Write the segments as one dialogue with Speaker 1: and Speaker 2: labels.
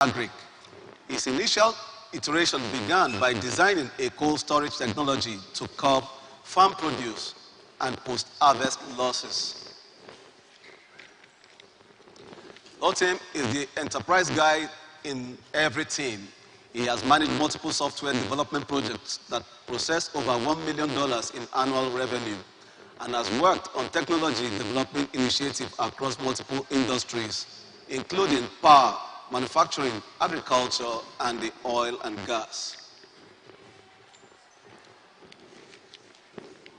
Speaker 1: Agric. Its initial iteration began by designing a cold storage technology to curb farm produce and post-harvest losses. Otim is the enterprise guy in every team. He has managed multiple software development projects that process over $1 million in annual revenue and has worked on technology development initiatives across multiple industries, including power, manufacturing, agriculture, and the oil and gas.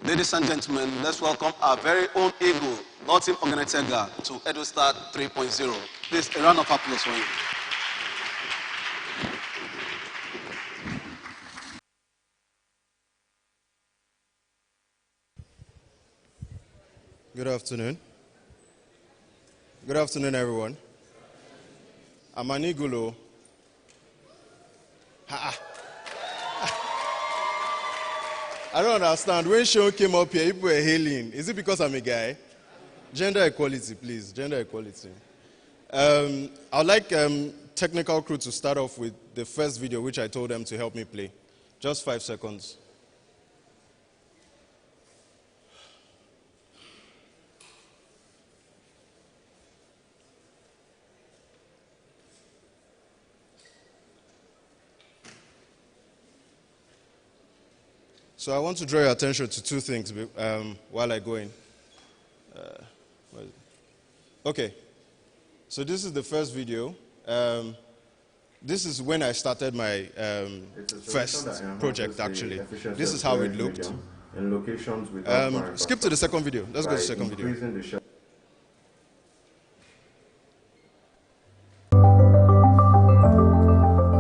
Speaker 1: Ladies and gentlemen, let's welcome our very own eagle, Otim Ogenetega, to Edustart 3.0. Please, a round of applause for him.
Speaker 2: Good afternoon. Good afternoon, everyone. I'm an Igulo. I don't understand. When Sean came up here, people were hailing. Is it because I'm a guy? Gender equality, please. Gender equality. I'd like technical crew to start off with the first video, which I told them to help me play. Just 5 seconds. So I want to draw your attention to two things while I go in. Okay, so this is the first video. This is when I started my first project, actually. This is how it looked. Skip to the second video. Let's go to the second video.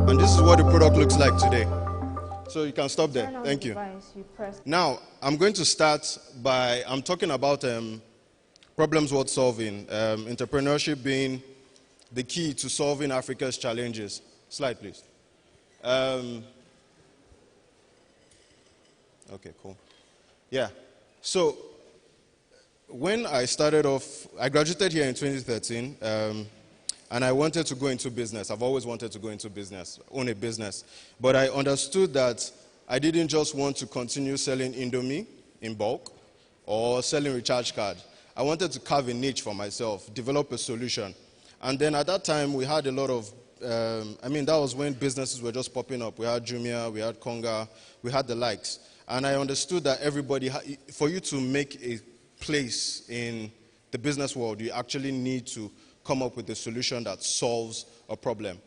Speaker 2: And this is what the product looks like today. So you can stop there. Thank you. Now, I'm going to start by, I'm talking about problems worth solving, entrepreneurship being the key to solving Africa's challenges. Slide, please. Okay, cool. Yeah. So when I started off, I graduated here in 2013. And I wanted to go into business. I've always wanted to go into business, own a business. But I understood that I didn't just want to continue selling Indomie in bulk or selling recharge card. I wanted to carve a niche for myself, develop a solution. And then at that time, we had a lot of, that was when businesses were just popping up. We had Jumia, we had Konga, we had the likes. And I understood that everybody, for you to make a place in the business world, you actually need to come up with a solution that solves a problem.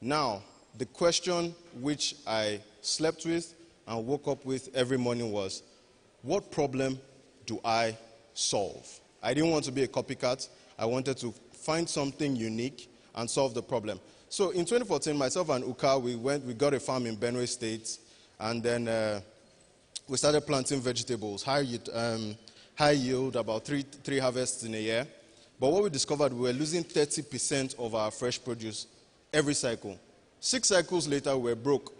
Speaker 2: Now, the question which I slept with and woke up with every morning was, what problem do I solve? I didn't want to be a copycat. I wanted to find something unique and solve the problem. So in 2014, myself and Uka, we got a farm in Benue State, and then we started planting vegetables, high yield, about three harvests in a year. But what we discovered, we were losing 30% of our fresh produce every cycle. 6 cycles later, we were broke.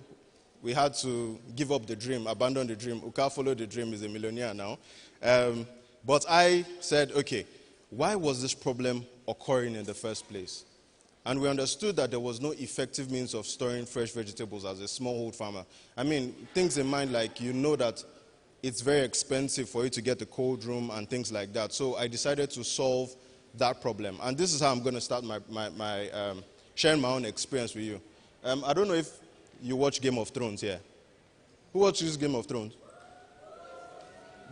Speaker 2: We had to give up the dream, abandon the dream. Uka followed the dream, he's a millionaire now. But I said, okay, why was this problem occurring in the first place? And we understood that there was no effective means of storing fresh vegetables as a smallhold farmer. Things in mind like, you know that it's very expensive for you to get a cold room and things like that. So I decided to solve that problem. And this is how I'm going to start my sharing my own experience with you. I don't know if you watch Game of Thrones here. Who watches Game of Thrones?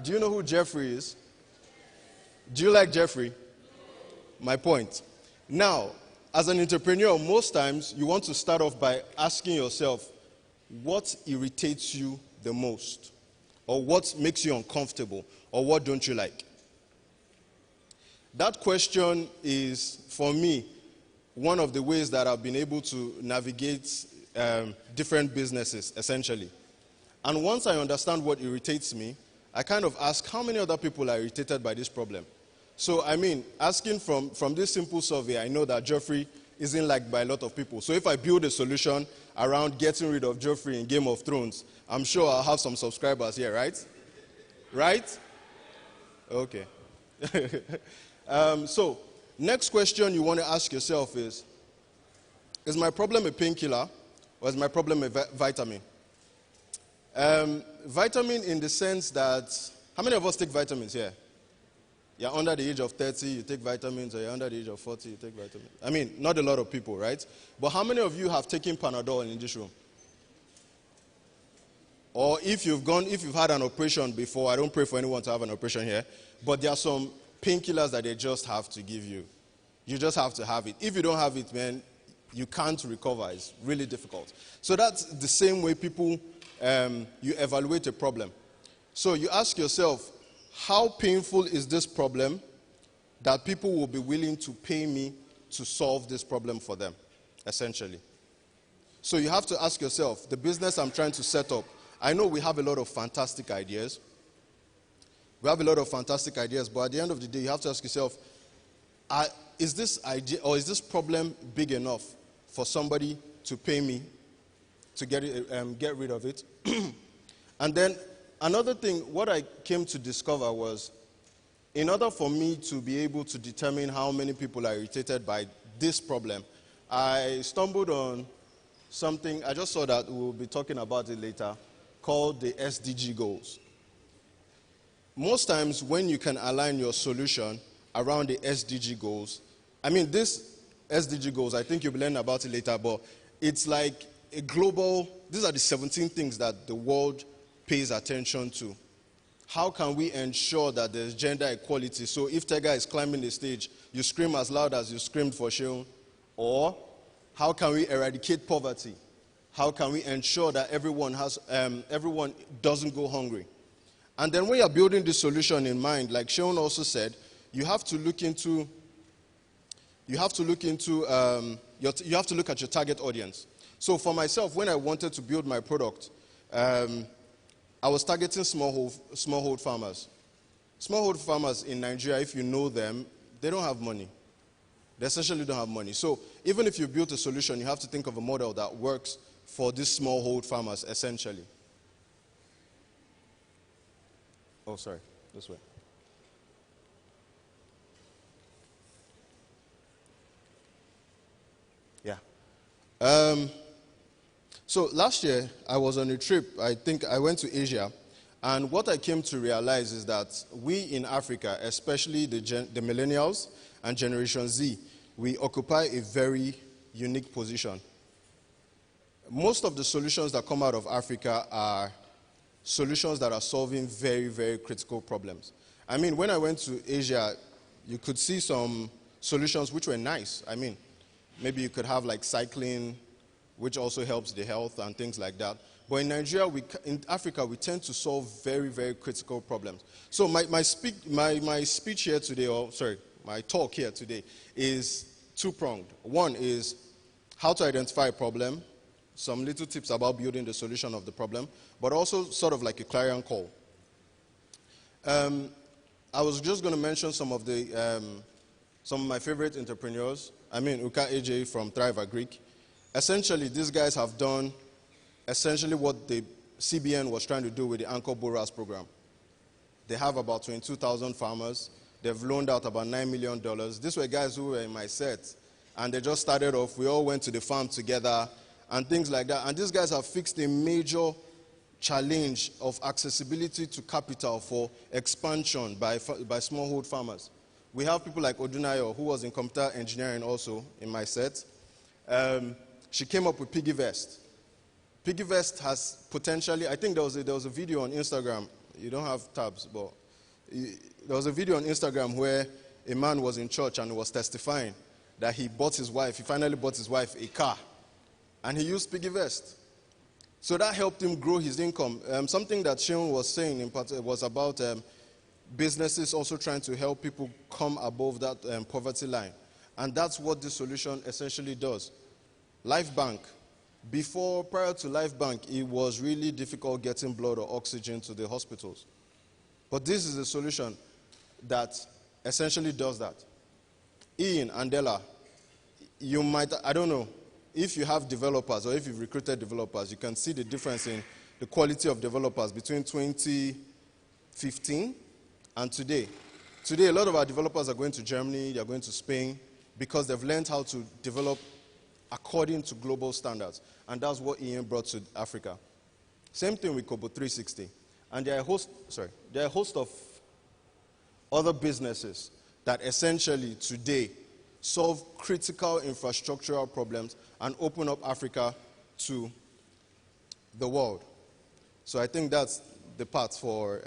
Speaker 2: Do you know who Jeffrey is? Do you like Jeffrey? My point. Now, as an entrepreneur, most times you want to start off by asking yourself, what irritates you the most? Or what makes you uncomfortable? Or what don't you like? That question is, for me, one of the ways that I've been able to navigate different businesses, essentially. And once I understand what irritates me, I kind of ask how many other people are irritated by this problem. So, asking from this simple survey, I know that Geoffrey isn't liked by a lot of people. So if I build a solution around getting rid of Geoffrey in Game of Thrones, I'm sure I'll have some subscribers here, right? Right? Okay. So, next question you want to ask yourself is, Is my problem a painkiller or is my problem a vitamin? Vitamin in the sense that, how many of us take vitamins here? You're under the age of 30, you take vitamins, or you're under the age of 40, you take vitamins. I mean, not a lot of people, right? But how many of you have taken Panadol in this room? Or if you've had an operation before, I don't pray for anyone to have an operation here, but there are some painkillers that they just have to give you. You just have to have it. If you don't have it, man, you can't recover. It's really difficult. So that's the same way people, you evaluate a problem. So you ask yourself, how painful is this problem that people will be willing to pay me to solve this problem for them, essentially? So you have to ask yourself, the business I'm trying to set up, I know we have a lot of fantastic ideas. We have a lot of fantastic ideas, but at the end of the day, you have to ask yourself, is this idea or is this problem big enough for somebody to pay me to get rid of it? And then another thing, what I came to discover was, in order for me to be able to determine how many people are irritated by this problem, I stumbled on something, I just saw that we'll be talking about it later, called the Sdg Goals. Most times when you can align your solution around the Sdg Goals, I mean this Sdg Goals, I think you'll be learning about it later, but it's like a global, these are the 17 things that the world pays attention to. How can we ensure that there's gender equality? So if Tega is climbing the stage, you scream as loud as you screamed for Sheon. Or how can we eradicate poverty? How can we ensure that everyone doesn't go hungry? And then when you're building this solution in mind, like Sheon also said, you have to look at your target audience. So for myself, when I wanted to build my product, I was targeting smallhold farmers. Smallhold farmers in Nigeria, if you know them, they don't have money. They essentially don't have money. So even if you build a solution, you have to think of a model that works for these smallhold farmers, essentially. Oh, sorry, this way. Yeah. So last year, I was on a trip. I think I went to Asia. And what I came to realize is that we in Africa, especially the millennials and Generation Z, we occupy a very unique position. Most of the solutions that come out of Africa are solutions that are solving very, very critical problems. I mean, when I went to Asia, you could see some solutions which were nice. I mean, maybe you could have like cycling, which also helps the health and things like that. But in Nigeria, in Africa, we tend to solve very, very critical problems. So my speech here today, my talk here today is two-pronged. One is how to identify a problem, some little tips about building the solution of the problem, but also sort of like a clarion call. I was just going to mention some of my favorite entrepreneurs. I mean, Uka AJ from Thrive Agric. Essentially, these guys have done essentially what the CBN was trying to do with the Anchor Boras program. They have about 22,000 farmers. They've loaned out about $9 million. These were guys who were in my set, and they just started off. We all went to the farm together and things like that. And these guys have fixed a major challenge of accessibility to capital for expansion by smallhold farmers. We have people like Odunayo, who was in computer engineering also in my set. She came up with PiggyVest. PiggyVest has potentially, I think there was a video on Instagram. You don't have tabs, but there was a video on Instagram where a man was in church and was testifying that he finally bought his wife a car. And he used PiggyVest. So that helped him grow his income. Something that Sheon was saying in part was about businesses also trying to help people come above that poverty line. And that's what this solution essentially does. Life Bank. Prior to Life Bank, it was really difficult getting blood or oxygen to the hospitals. But this is a solution that essentially does that. Ian and Della, you might, I don't know, if you have developers or if you've recruited developers, you can see the difference in the quality of developers between 2015 and today. Today, a lot of our developers are going to Germany, they're going to Spain, because they've learned how to develop according to global standards. And that's what EM brought to Africa. Same thing with Kobo 360. And there are a host of other businesses that essentially today solve critical infrastructural problems and open up Africa to the world. So I think that's the part for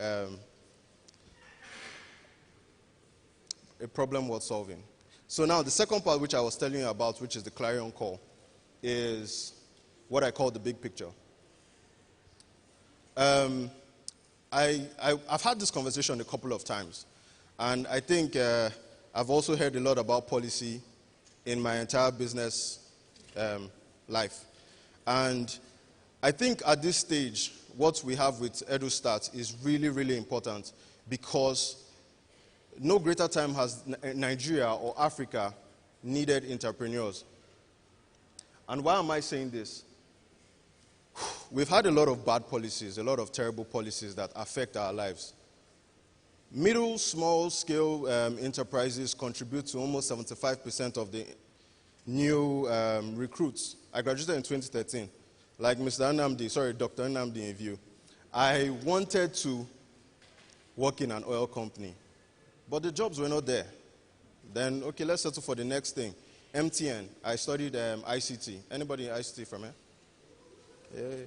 Speaker 2: a problem worth solving. So now the second part, which I was telling you about, which is the clarion call, is what I call the big picture. I've had this conversation a couple of times, and I think I've also heard a lot about policy in my entire business life. And I think at this stage, what we have with Edustart is really, really important, because no greater time has Nigeria or Africa needed entrepreneurs. And why am I saying this? We've had a lot of bad policies, a lot of terrible policies that affect our lives. Middle, small-scale enterprises contribute to almost 75% of the new recruits. I graduated in 2013. Like Dr. Nnamdi in view. I wanted to work in an oil company, but the jobs were not there. Then, okay, let's settle for the next thing. MTN. I studied ICT. Anybody in ICT from here? Yeah.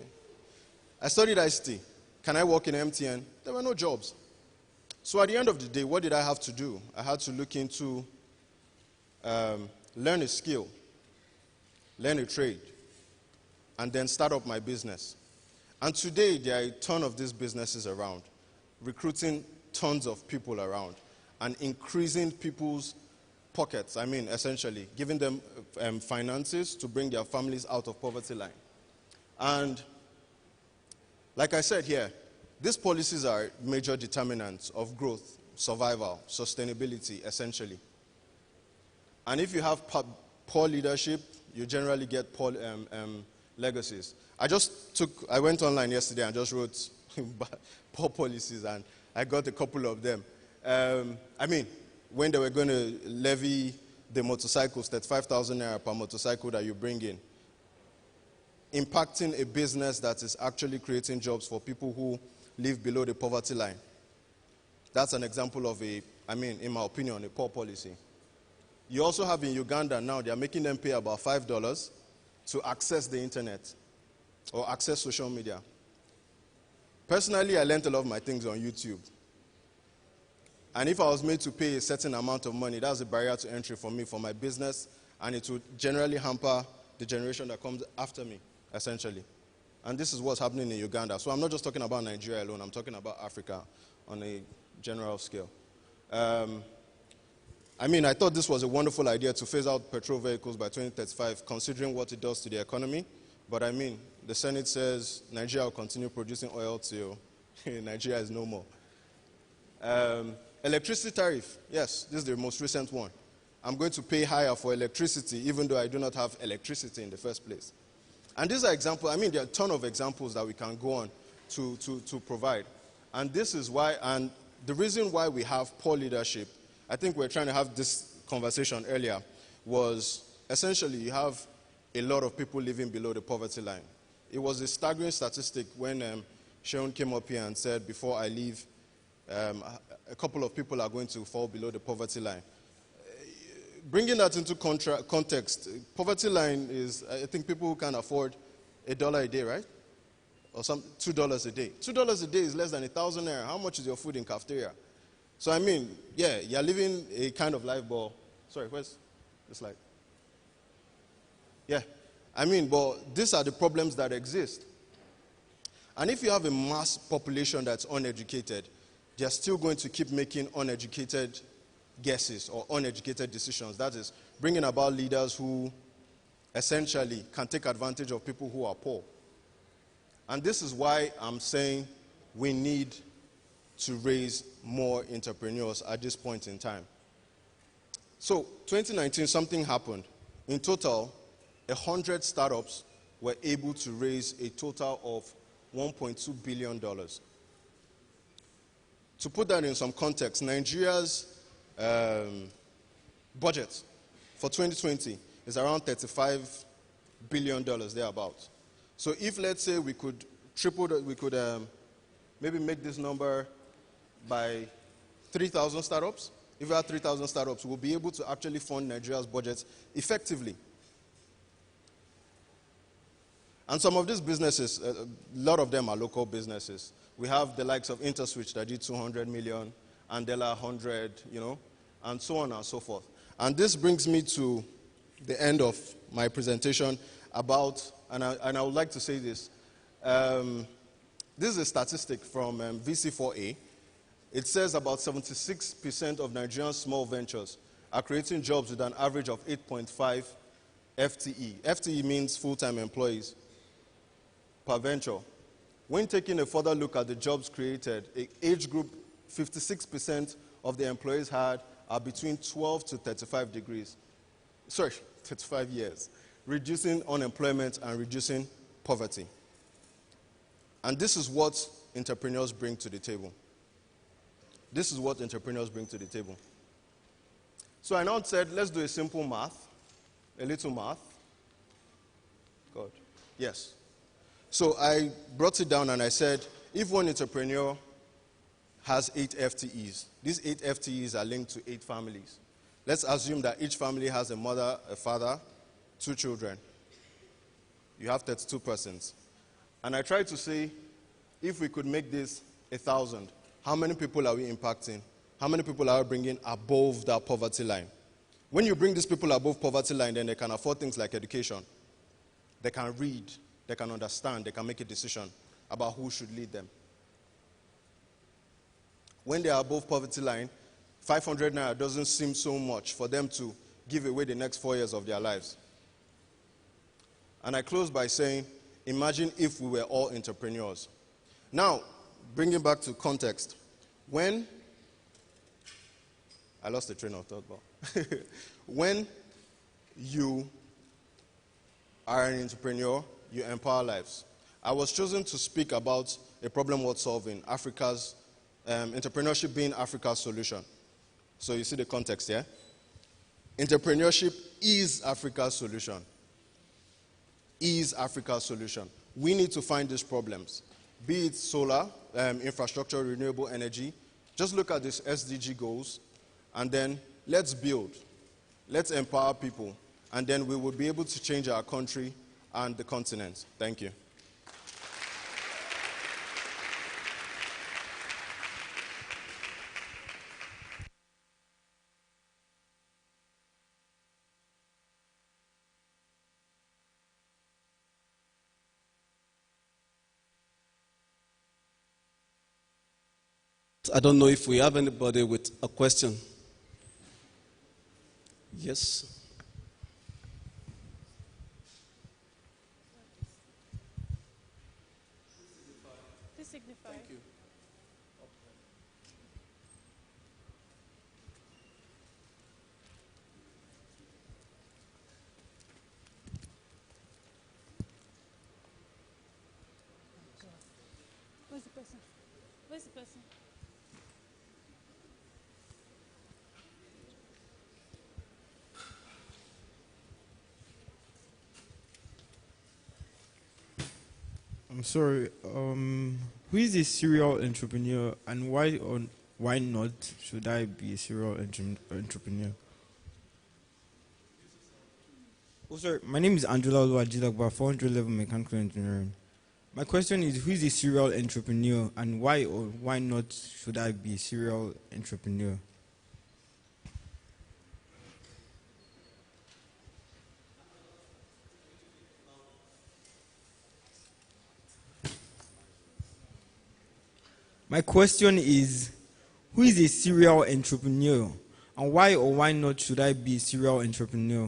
Speaker 2: I studied ICT. Can I work in MTN? There were no jobs. So at the end of the day, what did I have to do? I had to look into learn a skill, learn a trade, and then start up my business. And today, there are a ton of these businesses around, recruiting tons of people around, and increasing people's pockets, essentially, giving them finances to bring their families out of poverty line. And like I said here, these policies are major determinants of growth, survival, sustainability, essentially. And if you have poor leadership, you generally get poor legacies. I went online yesterday and just wrote poor policies, and I got a couple of them. When they were going to levy the motorcycles, that's 5,000 naira per motorcycle that you bring in, impacting a business that is actually creating jobs for people who live below the poverty line. That's an example of in my opinion, a poor policy. You also have in Uganda now, they are making them pay about $5 to access the internet or access social media. Personally, I learned a lot of my things on YouTube. And if I was made to pay a certain amount of money, that's a barrier to entry for me, for my business, and it would generally hamper the generation that comes after me, essentially. And this is what's happening in Uganda. So I'm not just talking about Nigeria alone, I'm talking about Africa on a general scale. I thought this was a wonderful idea to phase out petrol vehicles by 2035, considering what it does to the economy. But the Senate says Nigeria will continue producing oil till Nigeria is no more. Electricity tariff, yes, this is the most recent one. I'm going to pay higher for electricity, even though I do not have electricity in the first place. And these are examples, there are a ton of examples that we can go on to provide. And this is why, and the reason why we have poor leadership, I think we were trying to have this conversation earlier, was essentially you have a lot of people living below the poverty line. It was a staggering statistic when Sharon came up here and said, before I leave, a couple of people are going to fall below the poverty line. Bringing that into context, poverty line is, I think, people who can afford $1 a day, right? Or $2 a day. $2 a day is less than 1,000 naira. How much is your food in cafeteria? So you're living a kind of life, but sorry, where's the slide? Yeah, but these are the problems that exist. And if you have a mass population that's uneducated, they're still going to keep making uneducated guesses or uneducated decisions. That is, bringing about leaders who essentially can take advantage of people who are poor. And this is why I'm saying we need to raise more entrepreneurs at this point in time. So, 2019, something happened. In total, 100 startups were able to raise a total of $1.2 billion. To put that in some context, Nigeria's budget for 2020 is around $35 billion thereabouts. So if, let's say, we could maybe make this number by 3,000 startups. If we have 3,000 startups, we'll be able to actually fund Nigeria's budget effectively. And some of these businesses, a lot of them are local businesses. We have the likes of InterSwitch that did 200 million, Andela 100, and so on and so forth. And this brings me to the end of my presentation about, and I would like to say this. This is a statistic from VC4A. It says about 76% of Nigerian small ventures are creating jobs with an average of 8.5 FTE. FTE means full-time employees per venture. When taking a further look at the jobs created, age group 56% of the employees hired are between 12 to 35 years, reducing unemployment and reducing poverty. And this is what entrepreneurs bring to the table. This is what entrepreneurs bring to the table. So I now said, let's do a simple math, a little math. God, yes. So I brought it down and I said, if one entrepreneur has 8 FTEs, these 8 FTEs are linked to 8 families. Let's assume that each family has a mother, a father, 2 children. You have 32 persons. And I tried to say, if we could make this 1,000, how many people are we impacting? How many people are we bringing above that poverty line? When you bring these people above poverty line, then they can afford things like education. They can read, they can understand, they can make a decision about who should lead them. When they are above poverty line, 500 naira doesn't seem so much for them to give away the next 4 years of their lives. And I close by saying, imagine if we were all entrepreneurs. Now, bringing back to context, when I lost the train of thought, but when you are an entrepreneur, you empower lives. I was chosen to speak about a problem worth solving, Africa's entrepreneurship being Africa's solution. So you see the context here? Entrepreneurship is Africa's solution. Is Africa's solution. We need to find these problems, be it solar, infrastructure, renewable energy. Just look at these SDG goals, and then let's build. Let's empower people, and then we will be able to change our country and the continent. Thank you.
Speaker 1: I don't know if we have anybody with a question. Yes.
Speaker 3: Please signify.
Speaker 1: Thank you.
Speaker 3: Where's the person? Where's the person?
Speaker 4: I'm sorry. Who is a serial entrepreneur, and why or why not should I be a serial entrepreneur? Oh, sorry. My name is Angela Oluwajilagba, 411 Mechanical Engineering. My question is, who is a serial entrepreneur, and why or why not should I be a serial entrepreneur? My question is, who is a serial entrepreneur, and why or why not should I be a serial entrepreneur?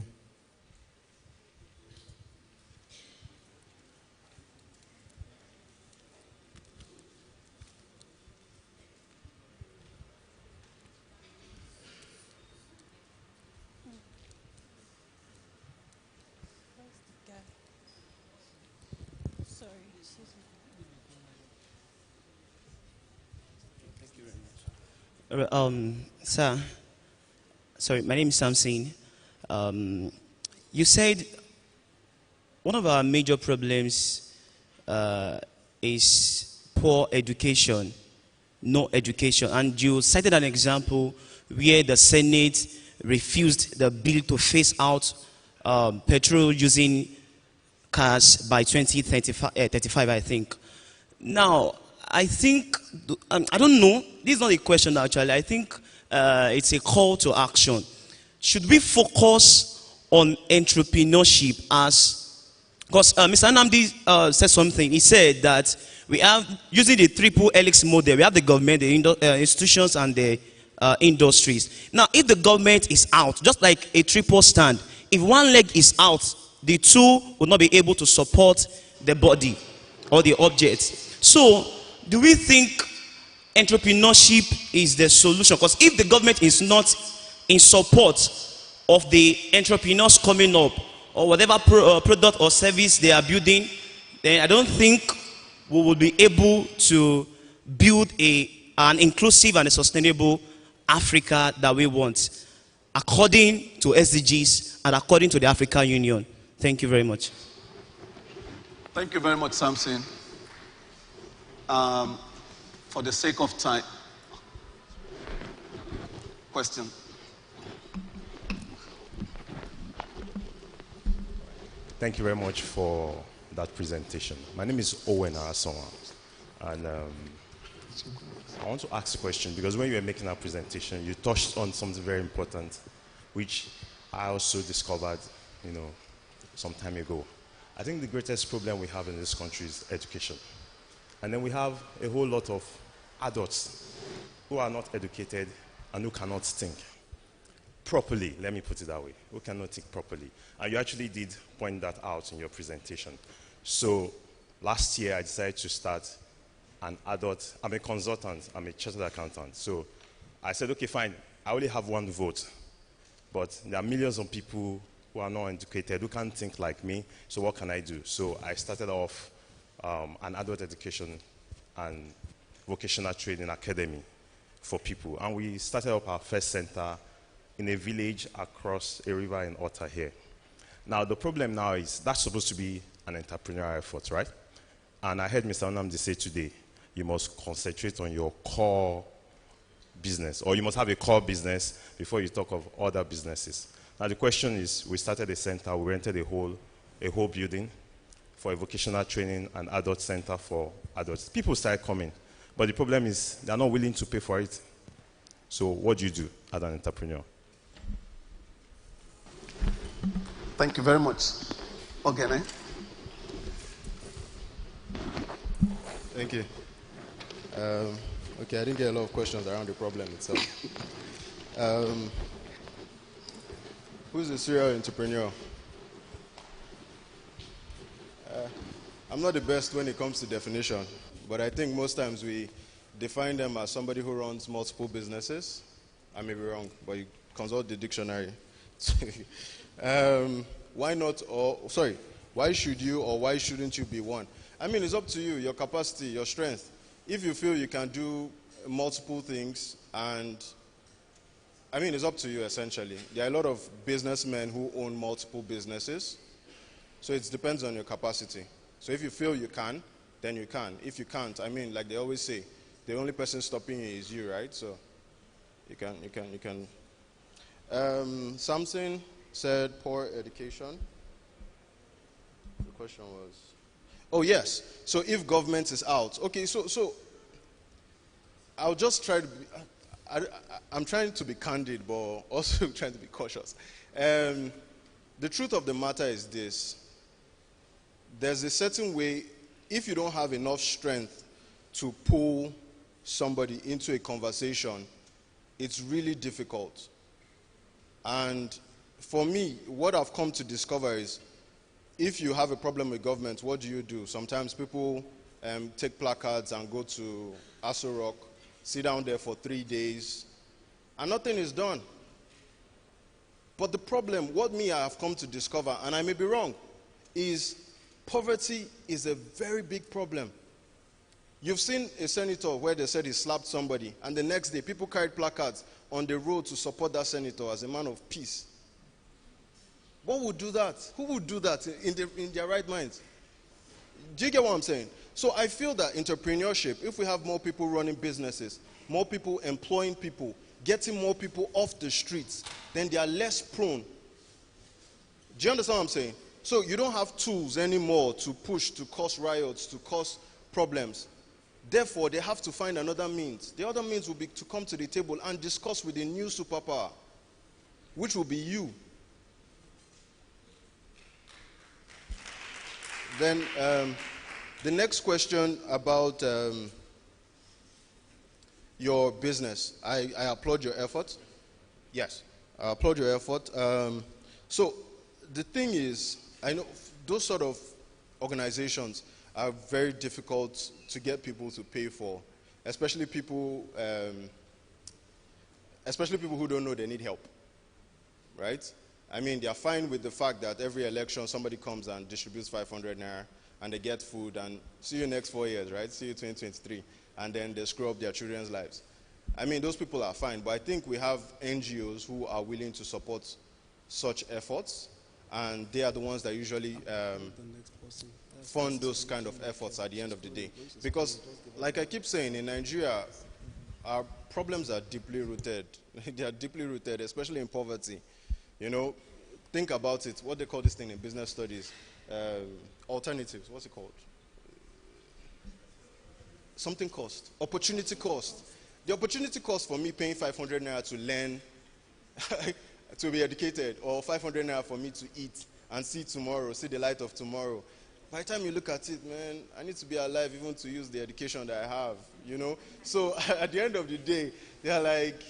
Speaker 3: Where's the guy? Sorry, excuse me.
Speaker 1: Thank you very much.
Speaker 5: Sir, sorry, my name is Samson. You said one of our major problems is poor education, no education. And you cited an example where the Senate refused the bill to phase out petrol using cars by 2035, I think. Now, I think, I don't know, this is not a question actually, I think it's a call to action. Should we focus on entrepreneurship as, because Mr. Anamdi said something, he said that we have, using the triple helix model, we have the government, the institutions, and the industries. Now, if the government is out, just like a triple stand, if one leg is out, the two will not be able to support the body or the object. So, do we think entrepreneurship is the solution? Because if the government is not in support of the entrepreneurs coming up, or whatever product or service they are building, then I don't think we will be able to build an inclusive and a sustainable Africa that we want, according to SDGs and according to the African Union. Thank you very much.
Speaker 1: Thank you very much, Samson. For the sake of time, question.
Speaker 2: Thank you very much for that presentation. My name is Owen Arasonwa, and I want to ask a question, because when you were making that presentation, you touched on something very important, which I also discovered, some time ago. I think the greatest problem we have in this country is education. And then we have a whole lot of adults who are not educated and who cannot think properly, let me put it that way, who cannot think properly. And you actually did point that out in your presentation. So last year I decided to start I'm a consultant, I'm a chartered accountant. So I said, okay, fine, I only have one vote, but there are millions of people who are not educated, who can't think like me, so what can I do? So I started off an adult education and vocational training academy for people. And we started up our first center in a village across a river in Otta here. Now, the problem now is that's supposed to be an entrepreneurial effort, right? And I heard Mr. Onamdi say today, you must concentrate on your core business, or you must have a core business before you talk of other businesses. Now, the question is, we started a center, we rented a whole building for a vocational training and adult center for adults. People started coming, but the problem is they're not willing to pay for it. So what do you do as an entrepreneur?
Speaker 1: Thank you very much. Ogene.
Speaker 2: Thank you. Okay, I didn't get a lot of questions around the problem itself. Who's a serial entrepreneur? I'm not the best when it comes to definition, but I think most times we define them as somebody who runs multiple businesses. I may be wrong, but you consult the dictionary. Why should you or why shouldn't you be one? I mean, it's up to you, your capacity, your strength. If you feel you can do multiple things, and I mean, it's up to you essentially. There are a lot of businessmen who own multiple businesses, so it depends on your capacity. So if you feel you can, then you can. If you can't, I mean, like they always say, the only person stopping you is you, right? So you can. Samson said poor education. The question was, oh yes. So if government is out, okay. So I'll just try to be. I'm trying to be candid, but also trying to be cautious. The truth of the matter is this: there's a certain way. If you don't have enough strength to pull somebody into a conversation, it's really difficult. And for me, what I've come to discover is, if you have a problem with government, what do? Sometimes people take placards and go to Aso Rock, sit down there for 3 days, and nothing is done. But the problem, what I have come to discover, and I may be wrong, is poverty is a very big problem. You've seen a senator where they said he slapped somebody, and the next day people carried placards on the road to support that senator as a man of peace. What would do that? Who would do that in their right minds? Do you get what I'm saying? So I feel that entrepreneurship, if we have more people running businesses, more people employing people, getting more people off the streets, then they are less prone. Do you understand what I'm saying? So you don't have tools anymore to push, to cause riots, to cause problems. Therefore, they have to find another means. The other means will be to come to the table and discuss with a new superpower, which will be you. Then the next question about your business. I applaud your effort. Yes, I applaud your effort. So the thing is, I know those sort of organizations are very difficult to get people to pay for, especially people who don't know they need help, right? I mean, they are fine with the fact that every election somebody comes and distributes 500 naira and they get food and see you next 4 years, right? See you 2023, and then they screw up their children's lives. I mean, those people are fine, but I think we have NGOs who are willing to support such efforts, and they are the ones that usually fund those kind of efforts at the end of the day. Because, like I keep saying, in Nigeria, our problems are deeply rooted. They are deeply rooted, especially in poverty. You know, think about it. What they call this thing in business studies, alternatives. What's it called? Something cost. Opportunity cost. The opportunity cost for me paying 500 naira to learn, to be educated, or 500 naira for me to eat and see tomorrow, see the light of tomorrow. By the time you look at it, man, I need to be alive even to use the education that I have, you know. So at the end of the day, they're like,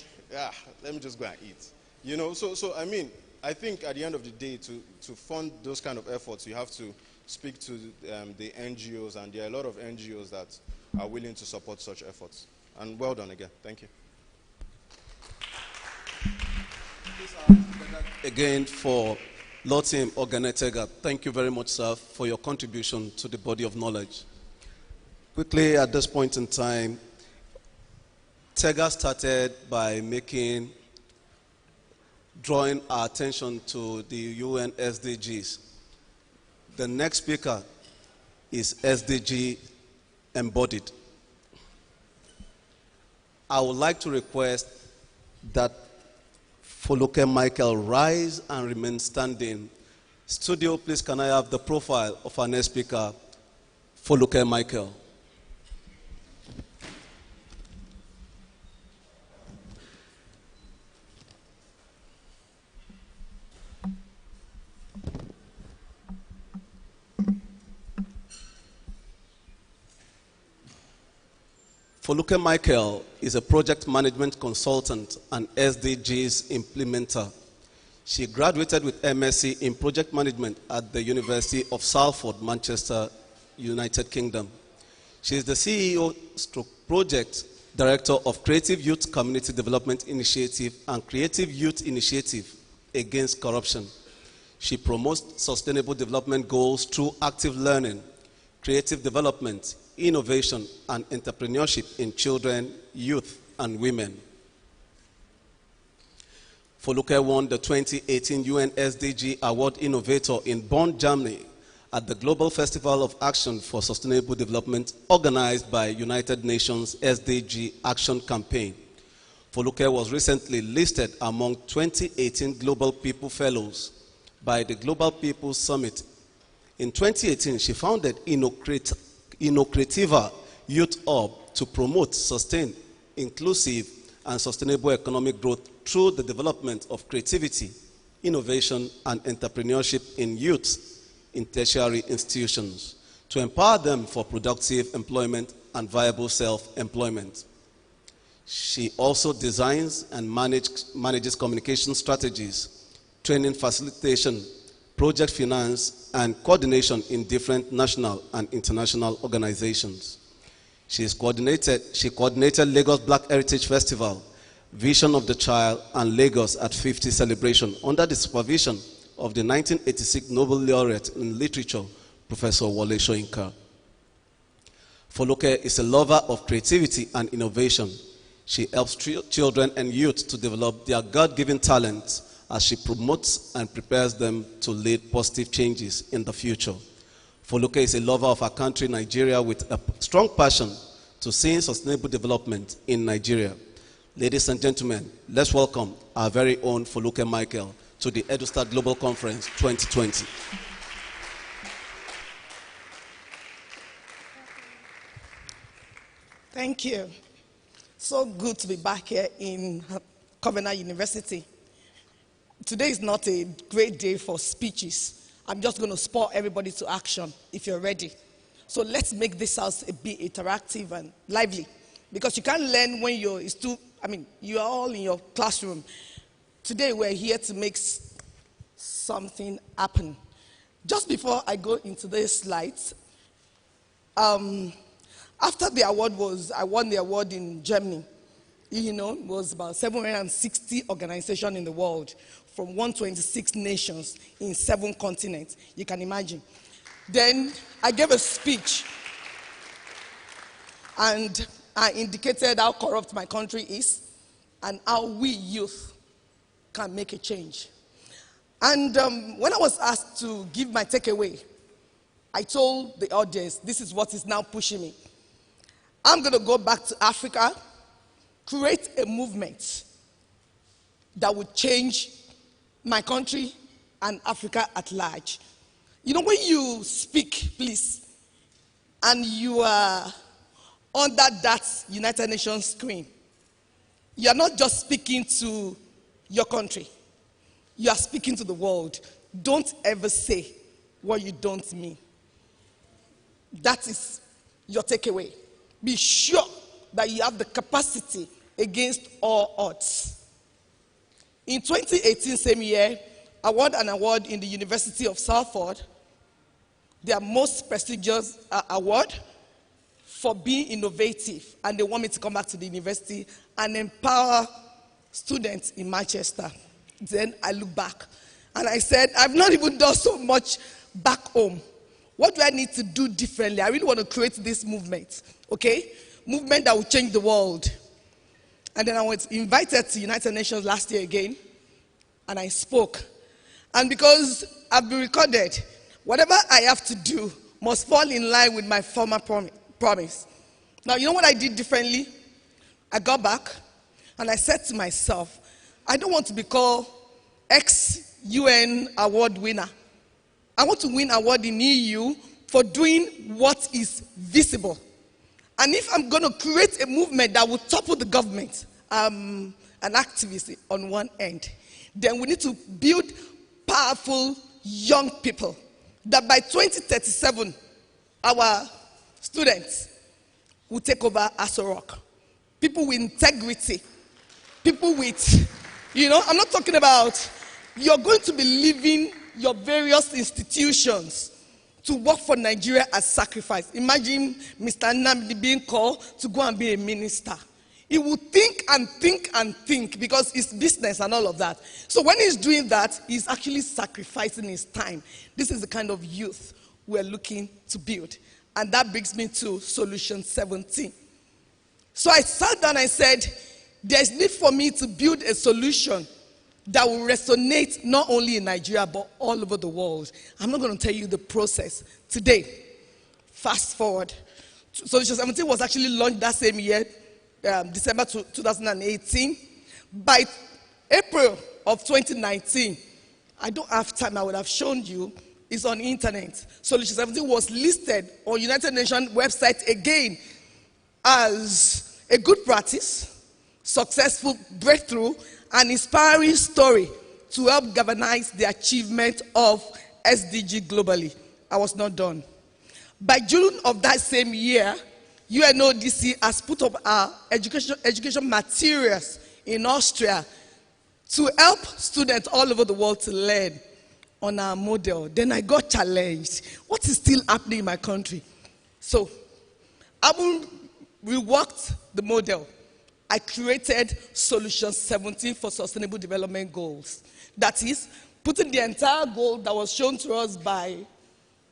Speaker 2: let me just go and eat. You know, so I mean, I think at the end of the day, to fund those kind of efforts, you have to speak to the NGOs, and there are a lot of NGOs that are willing to support such efforts. And well done again. Thank you.
Speaker 1: Again, for Law Team Organetega, thank you very much, sir, for your contribution to the body of knowledge. Quickly, at this point in time, Tega started by drawing our attention to the UN SDGs. The next speaker is SDG embodied. I would like to request that Foluke Michael rise and remain standing. Studio, please, can I have the profile of our next speaker, Foluke Michael? Foluke Michael is a project management consultant and SDGs implementer. She graduated with MSc in project management at the University of Salford, Manchester, United Kingdom. She is the CEO/project director of Creative Youth Community Development Initiative and Creative Youth Initiative Against Corruption. She promotes sustainable development goals through active learning, creative development, innovation, and entrepreneurship in children, youth, and women. Foluke won the 2018 UN SDG Award Innovator in Bonn, Germany at the Global Festival of Action for Sustainable Development organized by United Nations SDG Action Campaign. Foluke was recently listed among 2018 Global People Fellows by the Global People Summit. In 2018, she founded Innocrativa Youth Hub to promote, sustain, inclusive, and sustainable economic growth through the development of creativity, innovation, and entrepreneurship in youth in tertiary institutions to empower them for productive employment and viable self-employment. She also designs and manages communication strategies, training facilitation, project finance, and coordination in different national and international organizations. She coordinated Lagos Black Heritage Festival, Vision of the Child, and Lagos at 50 celebration under the supervision of the 1986 Nobel Laureate in Literature, Professor Wole Soyinka. Foluke is a lover of creativity and innovation. She helps children and youth to develop their God-given talents as she promotes and prepares them to lead positive changes in the future. Foluke is a lover of our country, Nigeria, with a strong passion to seeing sustainable development in Nigeria. Ladies and gentlemen, let's welcome our very own Foluke Michael to the Edustart Global Conference 2020.
Speaker 6: Thank you. So good to be back here in Covenant University. Today is not a great day for speeches. I'm just going to spur everybody to action if you're ready. So let's make this house a bit interactive and lively, because you can't learn when you're all in your classroom. Today we're here to make something happen. Just before I go into the slides, after the award I won the award in Germany. It was about 760 organizations in the world from 126 nations in 7 continents. You can imagine. Then I gave a speech and I indicated how corrupt my country is and how we youth can make a change. And when I was asked to give my takeaway, I told the audience, this is what is now pushing me. I'm going to go back to Africa, create a movement that would change my country and Africa at large. When you speak, please, and you are under that United Nations screen, you are not just speaking to your country. You are speaking to the world. Don't ever say what you don't mean. That is your takeaway. Be sure that you have the capacity against all odds. In 2018, same year, I won an award in the University of Salford, their most prestigious award for being innovative, and they want me to come back to the university and empower students in Manchester. Then I look back and I said, I've not even done so much back home. What do I need to do differently? I really want to create this movement, okay? Movement that will change the world. And then I was invited to United Nations last year again, and I spoke. And because I've been recorded, whatever I have to do must fall in line with my former promise. Now, you know what I did differently? I got back, and I said to myself, I don't want to be called ex-UN award winner. I want to win award in EU for doing what is visible. And if I'm going to create a movement that will topple the government, an activist on one end, then we need to build powerful young people that by 2037, our students will take over Aso Rock. People with integrity. People with, I'm not talking about, you're going to be leaving your various institutions to work for Nigeria as sacrifice. Imagine Mr. Nnamdi being called to go and be a minister. He will think and think and think because it's business and all of that. So when he's doing that, he's actually sacrificing his time. This is the kind of youth we're looking to build. And that brings me to solution 17. So I sat down and I said, there's need for me to build a solution that will resonate not only in Nigeria, but all over the world. I'm not going to tell you the process today. Fast forward. Solution 17 was actually launched that same year, December 2018. By April of 2019, I don't have time, I would have shown you, it's on the internet. Solution 17 was listed on United Nations website again as a good practice, successful breakthrough, an inspiring story to help galvanize the achievement of SDG globally. I was not done. By June of that same year, UNODC has put up our education materials in Austria to help students all over the world to learn on our model. Then I got challenged. What is still happening in my country? So, having reworked the model, I created Solution 17 for Sustainable Development Goals. That is, putting the entire goal that was shown to us by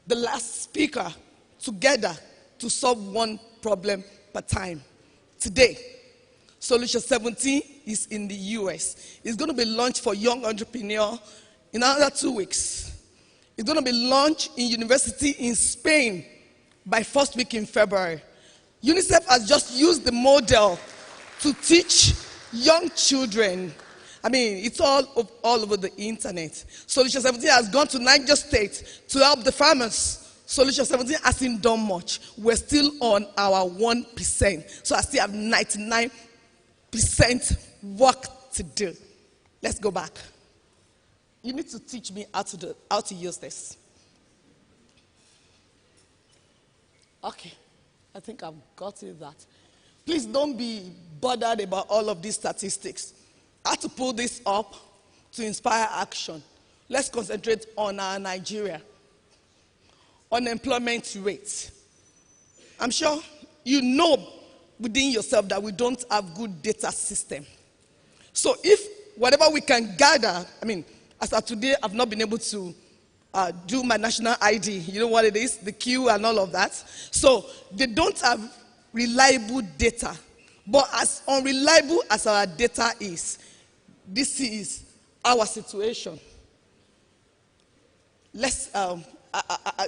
Speaker 6: the last speaker together to solve one problem per time. Today, Solution 17 is in the US. It's going to be launched for young entrepreneurs in another 2 weeks. It's going to be launched in university in Spain by first week in February. UNICEF has just used the model to teach young children. I mean, it's all over the internet. Solution 17 has gone to Niger State to help the farmers. Solution 17 hasn't done much. We're still on our 1%. So I still have 99% work to do. Let's go back. You need to teach me how to use this. Okay, I think I've gotten that. Please don't be bothered about all of these statistics. I have to pull this up to inspire action. Let's concentrate on our Nigeria. Unemployment rate. I'm sure you know within yourself that we don't have good data system. So if whatever we can gather, I mean, as of today, I've not been able to do my national ID. You know what it is? The queue and all of that. So they don't have reliable data. But as unreliable as our data is, this is our situation. Let's,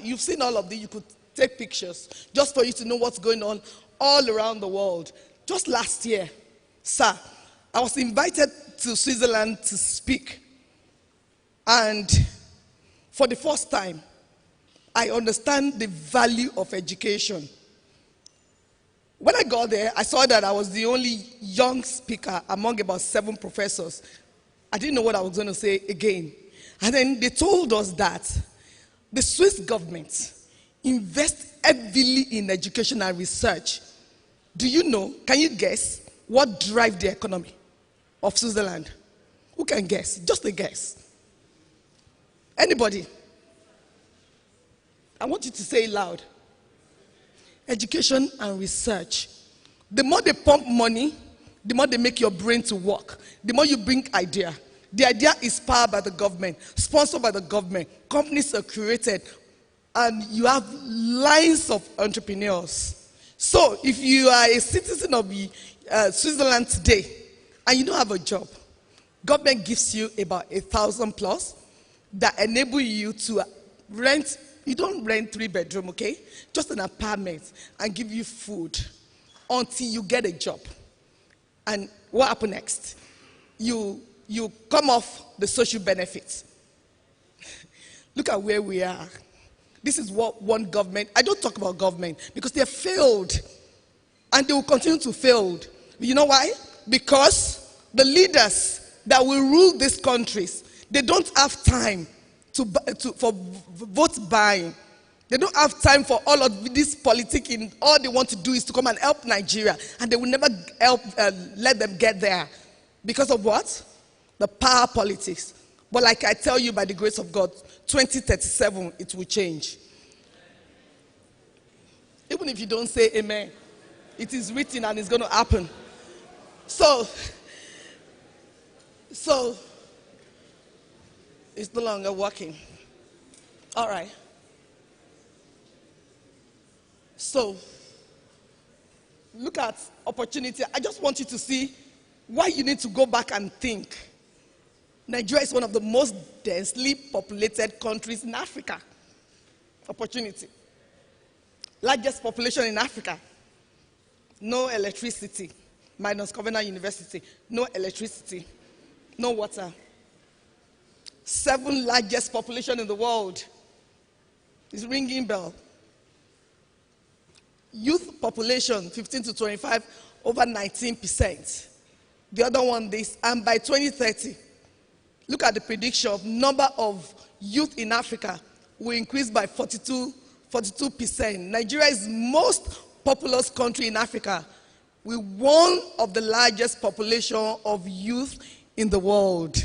Speaker 6: you've seen all of these. You could take pictures just for you to know what's going on all around the world. Just last year, sir, I was invited to Switzerland to speak. And for the first time, I understand the value of education. When I got there, I saw that I was the only young speaker among about 7 professors. I didn't know what I was going to say again. And then they told us that the Swiss government invests heavily in education and research. Do you know, can you guess what drives the economy of Switzerland? Who can guess? Just a guess. Anybody? I want you to say it loud. Education and research. The more they pump money, the more they make your brain to work. The more you bring idea. The idea is powered by the government, sponsored by the government. Companies are created, and you have lines of entrepreneurs. So if you are a citizen of Switzerland today, and you don't have a job, government gives you about 1,000 plus that enable you to rent. You don't rent 3-bedroom, okay? Just an apartment, and give you food until you get a job. And what happens next? You come off the social benefits. Look at where we are. This is what one government, I don't talk about government because they have failed. And they will continue to fail. You know why? Because the leaders that will rule these countries, they don't have time for vote buying. They don't have time for all of this politicking. All they want to do is to come and help Nigeria. And they will never let them get there. Because of what? The power politics. But like I tell you, by the grace of God, 2037, it will change. Even if you don't say amen, it is written and it's going to happen. So it's no longer working. All right. So look at opportunity. I just want you to see why you need to go back and think. Nigeria is one of the most densely populated countries in Africa. Opportunity. Largest population in Africa. No electricity. Minus Covenant University. No electricity. No water. 7th largest population in the world. It's ringing bell. Youth population, 15 to 25, over 19%. The other one, this, and by 2030, look at the prediction of number of youth in Africa will increase by 42%. Nigeria is most populous country in Africa with one of the largest population of youth in the world.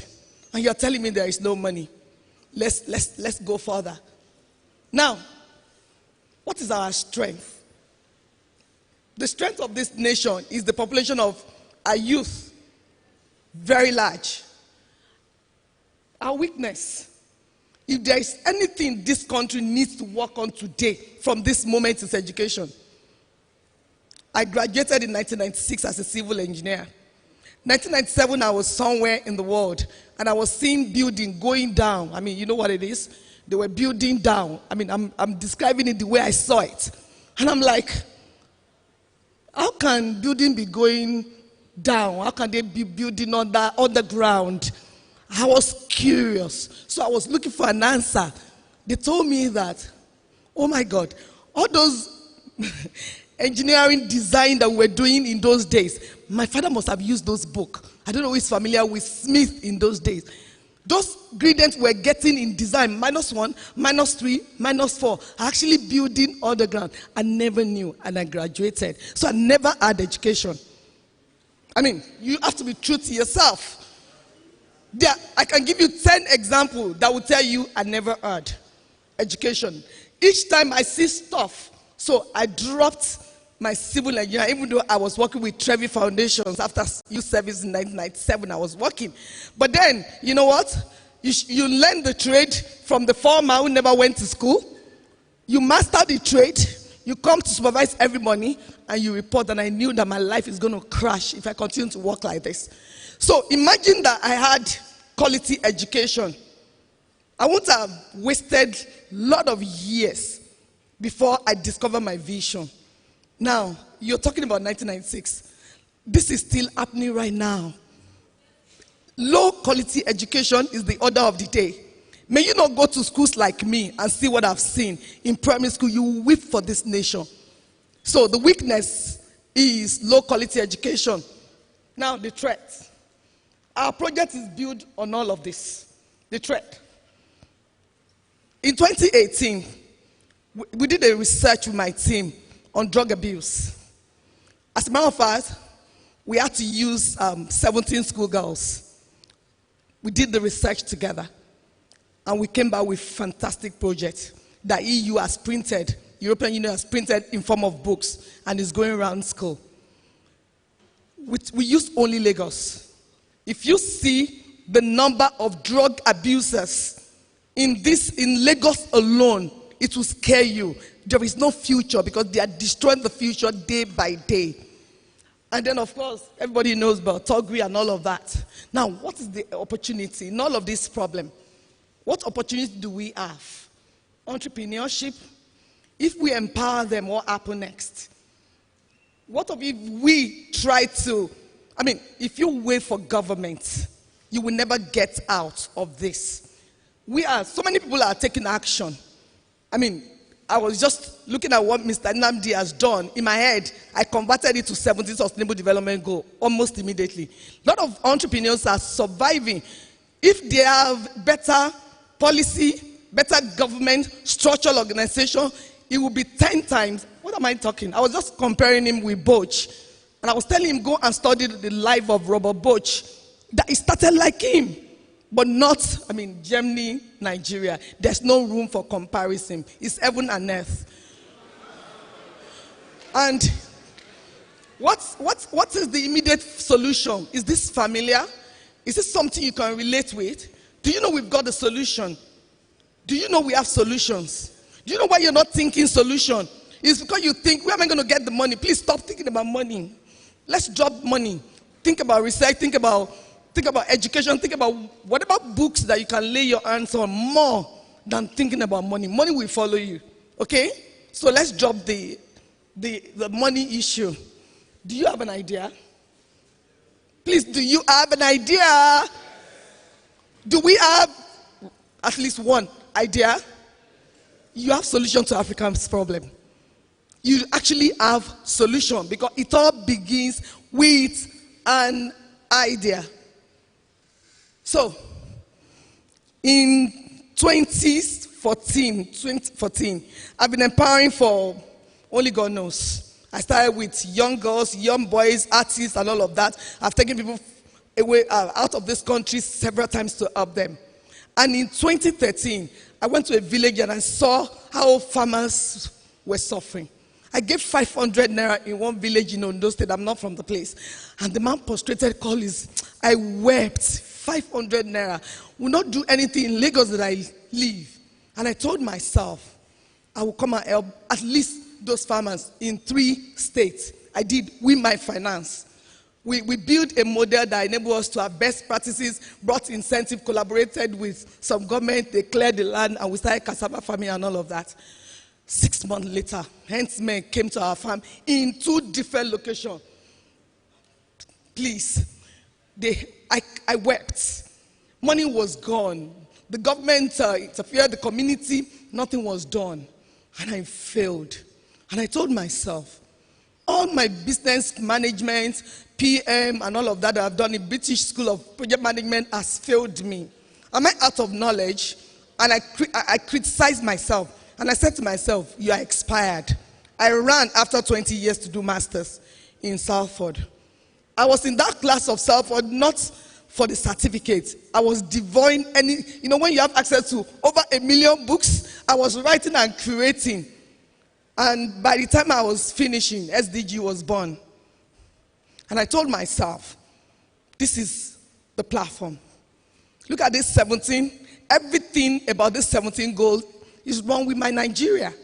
Speaker 6: And you're telling me there is no money. Let's go further. Now, what is our strength? The strength of this nation is the population of our youth. Very large. Our weakness. If there is anything this country needs to work on today, from this moment, is education. I graduated in 1996 as a civil engineer. 1997, I was somewhere in the world, and I was seeing building going down. I mean, you know what it is? They were building down. I mean, I'm describing it the way I saw it. And I'm like, how can building be going down? How can they be building on the ground? I was curious. So I was looking for an answer. They told me that, oh my God, all those engineering design that we were doing in those days, my father must have used those books. I don't know who is familiar with Smith in those days. Those ingredients we're getting in design, -1, -3, -4, are actually building on the ground. I never knew, and I graduated. So I never had education. I mean, you have to be true to yourself. I can give you 10 examples that will tell you I never had education. Each time I see stuff, so I dropped my civil engineering, even though I was working with Trevi Foundations after youth service in 1997, I was working. But then, you know what? You learn the trade from the farmer who never went to school. You master the trade. You come to supervise every morning, and you report. And I knew that my life is going to crash if I continue to work like this. So imagine that I had quality education. I wouldn't have wasted a lot of years before I discovered my vision. Now, you're talking about 1996. This is still happening right now. Low quality education is the order of the day. May you not go to schools like me and see what I've seen. In primary school, you will weep for this nation. So the weakness is low quality education. Now, the threat. Our project is built on all of this. The threat. In 2018, we did a research with my team on drug abuse. As a matter of fact, we had to use 17 schoolgirls. We did the research together, and we came back with a fantastic project that EU has printed, European Union has printed in form of books, and is going around school. We use only Lagos. If you see the number of drug abusers in Lagos alone, it will scare you. There is no future because they are destroying the future day by day. And then, of course, everybody knows about Togri and all of that. Now, what is the opportunity in all of this problem? What opportunity do we have? Entrepreneurship. If we empower them, what happens next? What if we try to, if you wait for government, you will never get out of this. So many people are taking action. I was just looking at what Mr. Nnamdi has done. In my head, I converted it to 17 Sustainable Development Goals almost immediately. A lot of entrepreneurs are surviving. If they have better policy, better government, structural organization, it will be 10 times. What am I talking? I was just comparing him with Boch. And I was telling him, go and study the life of Robert Boch. That he started like him. But not, Germany, Nigeria. There's no room for comparison. It's heaven and earth. And what is the immediate solution? Is this familiar? Is this something you can relate with? Do you know we've got a solution? Do you know we have solutions? Do you know why you're not thinking solution? It's because you think, where am I going to get the money? Please stop thinking about money. Let's drop money. Think about research. Think about education, think about what about books that you can lay your hands on more than thinking about money. Money will follow you, okay? So let's drop the money issue. Do you have an idea? Please, do you have an idea? Do we have at least one idea? You have solution to Africa's problem. You actually have solution because it all begins with an idea. So, in 2014, I've been empowering for only God knows. I started with young girls, young boys, artists, and all of that. I've taken people away out of this country several times to help them. And in 2013, I went to a village and I saw how farmers were suffering. I gave 500 naira in one village in Ondo State. I'm not from the place. And the man prostrated, called his, I wept. 500 naira will not do anything in Lagos that I live. And I told myself, I will come and help at least those farmers in 3 states. I did with my finance. We built a model that enabled us to have best practices, brought incentive, collaborated with some government, they cleared the land, and we started cassava farming and all of that. 6 months later, herdsmen came to our farm in 2 different locations. Please, I wept. Money was gone. The government interfered, the community, nothing was done. And I failed. And I told myself, all my business management, PM, and all of that I've done in British School of Project Management has failed me. Am I out of knowledge? And I criticized myself. And I said to myself, you are expired. I ran after 20 years to do masters in Salford. I was in that class of Salford, not for the certificate. I was devouring when you have access to over 1 million books, I was writing and creating. And by the time I was finishing, SDG was born. And I told myself, this is the platform. Look at this 17. Everything about this 17 goals is wrong with my Nigeria.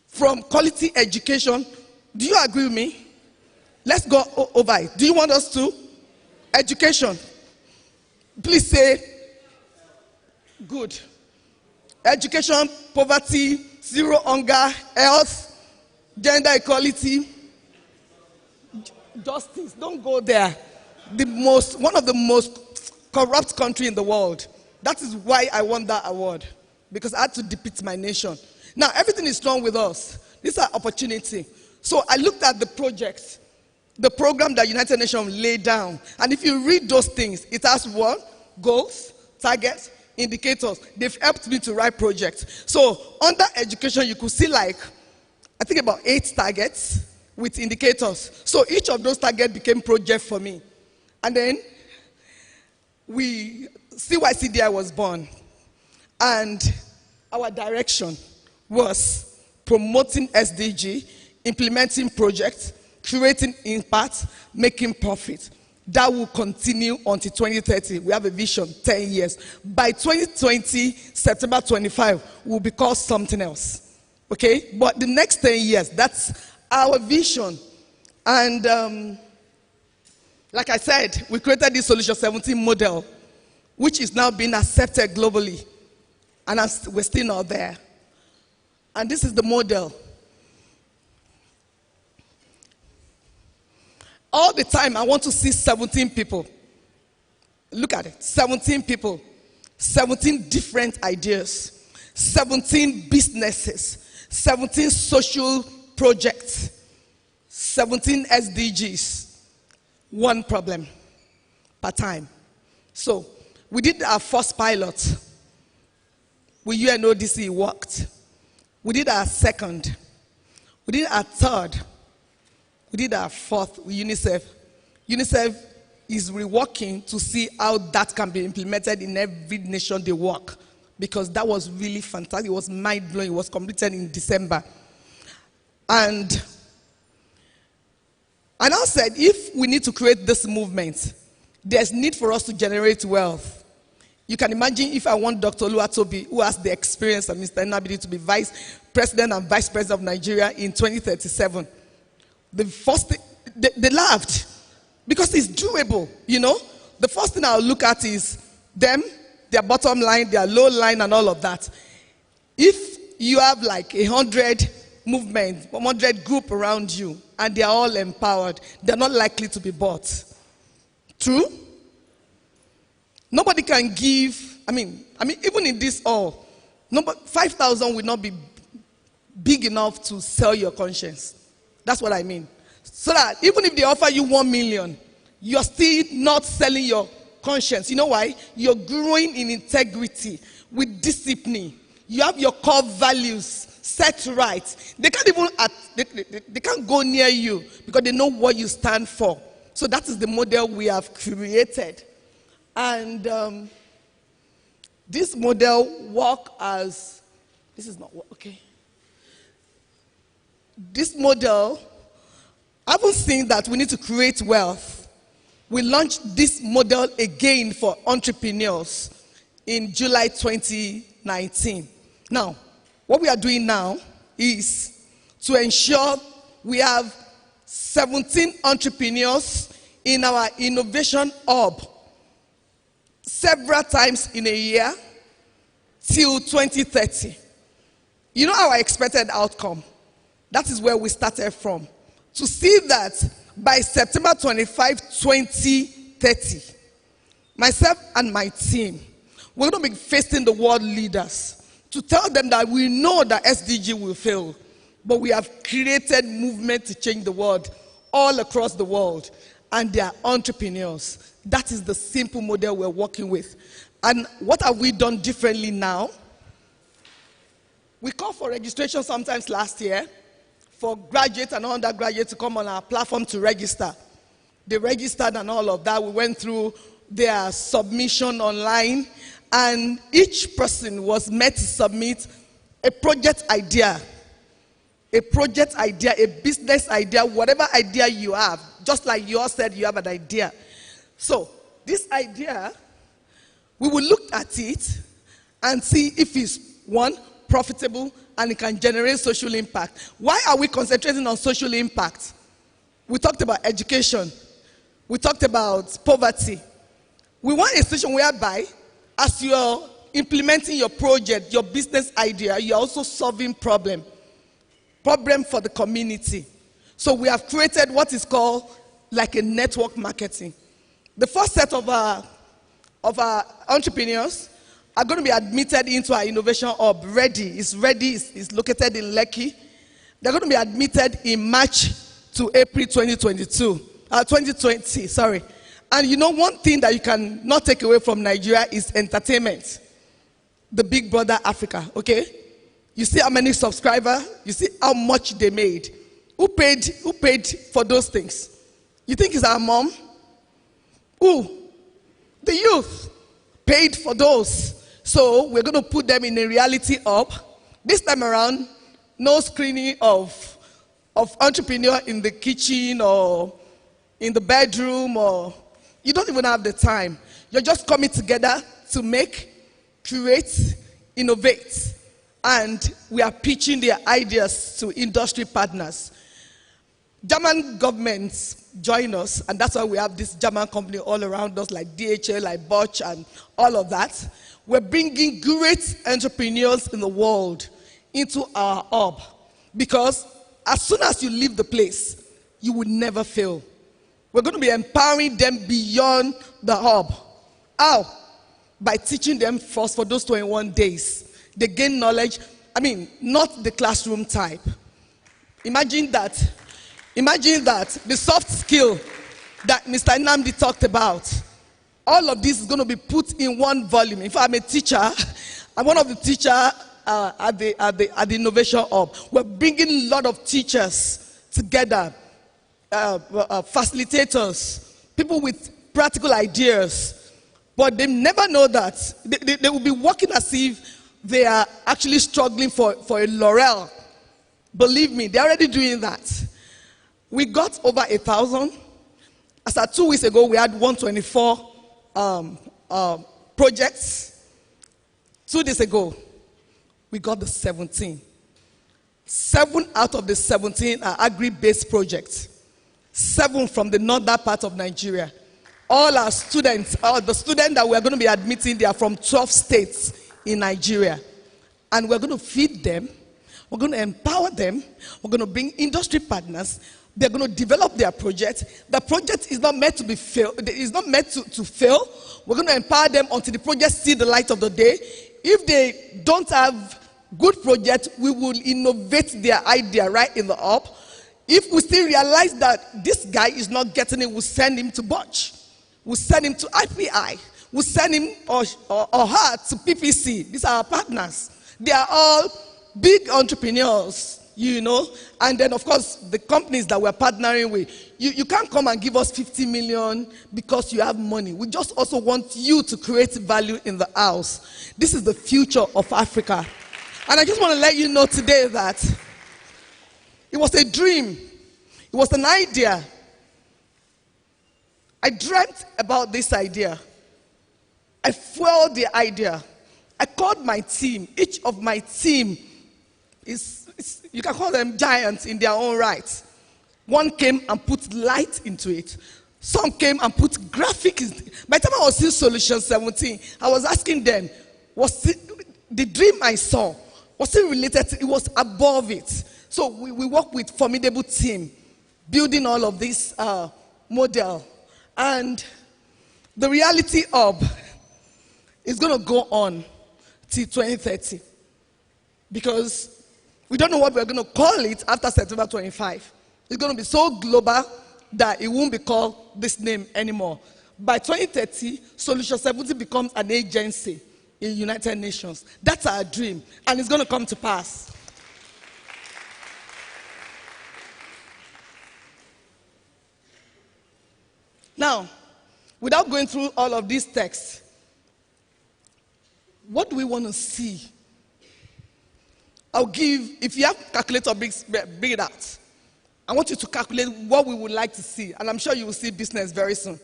Speaker 6: From quality education, do you agree with me? Let's go over it. Do you want us to? Education. Please say, good. Education, poverty, zero hunger, health, gender equality, justice. Don't go there. One of the most corrupt country in the world. That is why I won that award, because I had to depict my nation. Now, everything is wrong with us. This is an opportunity. So I looked at the project, the program that United Nations laid down. And if you read those things, it has what? Goals, targets, indicators. They've helped me to write projects. So under education, you could see I think about 8 targets with indicators. So each of those targets became projects for me. And then CYCDI was born. And our direction was promoting SDG, implementing projects, creating impact, making profit. That will continue until 2030. We have a vision, 10 years. By 2020, September 25, we'll be called something else. Okay? But the next 10 years, that's our vision. And like I said, we created this Solution 17 model, which is now being accepted globally. And we're still not there. And this is the model. All the time, I want to see 17 people. Look at it. 17 people. 17 different ideas. 17 businesses. 17 social projects. 17 SDGs. One problem per time. So, we did our first pilot. With UNODC, it worked. We did our second. We did our third. We did our fourth with UNICEF. UNICEF is reworking to see how that can be implemented in every nation they work, because that was really fantastic. It was mind-blowing. It was completed in December. And I now said, if we need to create this movement, there's need for us to generate wealth. You can imagine if I want Dr. Oluwatobi, who has the experience and Mr. Nnabidi, to be vice president and vice president of Nigeria in 2037. The first thing, they laughed, because it's doable, The first thing I'll look at is them, their bottom line, their low line, and all of that. If you have 100 movement, 100 group around you, and they're all empowered, they're not likely to be bought. True? Nobody can give, even in this all, 5,000 will not be big enough to sell your conscience. That's what I mean. So that even if they offer you 1 million, you're still not selling your conscience. You know why? You're growing in integrity, with discipline. You have your core values set right. They can't even they can't go near you because they know what you stand for. So that is the model we have created. And this model work as, this is not okay. This model, having seen that we need to create wealth, we launched this model again for entrepreneurs in July 2019. Now, what we are doing now is to ensure we have 17 entrepreneurs in our innovation hub several times in a year till 2030. You know our expected outcome? That is where we started from. To see that by September 25, 2030, myself and my team, we're going to be facing the world leaders to tell them that we know that SDG will fail, but we have created movement to change the world all across the world, and they are entrepreneurs. That is the simple model we're working with. And what have we done differently now? We called for registration sometimes last year for graduates and undergraduates to come on our platform to register. They registered and all of that. We went through their submission online, and each person was meant to submit a project idea, a business idea, whatever idea you have. Just like you all said, you have an idea. So this idea, we will look at it and see if it's, one, profitable and it can generate social impact. Why are we concentrating on social impact? We talked about education. We talked about poverty. We want a situation whereby, as you are implementing your project, your business idea, you're also solving problem for the community. So we have created what is called like a network marketing. The first set of our entrepreneurs are going to be admitted into our innovation hub. It's located in Lekki. They're going to be admitted in March to April 2020, sorry. And you know, one thing that you can not take away from Nigeria is entertainment. The Big Brother Africa, okay? You see how many subscribers, you see how much they made. Who paid for those things? You think it's our mom? Who? The youth paid for those. So we're going to put them in a reality hub. This time around, no screening of entrepreneur in the kitchen or in the bedroom, or you don't even have the time. You're just coming together to make, create, innovate. And we are pitching their ideas to industry partners. German governments join us, and that's why we have this German company all around us, like DHL, like Bosch, and all of that. We're bringing great entrepreneurs in the world into our hub, because as soon as you leave the place, you will never fail. We're going to be empowering them beyond the hub. How? By teaching them first for those 21 days. They gain knowledge, not the classroom type. Imagine that the soft skill that Mr. Nnamdi talked about, all of this is going to be put in one volume. In fact, I'm a teacher. I'm one of the teachers at the Innovation Hub. We're bringing a lot of teachers together, facilitators, people with practical ideas. But they never know that. They will be working as if they are actually struggling for a laurel. Believe me, they're already doing that. We got over 1,000. As of 2 weeks ago, we had 124 projects. 2 days ago, we got the 17. 7 out of the 17 are agri-based projects. 7 from the northern part of Nigeria. All our students, the students that we're going to be admitting, they are from 12 states in Nigeria. And we're going to feed them. We're going to empower them. We're going to bring industry partners. They're going to develop their project. The project is not meant to be failed. It's not meant to fail. We're going to empower them until the project sees the light of the day. If they don't have good project, we will innovate their idea right in the hub. If we still realize that this guy is not getting it, we'll send him to Bosch. We'll send him to IPI. We'll send him or her to PPC. These are our partners. They are all big entrepreneurs, you know. And then, of course, the companies that we're partnering with, you can't come and give us 50 million because you have money. We just also want you to create value in the house. This is the future of Africa. And I just want to let you know today that it was a dream. It was an idea. I dreamt about this idea. I fueled the idea. I called my team. Each of my team is you can call them giants in their own right. One came and put light into it. Some came and put graphics. By the time I was in Solution 17, I was asking them, was it, the dream I saw, was it related to, it was above it. So we work with formidable team, building all of this model. And the reality of is going to go on till 2030. Because we don't know what we're going to call it after September 25. It's going to be so global that it won't be called this name anymore. By 2030, Solution 70 becomes an agency in the United Nations. That's our dream, and it's going to come to pass. Now, without going through all of these texts, what do we want to see? I'll give, if you have a calculator, bring it out. I want you to calculate what we would like to see, and I'm sure you will see business very soon.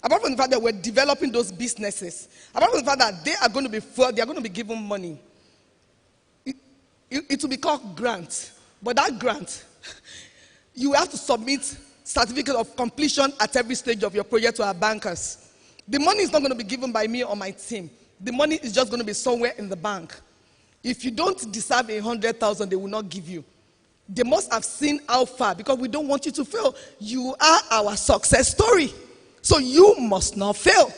Speaker 6: Apart from the fact that we're developing those businesses, apart from the fact that they are going to be they are going to be given money, it will be called grant. But that grant, you have to submit certificate of completion at every stage of your project to our bankers. The money is not going to be given by me or my team. The money is just going to be somewhere in the bank. If you don't deserve 100,000, they will not give you. They must have seen how far, because we don't want you to fail. You are our success story. So you must not fail.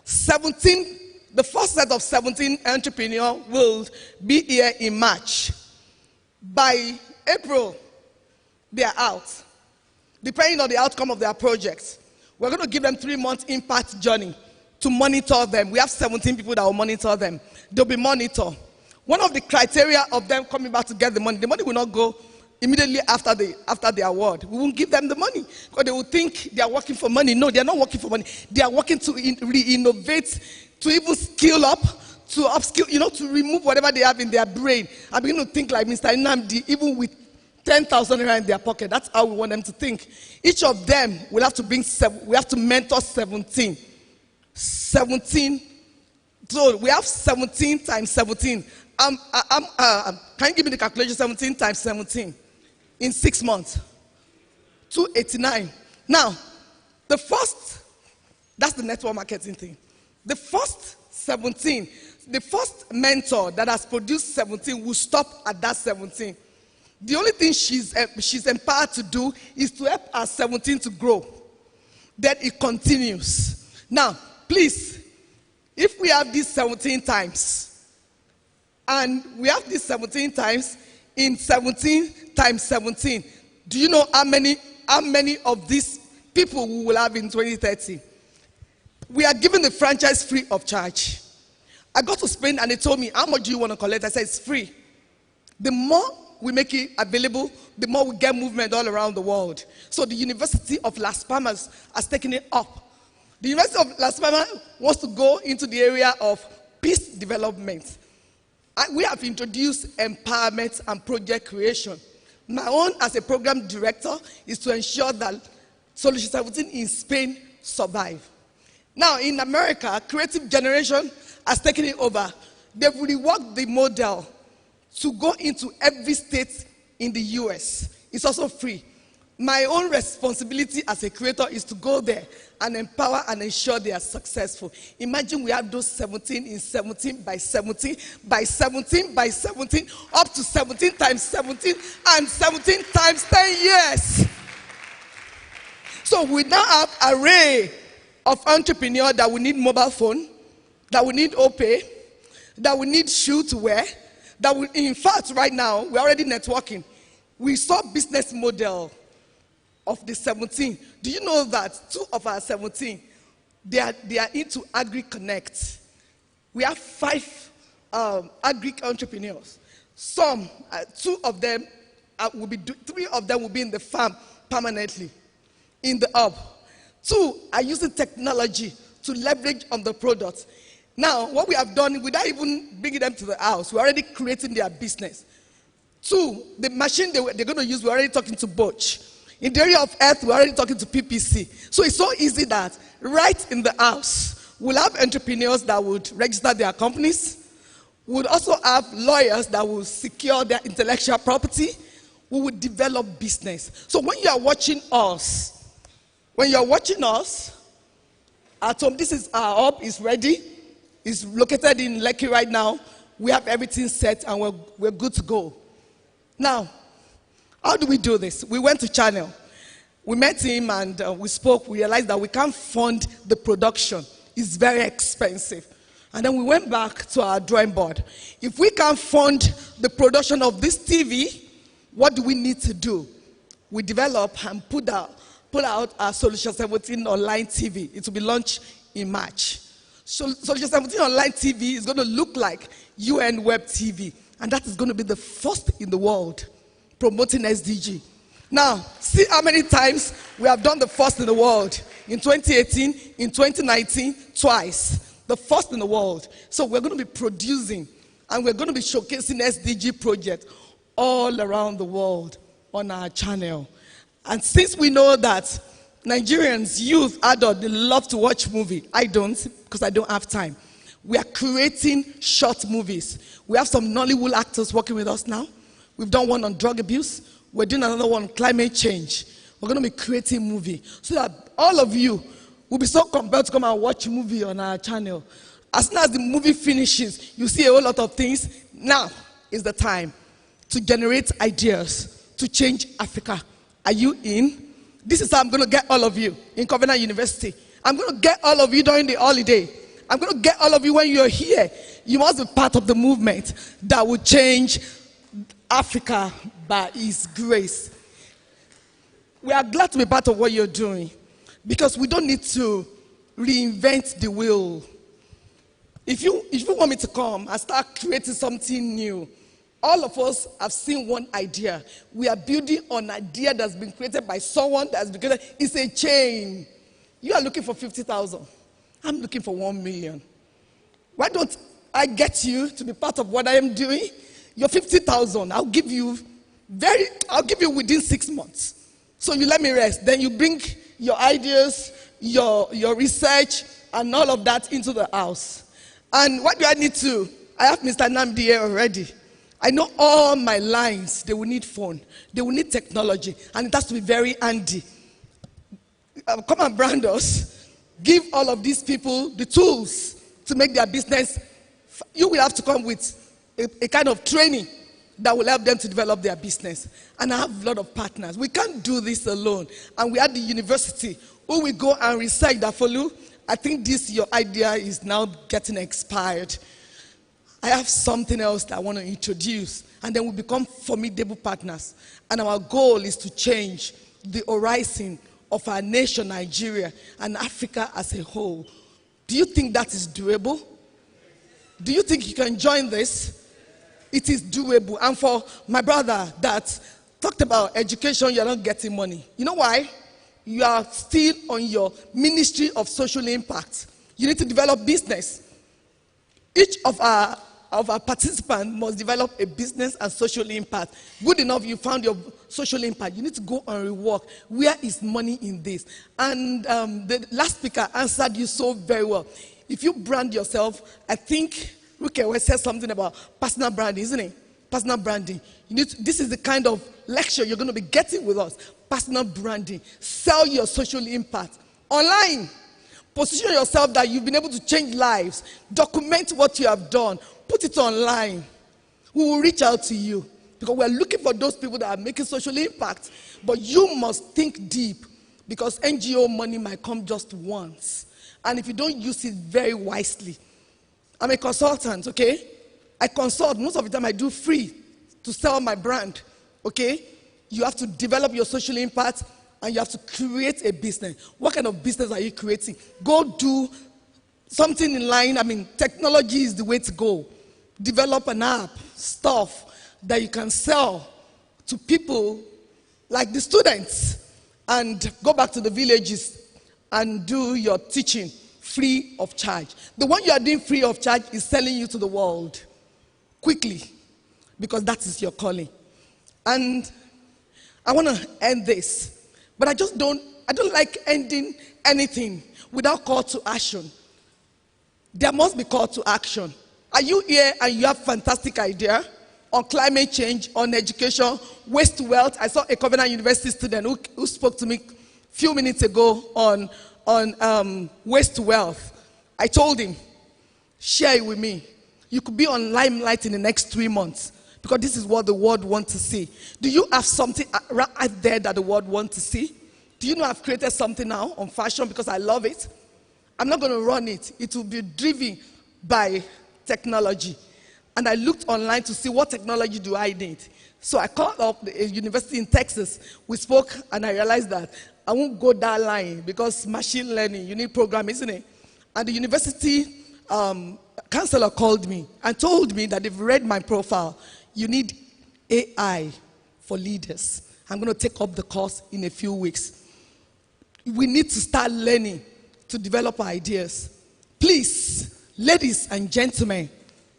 Speaker 6: The first set of 17 entrepreneurs will be here in March. By April, they are out. Depending on the outcome of their projects, we're going to give them 3-month impact journey to monitor them. We have 17 people that will monitor them. They'll be monitored. One of the criteria of them coming back to get the money will not go immediately after the award. We won't give them the money because they will think they are working for money. No, they are not working for money. They are working to re-innovate, to even skill up, to upskill, to remove whatever they have in their brain. I begin to think like Mr. Nnamdi, even with 10,000 naira in their pocket. That's how we want them to think. Each of them will have to we have to mentor 17. 17. So we have 17 times 17. Can you give me the calculation? 17 times 17 in 6 months. 289. Now, that's the network marketing thing. The first 17, the first mentor that has produced 17 will stop at that 17. The only thing she's empowered to do is to help our 17 to grow. Then it continues. Now, please, if we have these 17 times, and we have these 17 times in 17 times 17, do you know how many of these people we will have in 2030? We are giving the franchise free of charge. I got to Spain and they told me, how much do you want to collect? I said, it's free. The more we make it available, the more we get movement all around the world. So the University of Las Palmas has taken it up. The University of Las Palmas wants to go into the area of peace development. We have introduced empowerment and project creation. My own as a program director is to ensure that Solution 17 in Spain survive. Now in America, Creative Generation has taken it over. They've reworked the model to go into every state in the US. It's also free. My own responsibility as a creator is to go there and empower and ensure they are successful. Imagine we have those 17 in 17 by 17 by 17 by 17 up to 17 times 17 and 17 times 10 years. So we now have an array of entrepreneurs that will need mobile phone, that will need OPay, that will need shoe to wear, that will, in fact, right now, we're already networking. We saw business model of the 17. Do you know that 2 of our 17, they are into AgriConnect. We have 5 agri entrepreneurs. 2 of them will be, 3 of them will be in the farm permanently, in the hub. 2 are using technology to leverage on the product. Now, what we have done, without even bringing them to the house, we're already creating their business. 2, the machine they're going to use, we're already talking to Bosch. In the area of earth, we're already talking to PPC. So it's so easy that right in the house, we'll have entrepreneurs that would register their companies. We'll also have lawyers that will secure their intellectual property. We would develop business. So when you are watching us, when you're watching us at home, this is our hub, is ready. It's located in Lekki right now. We have everything set and we're good to go. Now, how do we do this? We went to Channel. We met him and we spoke. We realized that we can't fund the production. It's very expensive. And then we went back to our drawing board. If we can't fund the production of this TV, what do we need to do? We develop and put out our Solution 17 online TV. It will be launched in March. So Solution 17 online TV is going to look like UN Web TV. And that is going to be the first in the world promoting SDG. Now, see how many times we have done the first in the world. In 2018, in 2019, twice. The first in the world. So we're going to be producing and we're going to be showcasing SDG projects all around the world on our channel. And since we know that Nigerians, youth, adults, they love to watch movies. I don't, because I don't have time. We are creating short movies. We have some Nollywood actors working with us now. We've done one on drug abuse. We're doing another one on climate change. We're going to be creating a movie so that all of you will be so compelled to come and watch a movie on our channel. As soon as the movie finishes, you see a whole lot of things. Now is the time to generate ideas to change Africa. Are you in? This is how I'm going to get all of you in Covenant University. I'm going to get all of you during the holiday. I'm going to get all of you when you're here. You must be part of the movement that will change Africa by His grace. We are glad to be part of what you're doing because we don't need to reinvent the wheel. If you want me to come and start creating something new, all of us have seen one idea. We are building on an idea that's been created by someone that's been created. It's a chain. You are looking for 50,000. I'm looking for 1 million. Why don't I get you to be part of what I am doing? Your 50,000, I'll give you within 6 months. So you let me rest. Then you bring your ideas, your research, and all of that into the house. And what do I need to? I have Mr. Namdi here already. I know all my lines, they will need phone. They will need technology. And it has to be very handy. Come and brand us. Give all of these people the tools to make their business. You will have to come with a kind of training that will help them to develop their business. And I have a lot of partners. We can't do this alone. And we at the university who will go and research that for you. I think your idea is now getting expired. I have something else that I want to introduce. And then we become formidable partners. And our goal is to change the horizon of our nation, Nigeria, and Africa as a whole. Do you think that is doable? Do you think you can join this? It is doable. And for my brother that talked about education, you're not getting money. You know why? You are still on your ministry of social impact. You need to develop business. Each of our participants must develop a business and social impact. Good enough, you found your social impact. You need to go and rework. Where is money in this? And the last speaker answered you so very well. If you brand yourself, I think Ruke said something about personal branding, isn't it? Personal branding. This is the kind of lecture you're going to be getting with us. Personal branding. Sell your social impact. Online. Position yourself that you've been able to change lives. Document what you have done. Put it online. We will reach out to you. Because we're looking for those people that are making social impact. But you must think deep. Because NGO money might come just once. And if you don't use it very wisely. I'm a consultant, okay? I consult. Most of the time I do free to sell my brand, okay? You have to develop your social impact and you have to create a business. What kind of business are you creating? Go do something in line. I mean, technology is the way to go. Develop an app, stuff that you can sell to people like the students and go back to the villages and do your teaching free of charge. The one you are doing free of charge is selling you to the world quickly because that is your calling. And I want to end this, but I don't like ending anything without call to action. There must be call to action. Are you here and you have fantastic idea on climate change, on education, waste to wealth? I saw a Covenant University student who spoke to me few minutes ago on waste to wealth. I told him, share it with me. You could be on limelight in the next 3 months because this is what the world wants to see. Do you have something out there that the world wants to see? Do you know I've created something now on fashion because I love it? I'm not going to run it. It will be driven by technology. And I looked online to see what technology do I need. So I called up a university in Texas. We spoke and I realized that I won't go that line because machine learning, you need programming, isn't it? And the university counselor called me and told me that they've read my profile. You need AI for leaders. I'm going to take up the course in a few weeks. We need to start learning to develop ideas. Please, ladies and gentlemen,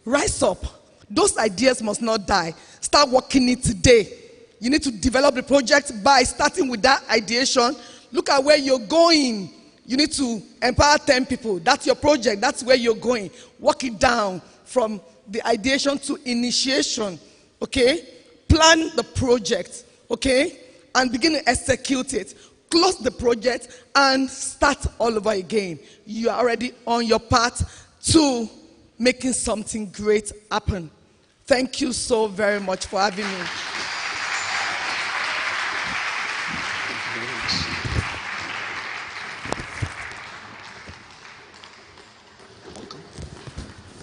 Speaker 6: rise up. Those ideas must not die. Start working it today. You need to develop the project by starting with that ideation. Look at where you're going. You need to empower 10 people. That's your project. That's where you're going. Work it down from the ideation to initiation. Okay? Plan the project. Okay? And begin to execute it. Close the project and start all over again. You are already on your path to making something great happen. Thank you so very much for having me.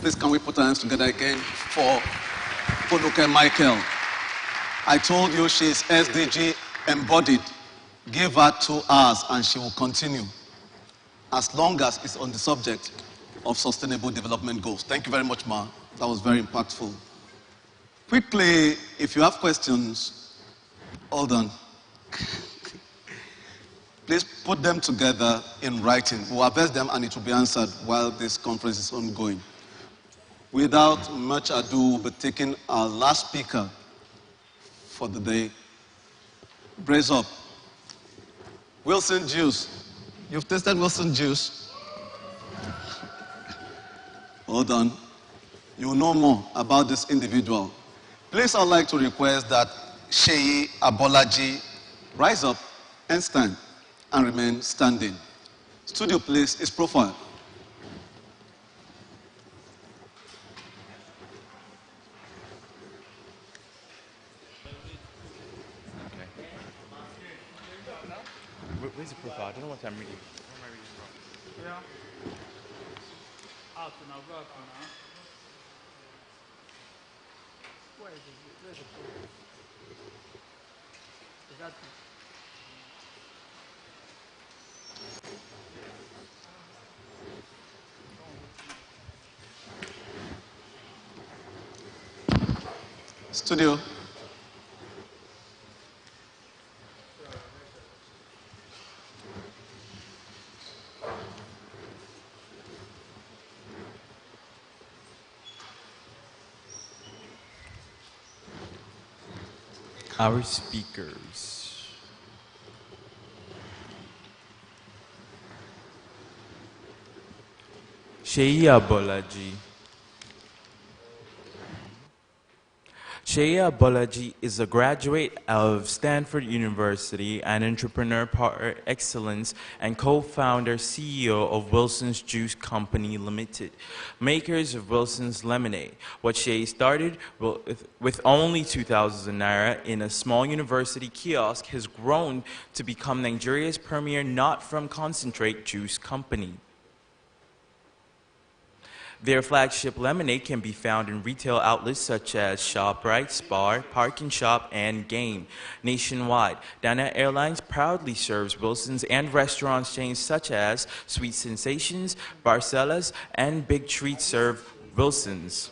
Speaker 1: Please, can we put our hands together again for Poduke Michael? I told you she's SDG embodied. Give her 2 hours and she will continue as long as it's on the subject of sustainable development goals. Thank you very much, Ma. That was very impactful. Quickly, if you have questions, hold on. Please put them together in writing. We'll address them and it will be answered while this conference is ongoing. Without much ado, we'll be taking our last speaker for the day. Brace up. Wilson juice. You've tasted Wilson juice? Hold on. You'll know more about this individual. Please, I'd like to request that Sheyi Abolaji rise up and stand and remain standing. Studio, please, his profile.
Speaker 7: Where's the profile? I don't know what I'm reading. What am I reading wrong?
Speaker 8: Yeah. Out now, go out now. Where is it? Where's the profile? Is that it?
Speaker 1: Studio.
Speaker 7: Our speakers. Sheyi Abolaji. Sheyi Abolaji is a graduate of Stanford University and entrepreneur par excellence and co-founder CEO of Wilson's Juice Company Limited, makers of Wilson's Lemonade. What Sheyi started with only 2,000 naira in a small university kiosk has grown to become Nigeria's premier not-from-concentrate juice company. Their flagship lemonade can be found in retail outlets such as ShopRite, Spar, Park and Shop, and Game nationwide. Dana Airlines proudly serves Wilson's and restaurant chains such as Sweet Sensations, Barcella's, and Big Treat serve Wilson's.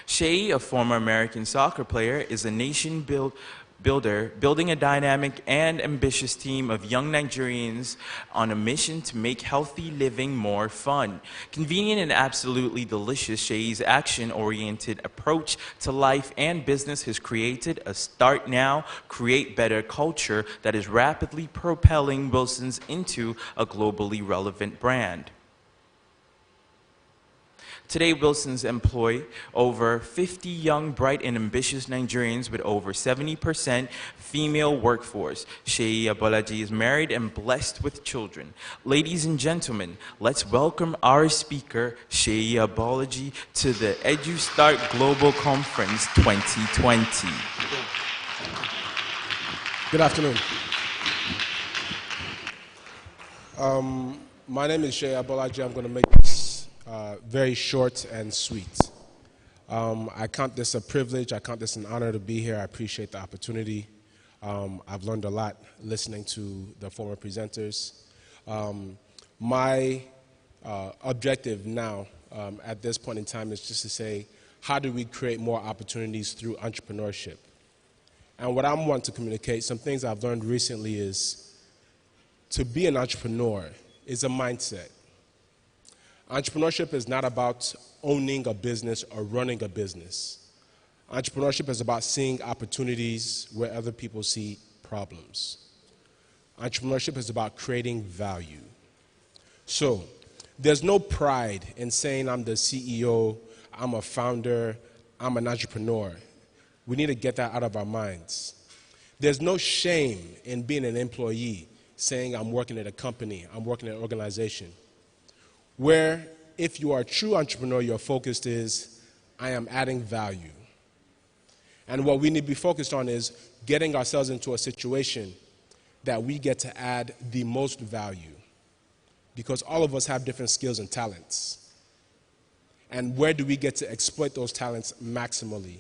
Speaker 7: Sheyi, a former American soccer player, is a nation builder, building a dynamic and ambitious team of young Nigerians on a mission to make healthy living more fun. Convenient and absolutely delicious, Sheyi's action-oriented approach to life and business has created a start now, create better culture that is rapidly propelling Wilson's into a globally relevant brand. Today, Wilson's employ over 50 young, bright, and ambitious Nigerians with over 70% female workforce. Sheyi Abolaji is married and blessed with children. Ladies and gentlemen, let's welcome our speaker, Sheyi Abolaji, to the Edustart Global Conference 2020.
Speaker 9: Good afternoon. My name is Sheyi Abolaji. I'm going to make this very short and sweet. I count this a privilege. I count this an honor to be here. I appreciate the opportunity. I've learned a lot listening to the former presenters. My objective now at this point in time is just to say, how do we create more opportunities through entrepreneurship? And what I want to communicate, some things I've learned recently is to be an entrepreneur is a mindset. Entrepreneurship is not about owning a business or running a business. Entrepreneurship is about seeing opportunities where other people see problems. Entrepreneurship is about creating value. So, there's no pride in saying I'm the CEO, I'm a founder, I'm an entrepreneur. We need to get that out of our minds. There's no shame in being an employee, saying I'm working at a company, I'm working at an organization. Where if you are a true entrepreneur, your focus is, I am adding value. And what we need to be focused on is getting ourselves into a situation that we get to add the most value. Because all of us have different skills and talents. And where do we get to exploit those talents maximally?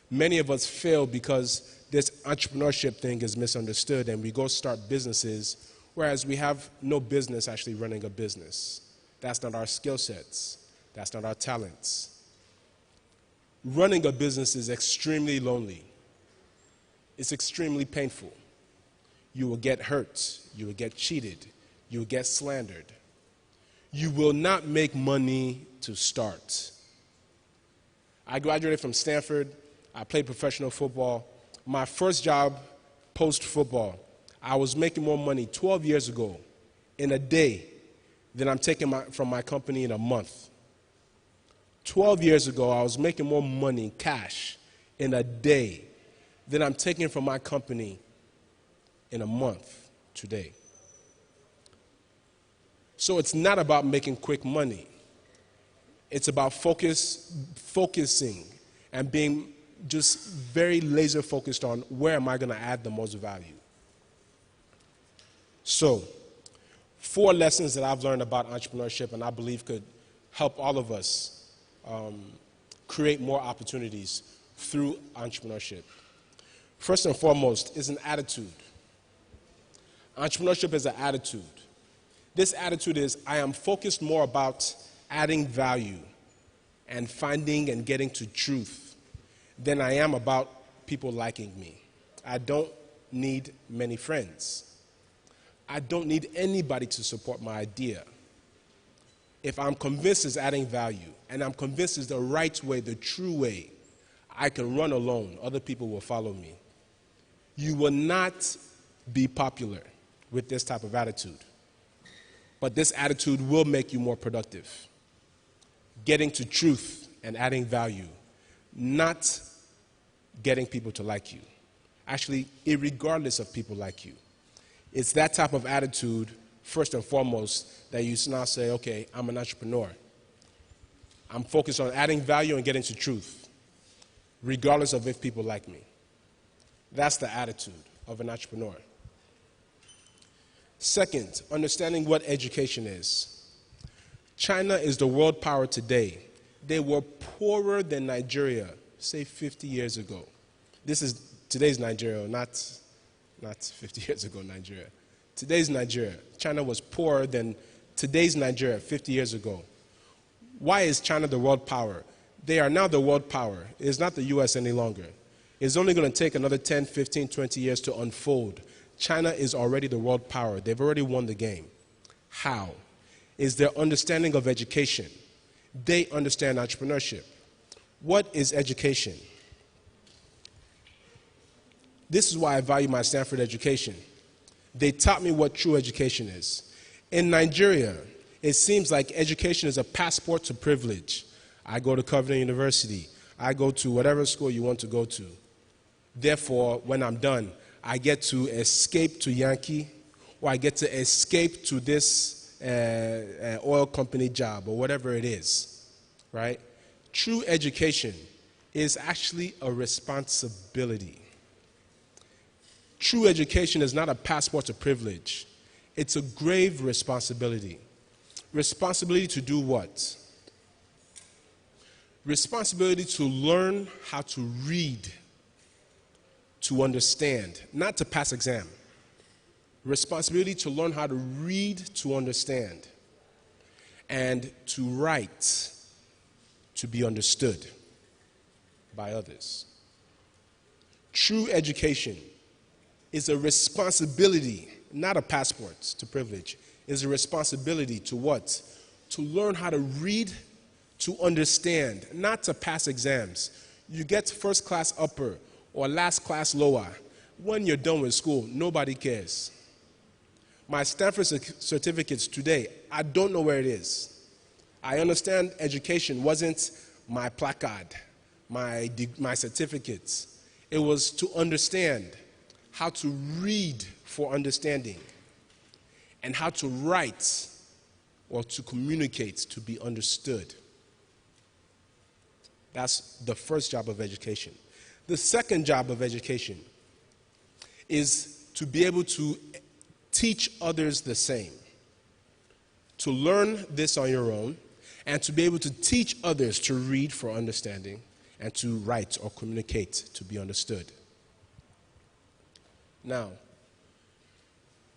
Speaker 9: Many of us fail because this entrepreneurship thing is misunderstood and we go start businesses, whereas we have no business actually running a business. That's not our skill sets. That's not our talents. Running a business is extremely lonely. It's extremely painful. You will get hurt. You will get cheated. You will get slandered. You will not make money to start. I graduated from Stanford. I played professional football. My first job post-football, I was making more money 12 years ago in a day than I'm taking from my company in a month. 12 years ago, I was making more money cash in a day than I'm taking from my company in a month today. So it's not about making quick money. It's about focusing and being just very laser focused on where am I going to add the most value. So, 4 lessons that I've learned about entrepreneurship and I believe could help all of us create more opportunities through entrepreneurship. First and foremost is an attitude. Entrepreneurship is an attitude. This attitude is I am focused more about adding value and finding and getting to truth than I am about people liking me. I don't need many friends. I don't need anybody to support my idea. If I'm convinced it's adding value, and I'm convinced it's the right way, the true way, I can run alone. Other people will follow me. You will not be popular with this type of attitude. But this attitude will make you more productive. Getting to truth and adding value, not getting people to like you. Actually, irregardless of people like you. It's that type of attitude, first and foremost, that you now say, okay, I'm an entrepreneur. I'm focused on adding value and getting to truth, regardless of if people like me. That's the attitude of an entrepreneur. Second, understanding what education is. China is the world power today. They were poorer than Nigeria, say 50 years ago. This is today's Nigeria, not 50 years ago Nigeria. Today's Nigeria. China was poorer than today's Nigeria 50 years ago. Why is China the world power? They are now the world power. It is not the US any longer. It's only going to take another 10, 15, 20 years to unfold. China is already the world power. They've already won the game. How? Is their understanding of education. They understand entrepreneurship. What is education? This is why I value my Stanford education. They taught me what true education is. In Nigeria, it seems like education is a passport to privilege. I go to Covenant University. I go to whatever school you want to go to. Therefore, when I'm done, I get to escape to Yankee, or I get to escape to this oil company job, or whatever it is, right? True education is actually a responsibility. True education is not a passport to privilege. It's a grave responsibility. Responsibility to do what? Responsibility to learn how to read, to understand, not to pass exam. Responsibility to learn how to read, to understand, and to write, to be understood by others. True education is a responsibility, not a passport to privilege. Is a responsibility to what? To learn how to read, to understand, not to pass exams. You get first class upper or last class lower. When you're done with school, nobody cares. My Stanford certificates today, I don't know where it is. I understand education wasn't my placard, my certificates. It was to understand how to read for understanding and how to write or to communicate to be understood. That's the first job of education. The second job of education is to be able to teach others the same. To learn this on your own and to be able to teach others to read for understanding and to write or communicate to be understood. Now,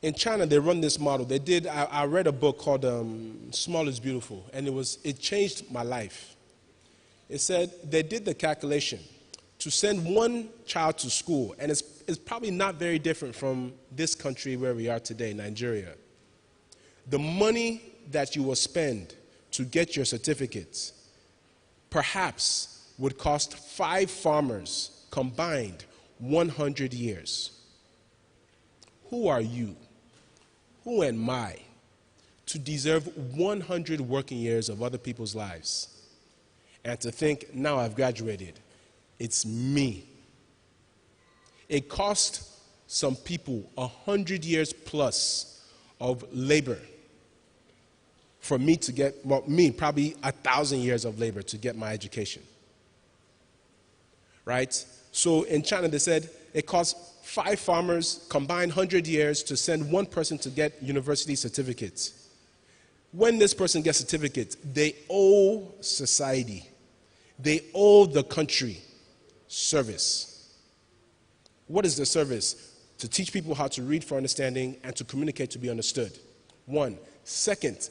Speaker 9: in China, they run this model. I read a book called Small is Beautiful, and it changed my life. It said they did the calculation to send one child to school, and it's probably not very different from this country where we are today, Nigeria. The money that you will spend to get your certificates perhaps would cost 5 farmers combined 100 years. Who are you? Who am I to deserve 100 working years of other people's lives? And to think, now I've graduated, it's me. It cost some people 100 years plus of labor for me to get, probably 1,000 years of labor to get my education. Right? So in China, they said it cost 5 farmers combined 100 years to send one person to get university certificates. When this person gets certificates, they owe society, they owe the country service. What is the service? To teach people how to read for understanding and to communicate to be understood. 1. Second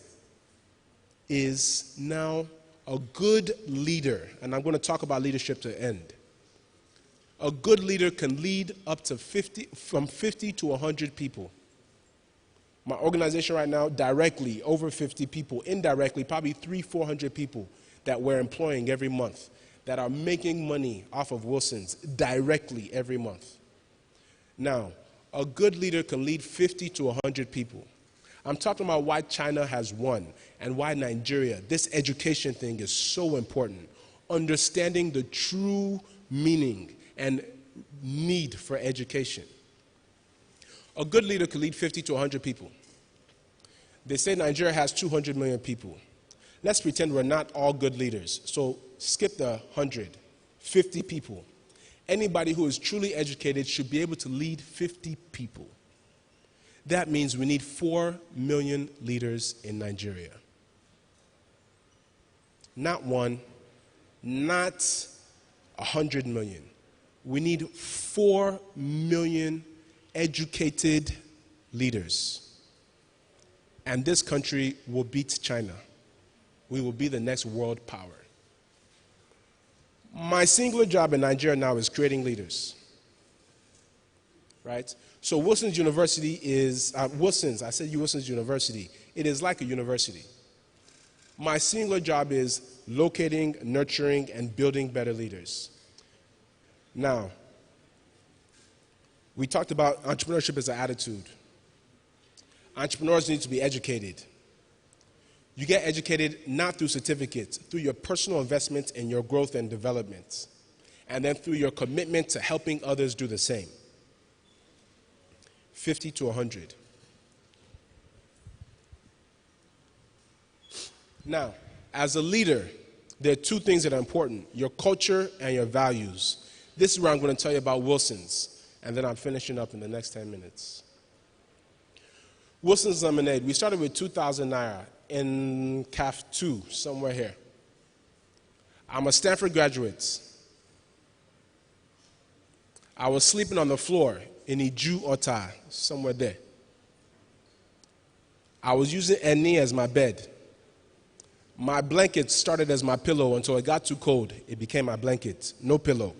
Speaker 9: is now a good leader, and I'm going to talk about leadership to end. A good leader can lead up to from 50 to 100 people. My organization right now, directly, over 50 people. Indirectly, probably 300-400 people that we're employing every month that are making money off of Wilson's directly every month. Now, a good leader can lead 50 to 100 people. I'm talking about why China has won and why Nigeria, this education thing is so important. Understanding the true meaning and need for education. A good leader can lead 50 to 100 people. They say Nigeria has 200 million people. Let's pretend we're not all good leaders. So skip the 100, 50 people. Anybody who is truly educated should be able to lead 50 people. That means we need 4 million leaders in Nigeria. Not 1, not 100 million. We need 4 million educated leaders. And this country will beat China. We will be the next world power. My singular job in Nigeria now is creating leaders. Right? So Wilson's University is, Wilson's University. It is like a university. My singular job is locating, nurturing, and building better leaders. Now, we talked about entrepreneurship as an attitude. Entrepreneurs need to be educated. You get educated not through certificates, through your personal investment in your growth and development, and then through your commitment to helping others do the same. 50 to 100. Now, as a leader, there are two things that are important: your culture and your values. This is where I'm going to tell you about Wilson's, and then I'm finishing up in the next 10 minutes. Wilson's Lemonade, we started with 2,000 naira in CAF 2, somewhere here. I'm a Stanford graduate. I was sleeping on the floor in Iju Ota, somewhere there. I was using Eni as my bed. My blanket started as my pillow until it got too cold. It became my blanket, no pillow.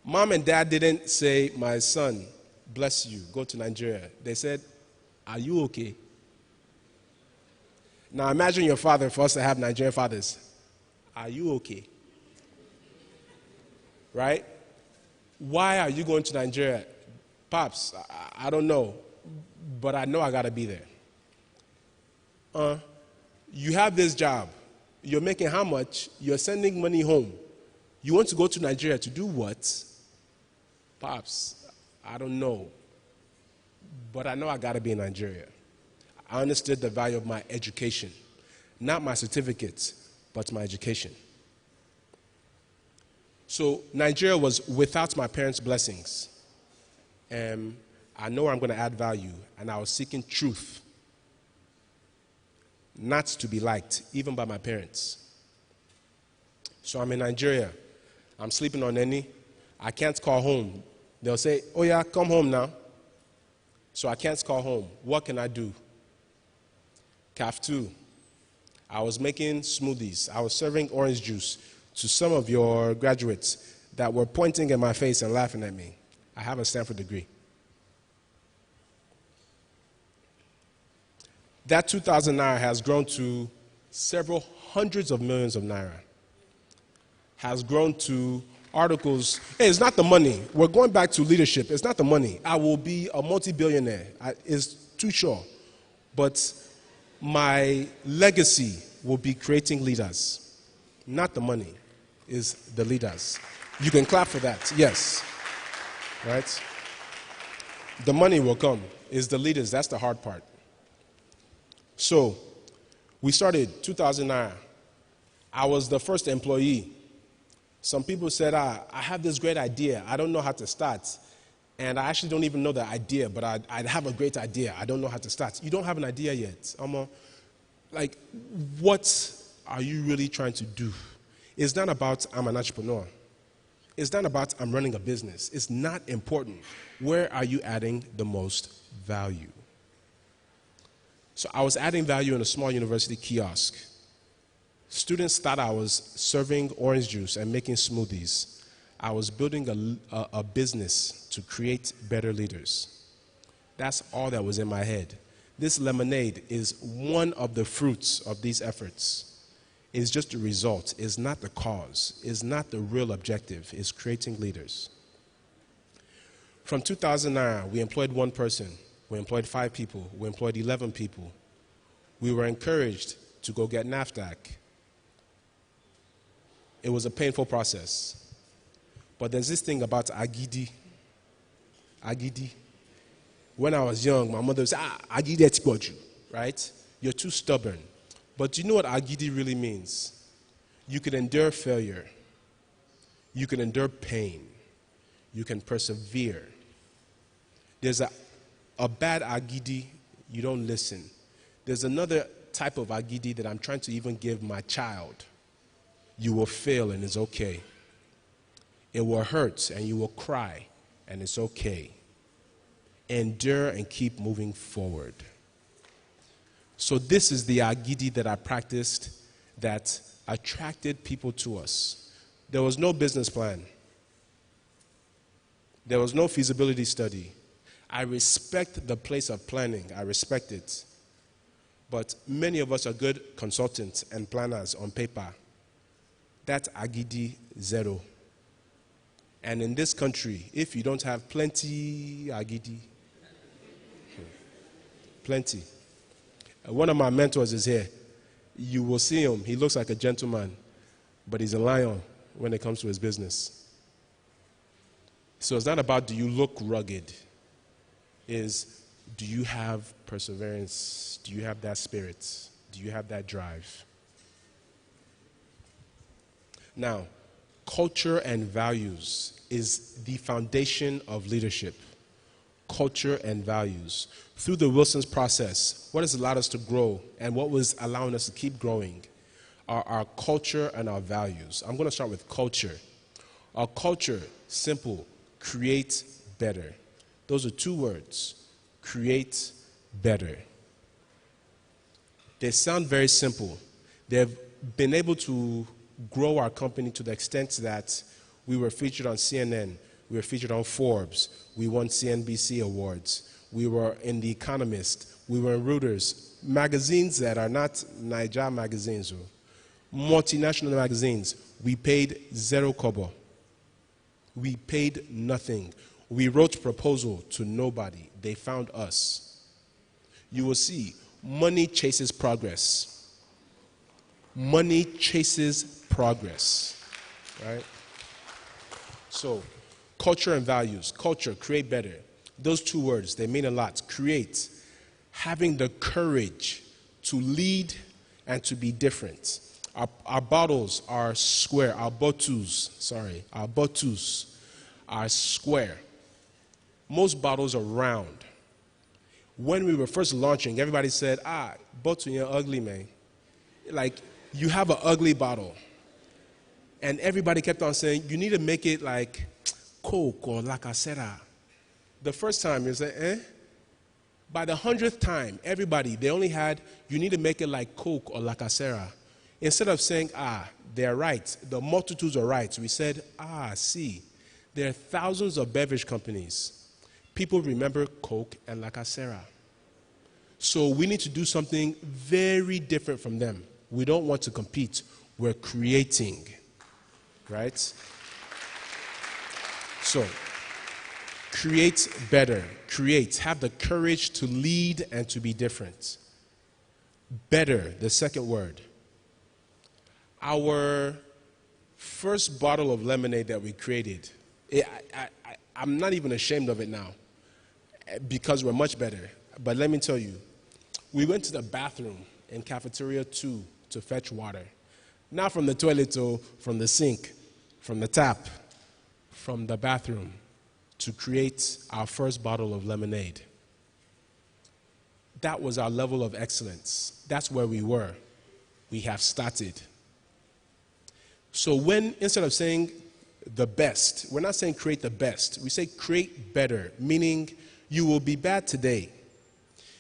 Speaker 9: Mom and dad didn't say, "My son, bless you, go to Nigeria." They said, "Are you okay?" Now imagine your father, for us to have Nigerian fathers. Are you okay? Right? Why are you going to Nigeria? Pops, I don't know, but I know I got to be there. You have this job. You're making how much? You're sending money home. You want to go to Nigeria to do what? Pops, I don't know, but I know I got to be in Nigeria. I understood the value of my education. Not my certificates, but my education. So Nigeria was without my parents' blessings. I know I'm going to add value, and I was seeking truth. Not to be liked, even by my parents. So I'm in Nigeria. I'm sleeping on Eni. I can't call home. They'll say, "Oh yeah, come home now." So I can't call home. What can I do? CAF 2. I was making smoothies. I was serving orange juice to some of your graduates that were pointing in my face and laughing at me. I have a Stanford degree. That 2,000 naira has grown to several hundreds of millions of naira. Has grown to articles. Hey, it's not the money. We're going back to leadership. It's not the money. I will be a multi-billionaire. It's too sure. But my legacy will be creating leaders. Not the money. Is the leaders. You can clap for that. Yes. Right? The money will come. Is the leaders. That's the hard part. So, we started 2,000 naira. I was the first employee. Some people said, I have this great idea. I don't know how to start. And I actually don't even know the idea, but I have a great idea. I don't know how to start. You don't have an idea yet. Like, what are you really trying to do? It's not about I'm an entrepreneur. It's not about I'm running a business. It's not important. Where are you adding the most value? So I was adding value in a small university kiosk. Students thought I was serving orange juice and making smoothies. I was building a business to create better leaders. That's all that was in my head. This lemonade is one of the fruits of these efforts. It's just a result. It's not the cause. It's not the real objective. It's creating leaders. From 2000 naira, we employed one person. We employed 5 people. We employed 11 people. We were encouraged to go get NAFDAC. It was a painful process. But there's this thing about agidi. Agidi. When I was young, my mother would say, agidi etipoju, right? You're too stubborn. But do you know what agidi really means? You can endure failure. You can endure pain. You can persevere. There's a bad agidi, you don't listen. There's another type of agidi that I'm trying to even give my child. You will fail and it's okay. It will hurt and you will cry and it's okay. Endure and keep moving forward. So this is the agidi that I practiced that attracted people to us. There was no business plan. There was no feasibility study. I respect the place of planning. I respect it. But many of us are good consultants and planners on paper. That's agidi zero. And in this country, if you don't have plenty agidi, plenty. One of my mentors is here. You will see him. He looks like a gentleman, but he's a lion when it comes to his business. So it's not about do you look rugged. Is do you have perseverance? Do you have that spirit? Do you have that drive? Now, culture and values is the foundation of leadership. Culture and values. Through the Wilson's process, what has allowed us to grow and what was allowing us to keep growing are our culture and our values. I'm going to start with culture. Our culture, simple, create better. Those are two words, create better. They sound very simple. They've been able to grow our company to the extent that we were featured on CNN, we were featured on Forbes, we won CNBC awards, we were in The Economist, we were in Reuters, magazines that are not Niger magazines, multinational magazines. We paid 0 kobo. We paid nothing. We wrote proposal to nobody. They found us. You will see, money chases progress. Money chases progress, right? So, culture and values. Culture, create better. Those two words, they mean a lot. Create, having the courage to lead and to be different. Our bottles are square. Our bottles are square. Most bottles are round. When we were first launching, everybody said, bottle, you're ugly, man. Like, you have an ugly bottle. And everybody kept on saying, you need to make it like Coke or La Casera. The first time, you say, By the 100th time, everybody, they only had, you need to make it like Coke or La Casera. Instead of saying, they're right, the multitudes are right, we said, see, there are thousands of beverage companies. People remember Coke and La Casera. So we need to do something very different from them. We don't want to compete. We're creating, right? So, create better. Create. Have the courage to lead and to be different. Better, the second word. Our first bottle of lemonade that we created, I'm not even ashamed of it now because we're much better. But let me tell you, we went to the bathroom in Cafeteria 2 to fetch water. Not from the toilet, from the sink, from the tap, from the bathroom to create our first bottle of lemonade. That was our level of excellence. That's where we were. We have started. So when, instead of saying the best, we're not saying create the best. We say create better, meaning you will be bad today.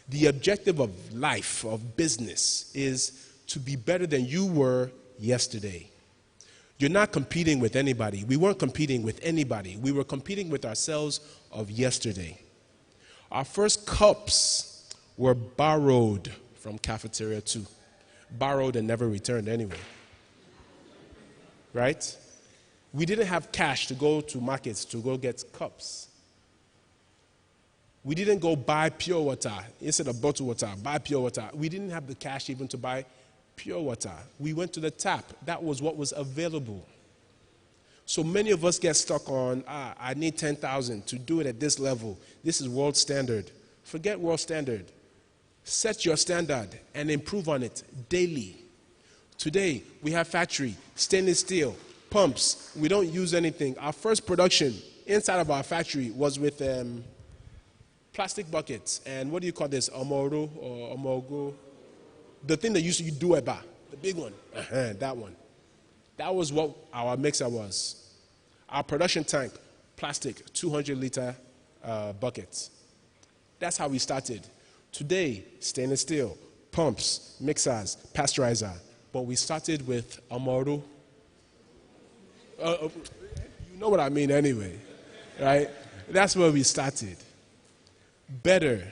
Speaker 9: The objective of life, of business, is to be better than you were yesterday. You're not competing with anybody. We weren't competing with anybody. We were competing with ourselves of yesterday. Our first cups were borrowed from Cafeteria 2. Borrowed and never returned anyway. Right? We didn't have cash to go to markets to go get cups. We didn't go buy pure water instead of bottled water, buy pure water. We didn't have the cash even to buy pure water. We went to the tap. That was what was available. So many of us get stuck on, I need 10,000 to do it at this level. This is world standard. Forget world standard. Set your standard and improve on it daily. Today, we have factory, stainless steel, pumps. We don't use anything. Our first production inside of our factory was with plastic buckets. And what do you call this? Omoro or omogo? The thing that used to do eba, the big one. That one. That was what our mixer was. Our production tank, plastic, 200-liter buckets. That's how we started. Today, stainless steel, pumps, mixers, pasteurizer. But we started with Amaro. You know what I mean anyway, right? That's where we started. Better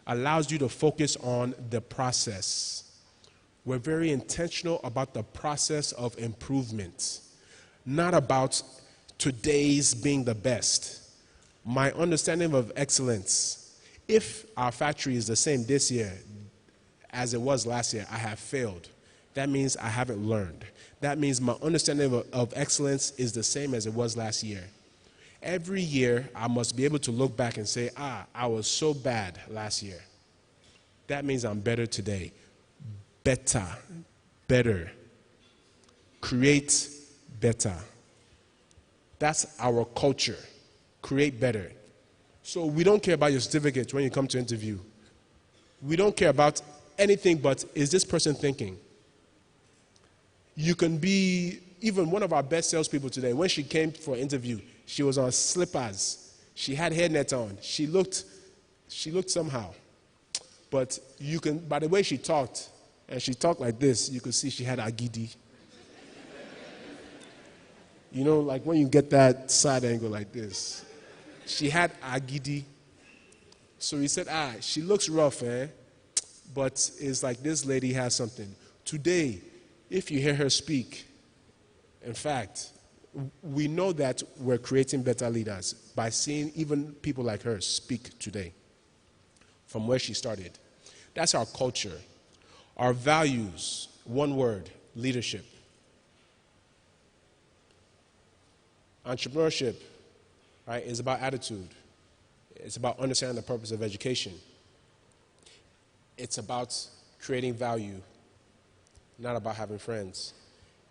Speaker 9: allows you to focus on the process. We're very intentional about the process of improvement, not about today's being the best. My understanding of excellence If our factory is the same this year as it was last year, I have failed. That means I haven't learned. That means my understanding of excellence is the same as it was last year. Every year, I must be able to look back and say, I was so bad last year. That means I'm better today. Better. Better. Create better. That's our culture. Create better. So we don't care about your certificate when you come to interview. We don't care about anything but, is this person thinking? You can be, even one of our best salespeople today, when she came for an interview, she was on slippers. She had hairnet on. She looked somehow. But you can, by the way she talked, and she talked like this, you could see she had agidi. You know, like when you get that side angle like this. She had agidi. So he said, she looks rough, but it's like this lady has something. Today, if you hear her speak, in fact, we know that we're creating better leaders by seeing even people like her speak today from where she started. That's our culture. Our values, one word, leadership. Entrepreneurship, right, is about attitude. It's about understanding the purpose of education. It's about creating value, not about having friends.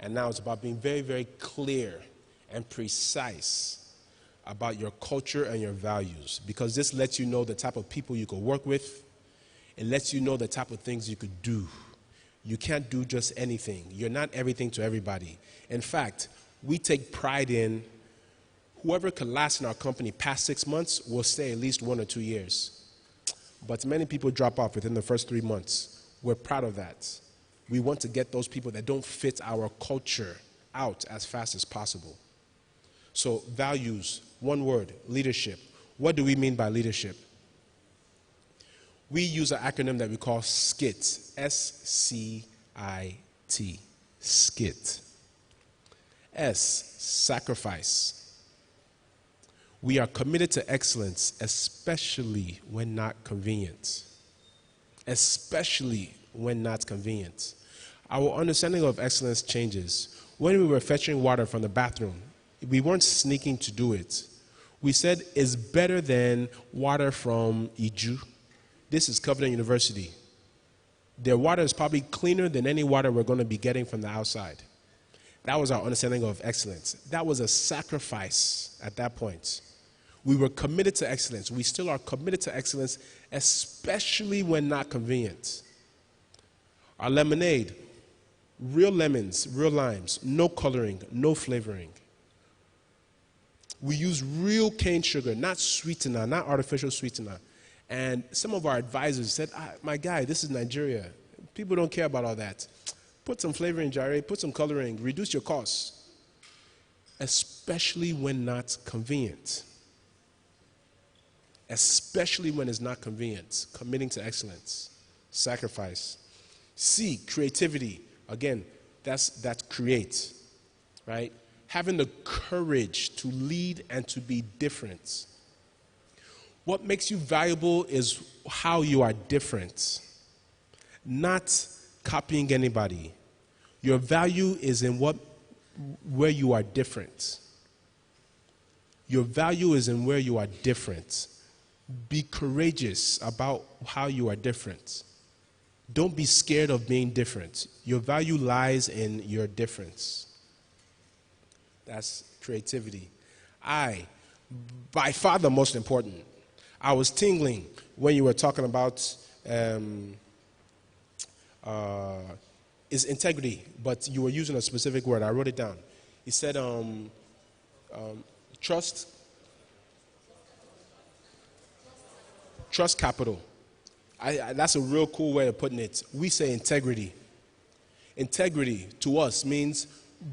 Speaker 9: And now it's about being very, very clear and precise about your culture and your values, because this lets you know the type of people you could work with. It lets you know the type of things you could do. You can't do just anything. You're not everything to everybody. In fact, we take pride in whoever could last in our company past 6 months will stay at least 1 or 2 years. But many people drop off within the first 3 months. We're proud of that. We want to get those people that don't fit our culture out as fast as possible. So values, one word, leadership. What do we mean by leadership? We use an acronym that we call SCIT, S-C-I-T, SCIT. S, sacrifice. We are committed to excellence, especially when not convenient. Especially when not convenient. Our understanding of excellence changes. When we were fetching water from the bathroom, we weren't sneaking to do it. We said it's better than water from Iju. This is Covenant University. Their water is probably cleaner than any water we're going to be getting from the outside. That was our understanding of excellence. That was a sacrifice at that point. We were committed to excellence. We still are committed to excellence, especially when not convenient. Our lemonade, real lemons, real limes, no coloring, no flavoring. We use real cane sugar, not sweetener, not artificial sweetener. And some of our advisors said, my guy, this is Nigeria. People don't care about all that. Put some flavoring, Jare, put some coloring, reduce your costs. Especially when not convenient. Especially when it's not convenient. Committing to excellence. Sacrifice. C, creativity. Again, that's create, right? Having the courage to lead and to be different. What makes you valuable is how you are different, not copying anybody. Your value is in where you are different. Your value is in where you are different. Be courageous about how you are different. Don't be scared of being different. Your value lies in your difference. That's creativity. By far the most important. I was tingling when you were talking about is integrity, but you were using a specific word. I wrote it down. He said trust capital. That's a real cool way of putting it. We say integrity. Integrity to us means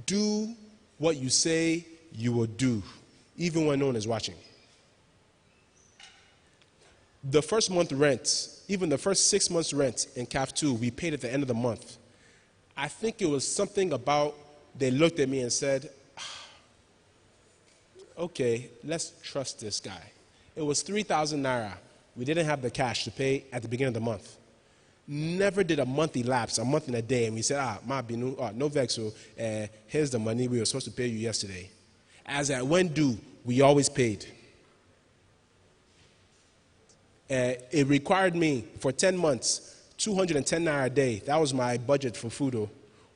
Speaker 9: do what you say you will do, even when no one is watching. The first month rent, even the first 6 months rent in CAF 2, we paid at the end of the month. I think it was something about, they looked at me and said, okay, let's trust this guy. It was 3,000 naira We didn't have the cash to pay at the beginning of the month. Never did a month elapse, a month and a day, and we said, no vex, so here's the money we were supposed to pay you yesterday. As I went due, we always paid. It required me for 10 months, 210 naira a day. That was my budget for food.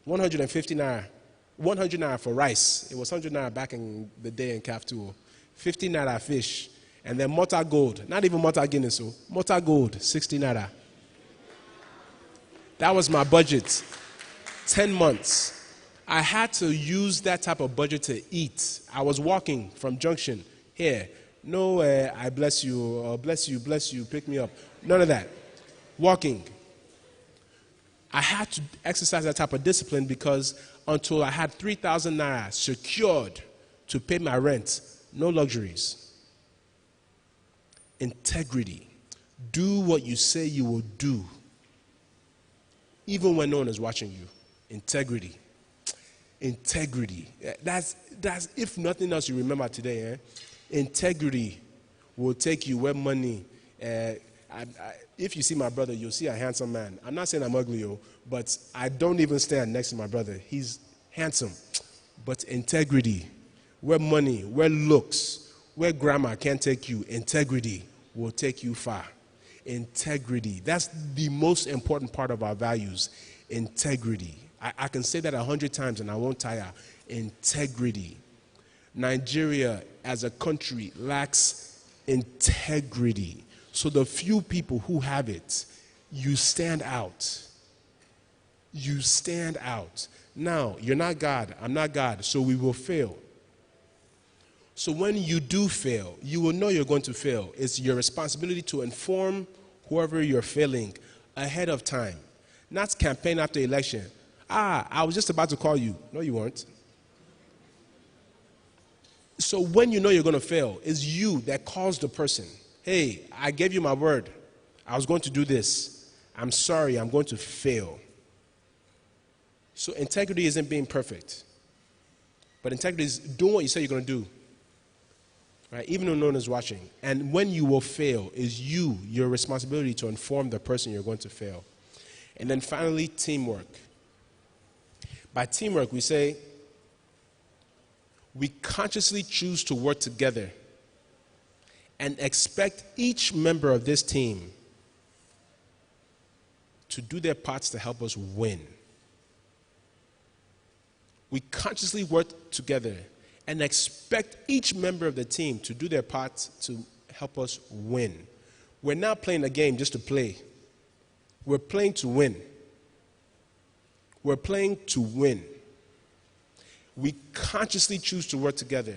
Speaker 9: 150 naira. 100 naira for rice. It was 100 naira back in the day in CAF 2. 50 naira fish. And then Mota Gold. Not even Mota Guinness. So Mota Gold, 60 naira. That was my budget. 10 months. I had to use that type of budget to eat. I was walking from Junction here. No, I bless you, or bless you, pick me up. None of that. Walking. I had to exercise that type of discipline because until I had 3,000 naira secured to pay my rent, no luxuries. Integrity. Do what you say you will do, even when no one is watching you. Integrity. Integrity. That's if nothing else you remember today. Integrity will take you where money. If you see my brother, you'll see a handsome man. I'm not saying I'm ugly, but I don't even stand next to my brother. He's handsome. But integrity, where money, where looks, where grammar can't take you, integrity will take you far. Integrity. That's the most important part of our values. Integrity. I can say that 100 times and I won't tire. Integrity. Nigeria as a country lacks integrity. So the few people who have it, you stand out. You stand out. Now, you're not God, I'm not God, so we will fail. So when you do fail, you will know you're going to fail. It's your responsibility to inform whoever you're failing ahead of time. Not campaign after election. I was just about to call you. No, you weren't. So when you know you're going to fail, it's you that calls the person. Hey, I gave you my word. I was going to do this. I'm sorry, I'm going to fail. So integrity isn't being perfect. But integrity is doing what you say you're going to do. Right? Even though no one is watching. And when you will fail, is your responsibility to inform the person you're going to fail. And then finally, teamwork. By teamwork, we say, we consciously choose to work together and expect each member of this team to do their parts to help us win. We consciously work together and expect each member of the team to do their part to help us win. We're not playing a game just to play. We're playing to win. We're playing to win. We consciously choose to work together.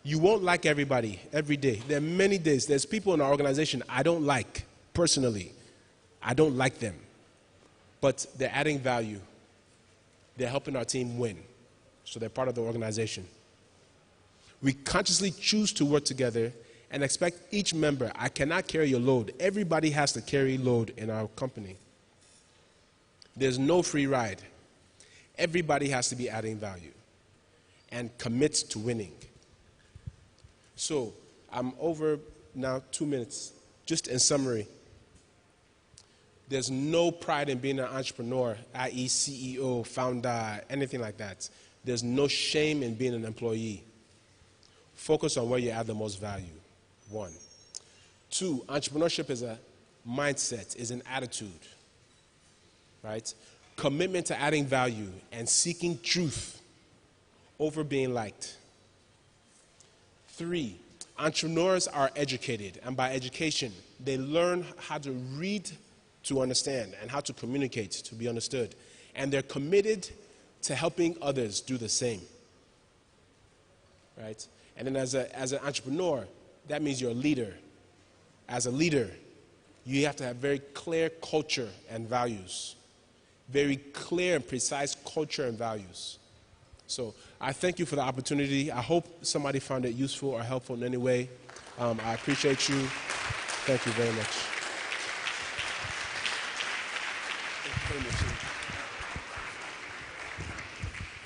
Speaker 9: You won't like everybody every day. There are many days. There's people in our organization I don't like personally. I don't like them. But they're adding value. They're helping our team win. So they're part of the organization. We consciously choose to work together and expect each member, I cannot carry your load. Everybody has to carry load in our company. There's no free ride. Everybody has to be adding value and commit to winning. So I'm over now 2 minutes. Just in summary, there's no pride in being an entrepreneur, i.e. CEO, founder, anything like that. There's no shame in being an employee. Focus on where you add the most value, 1. 2, entrepreneurship is a mindset, is an attitude, right? Commitment to adding value and seeking truth over being liked. 3, entrepreneurs are educated, and by education, they learn how to read to understand and how to communicate to be understood. And they're committed to helping others do the same, right? And then as an entrepreneur, that means you're a leader. As a leader, you have to have very clear culture and values. Very clear and precise culture and values. So I thank you for the opportunity. I hope somebody found it useful or helpful in any way. I appreciate you. Thank you very much.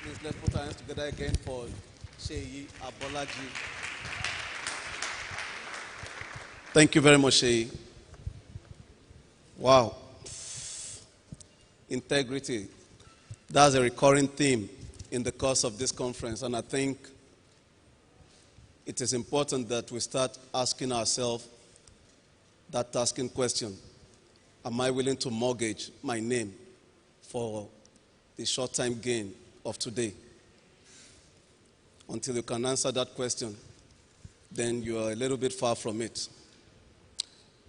Speaker 1: Please let's put our hands together again for Seyi Abolaji. Thank you very much, Seyi. Wow. Integrity. That's a recurring theme in the course of this conference, and I think it is important that we start asking ourselves that asking question. Am I willing to mortgage my name for the short-time gain of today? Until you can answer that question, then you are a little bit far from it.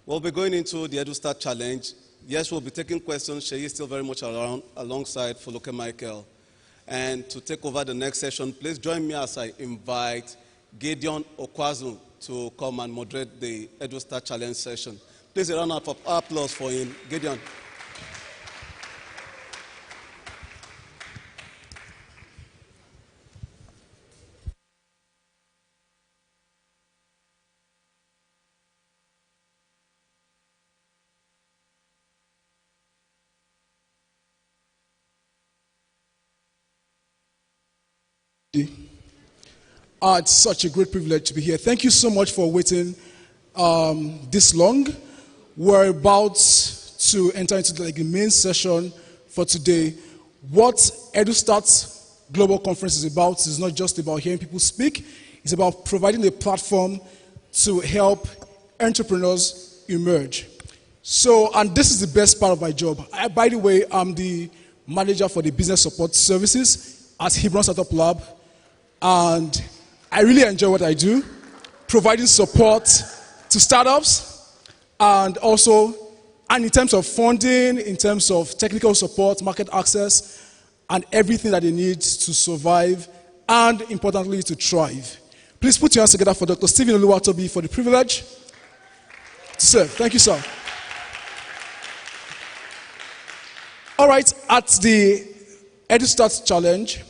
Speaker 1: We'll be going into the Edustart challenge. Yes, we'll be taking questions. Sheyi is still very much around alongside Foloke Michael. And to take over the next session, please join me as I invite Gideon Okwazu to come and moderate the Edustart challenge session. Please a round of applause for him. Gideon.
Speaker 10: It's such a great privilege to be here. Thank you so much for waiting this long. We're about to enter into the main session for today. What Edustart Global Conference is about is not just about hearing people speak. It's about providing a platform to help entrepreneurs emerge. So, and this is the best part of my job. By the way, I'm the manager for the business support services at Hebron Startup Lab. And I really enjoy what I do, providing support to startups, and also, and in terms of funding, in terms of technical support, market access, and everything that they need to survive, and importantly, to thrive. Please put your hands together for Dr. Stephen Oluwatobi for the privilege to serve. Thank you, sir. All right, at the Edustart Challenge,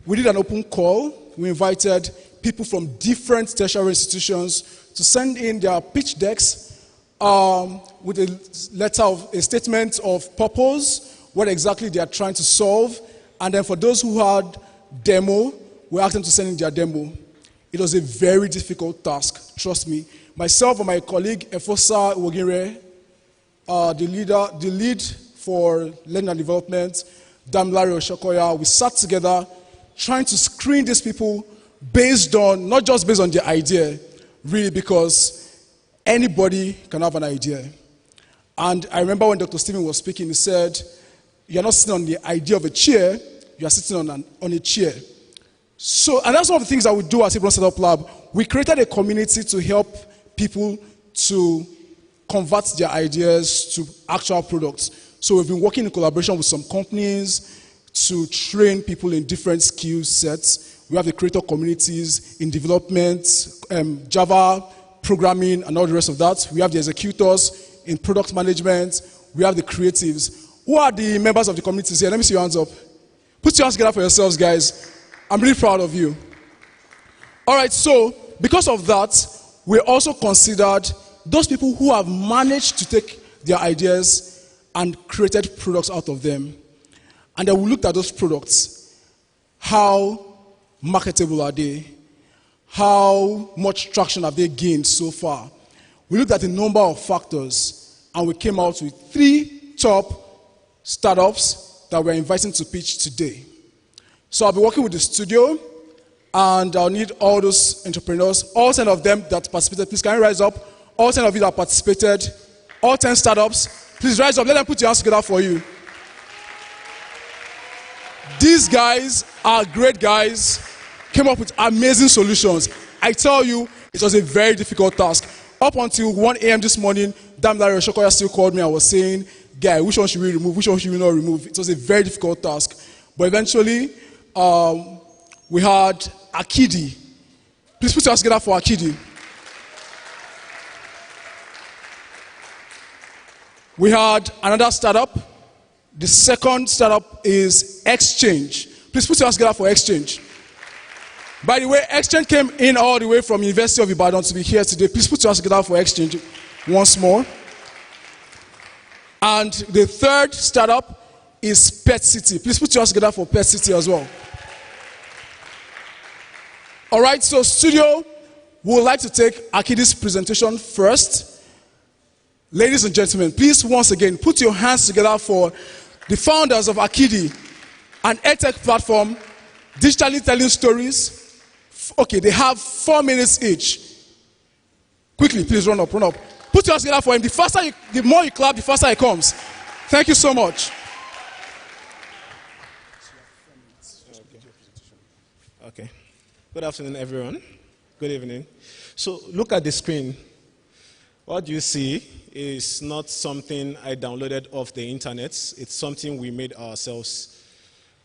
Speaker 10: we did an open call. We invited people from different tertiary institutions to send in their pitch decks with a statement of purpose, what exactly they are trying to solve. And then for those who had demo, we asked them to send in their demo. It was a very difficult task, trust me. Myself and my colleague, Efosa Wogire, the lead for learning and development, Damilare Oshokoya, we sat together trying to screen these people based on, not just based on their idea, really, because anybody can have an idea. And I remember when Dr. Stephen was speaking, he said, you're not sitting on the idea of a chair, you are sitting on a chair. So, and that's one of the things that we do at Hebron Startup Lab. We created a community to help people to convert their ideas to actual products. So we've been working in collaboration with some companies to train people in different skill sets. We have the creator communities in development, Java, programming, and all the rest of that. We have the executors in product management. We have the creatives. Who are the members of the communities here? Let me see your hands up. Put your hands together for yourselves, guys. I'm really proud of you. All right, so because of that, we also considered those people who have managed to take their ideas and created products out of them. And then we looked at those products. How marketable are they? How much traction have they gained so far? We looked at a number of factors, and we came out with 3 top startups that we're inviting to pitch today. So I'll be working with the studio, and I'll need all those entrepreneurs, all 10 of them that participated. Please, can you rise up? All 10 of you that participated, all 10 startups, please rise up. Let them put your hands together for you. These guys are great guys, came up with amazing solutions. I tell you, it was a very difficult task. Up until 1 a.m. this morning, Damilare Oshokoya still called me and was saying, guy, which one should we remove? Which one should we not remove? It was a very difficult task. But eventually, we had Akidi. Please put your hands together for Akidi. We had another startup. The second startup is Exchange. Please put your hands together for Exchange. By the way, Exchange came in all the way from University of Ibadan to be here today. Please put your hands together for Exchange once more. And the third startup is Pet City. Please put your hands together for Pet City as well. All right, so studio, we would like to take Akidi's presentation first. Ladies and gentlemen, please once again put your hands together for the founders of Akidi, an edtech platform, digitally telling stories. Okay, they have 4 minutes each. Quickly, please run up. Put your hands together for him. The more you clap, the faster he comes. Thank you so much.
Speaker 11: Okay. Good afternoon, everyone. Good evening. So look at the screen. What you see is not something I downloaded off the internet. It's something we made ourselves.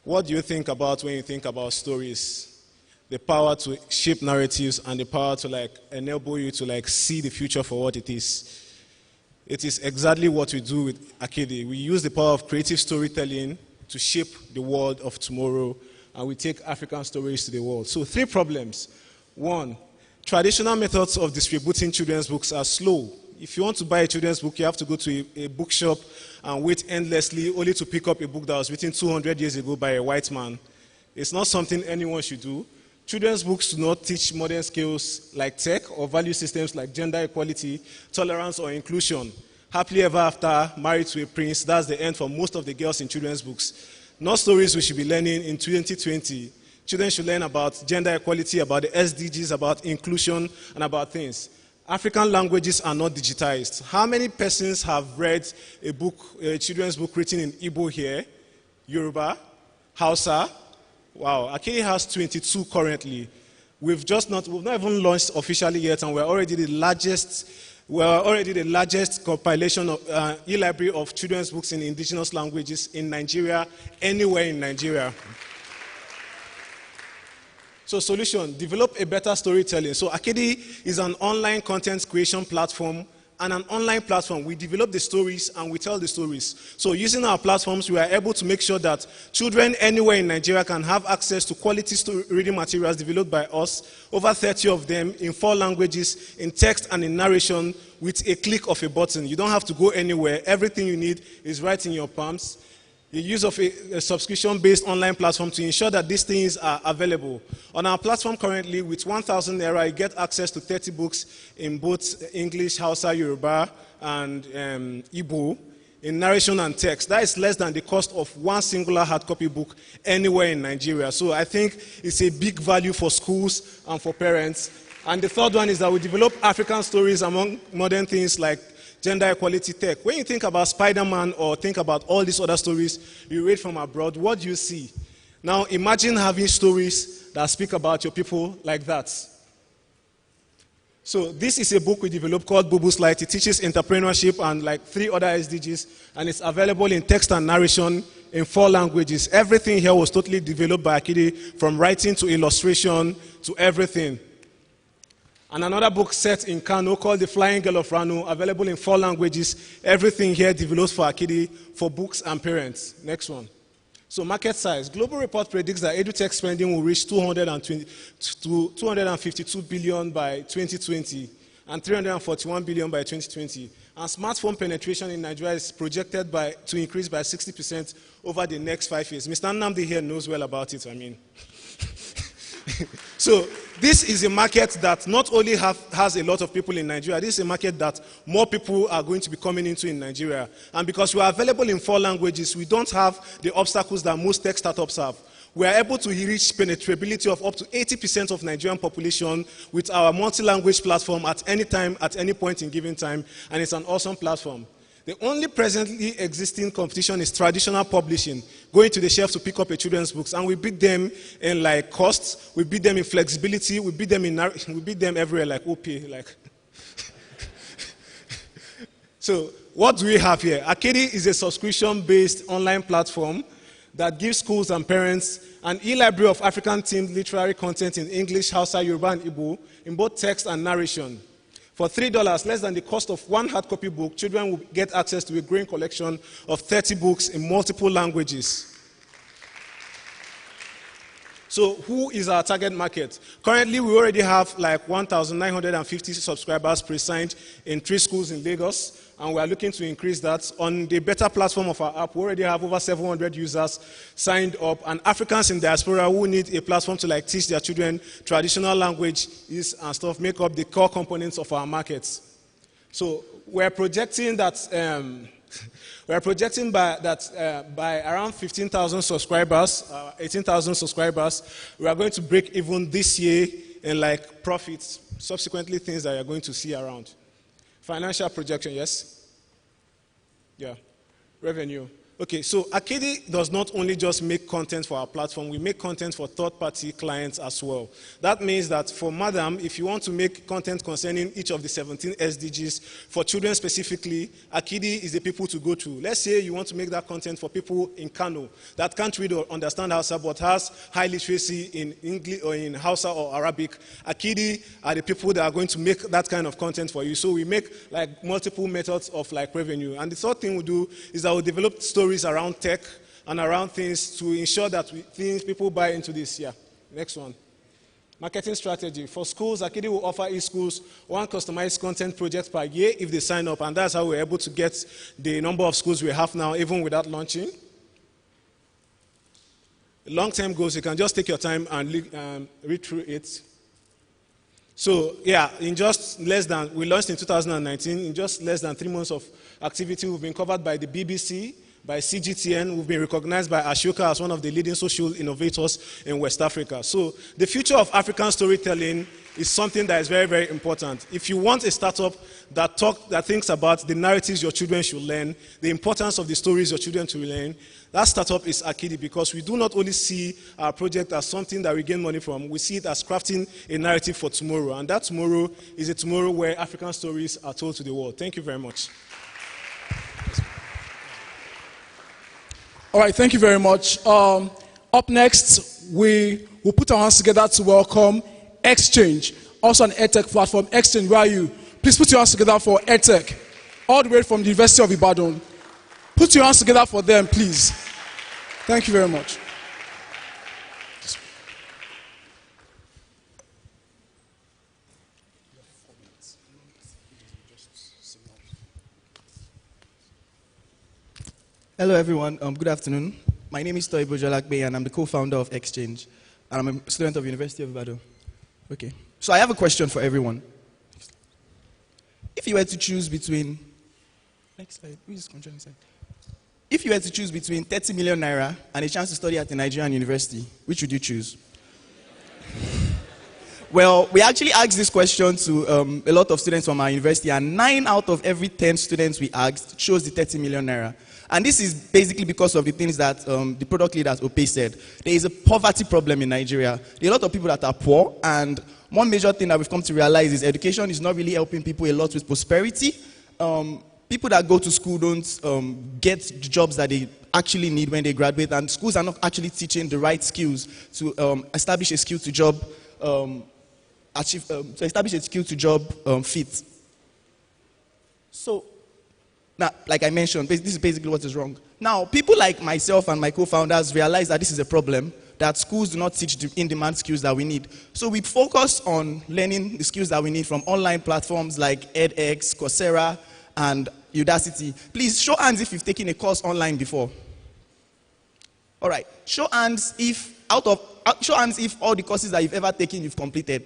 Speaker 11: What do you think about when you think about stories? The power to shape narratives and the power to enable you to see the future for what it is. It is exactly what we do with Akidi. We use the power of creative storytelling to shape the world of tomorrow, and we take African stories to the world. So 3 problems. 1, traditional methods of distributing children's books are slow. If you want to buy a children's book, you have to go to a bookshop and wait endlessly only to pick up a book that was written 200 years ago by a white man. It's not something anyone should do. Children's books do not teach modern skills like tech or value systems like gender equality, tolerance, or inclusion. Happily ever after, married to a prince, that's the end for most of the girls in children's books. Not stories we should be learning in 2020. Children should learn about gender equality, about the SDGs, about inclusion, and about things. African languages are not digitized. How many persons have read a children's book written in Igbo here? Yoruba? Hausa? Wow, Akidi has 22 currently. We've not even launched officially yet, and we're already the largest compilation of e-library of children's books in indigenous languages in Nigeria, anywhere in Nigeria. So solution, develop a better storytelling. So Akidi is an online content creation platform and an online platform. We develop the stories and we tell the stories. So using our platforms, we are able to make sure that children anywhere in Nigeria can have access to quality reading materials developed by us, over 30 of them in 4 languages, in text and in narration, with a click of a button. You don't have to go anywhere. Everything you need is right in your palms. The use of a subscription-based online platform to ensure that these things are available. On our platform currently, with 1,000 naira, you get access to 30 books in both English, Hausa, Yoruba, and Igbo, in narration and text. That is less than the cost of one singular hard copy book anywhere in Nigeria. So I think it's a big value for schools and for parents. And the third one is that we develop African stories among modern things like gender equality tech. When you think about Spider-Man or think about all these other stories you read from abroad, what do you see? Now imagine having stories that speak about your people like that. So this is a book we developed called Bubu's Light. It teaches entrepreneurship and 3 other SDGs, and it's available in text and narration in 4 languages. Everything here was totally developed by Akidi, from writing to illustration to everything. And another book set in Kano called The Flying Girl of Rano, available in 4 languages. Everything here developed for Akidi, for books and parents. Next one. So market size. Global report predicts that edutech spending will reach 252 billion by 2020 and 341 billion by 2020. And smartphone penetration in Nigeria is projected to increase by 60% over the next 5 years. Mr. Nnamdi here knows well about it, So this is a market that not only has a lot of people in Nigeria, this is a market that more people are going to be coming into in Nigeria. And because we are available in 4 languages, we don't have the obstacles that most tech startups have. We are able to reach penetrability of up to 80% of Nigerian population with our multi-language platform at any time, at any point in given time, and it's an awesome platform. The only presently existing competition is traditional publishing, going to the shelf to pick up a children's books, and we beat them in costs, we beat them in flexibility, we beat them everywhere like OP, So what do we have here? Akidi is a subscription-based online platform that gives schools and parents an e-library of African-themed literary content in English, Hausa, Yoruba, and Igbo in both text and narration. For $3, less than the cost of one hard copy book, children will get access to a growing collection of 30 books in multiple languages. So who is our target market? Currently, we already have 1,950 subscribers pre-signed in 3 schools in Lagos, and we are looking to increase that. On the beta platform of our app, we already have over 700 users signed up, and Africans in diaspora who need a platform to teach their children traditional languages and stuff make up the core components of our markets. So we're projecting that by around 15,000 subscribers, 18,000 subscribers, we are going to break even this year in like profits, subsequently things that you're going to see around. Financial projection, yes? Yeah. Revenue. Okay, so Akidi does not only just make content for our platform, we make content for third-party clients as well. That means that for Madam, if you want to make content concerning each of the 17 SDGs, for children specifically, Akidi is the people to go to. Let's say you want to make that content for people in Kano that can't read or understand Hausa but has high literacy in English or in Hausa or Arabic. Akidi are the people that are going to make that kind of content for you. So we make like multiple methods of like revenue. And the third thing we do is that we develop stories around tech and around things to ensure that people buy into this. Yeah. Next one. Marketing strategy. For schools, Akidi will offer e-schools one customized content project per year if they sign up, and that's how we're able to get the number of schools we have now, even without launching. Long-term goals, you can just take your time and read through it. So, yeah, we launched in 2019. In just less than 3 months of activity, we've been covered by the BBC, by CGTN. We've been recognized by Ashoka as one of the leading social innovators in West Africa. So the future of African storytelling is something that is very, very important. If you want a startup that thinks about the narratives your children should learn, the importance of the stories your children to learn, that startup is Akidi, because we do not only see our project as something that we gain money from, we see it as crafting a narrative for tomorrow. And that tomorrow is a tomorrow where African stories are told to the world. Thank you very much.
Speaker 10: All right, thank you very much. Up next, we will put our hands together to welcome Exchange, also an EdTech platform. Exchange, where are you? Please put your hands together for EdTech, all the way from the University of Ibadan. Put your hands together for them, please. Thank you very much.
Speaker 12: Hello, everyone. Good afternoon. My name is Toibo Jalakbe, and I'm the co-founder of Exchange. And I'm a student of University of Ibadan. Okay. So I have a question for everyone. If you were to choose between... Next slide. If you were to choose between 30 million naira and a chance to study at a Nigerian university, which would you choose? Well, we actually asked this question to a lot of students from our university, and 9 out of every 10 students we asked chose the 30 million naira. And this is basically because of the things that the product leader at OPE said. There is a poverty problem in Nigeria. There are a lot of people that are poor, and one major thing that we've come to realize is education is not really helping people a lot with prosperity. People that go to school don't get jobs that they actually need when they graduate, and schools are not actually teaching the right skills to establish a skill to job fit. So, now, like I mentioned, this is basically what is wrong. Now, people like myself and my co-founders realize that this is a problem, that schools do not teach the in-demand skills that we need. So we focus on learning the skills that we need from online platforms like edX, Coursera, and Udacity. Please, show hands if you've taken a course online before. All right, show hands if all the courses that you've ever taken you've completed.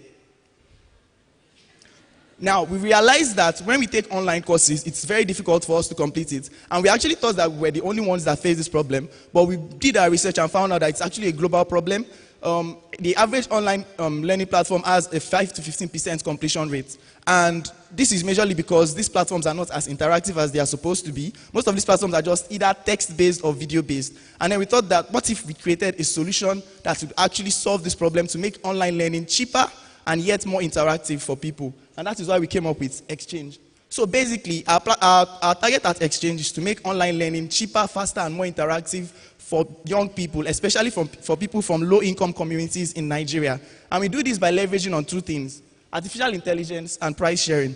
Speaker 12: Now, we realized that when we take online courses, it's very difficult for us to complete it. And we actually thought that we were the only ones that face this problem. But we did our research and found out that it's actually a global problem. The average online learning platform has a 5 to 15% completion rate. And this is majorly because these platforms are not as interactive as they are supposed to be. Most of these platforms are just either text-based or video-based. And then we thought that what if we created a solution that would actually solve this problem to make online learning cheaper and yet more interactive for people. And that is why we came up with Exchange. So basically, our target at Exchange is to make online learning cheaper, faster, and more interactive for young people, especially for people from low-income communities in Nigeria. And we do this by leveraging on 2 things: artificial intelligence and price sharing.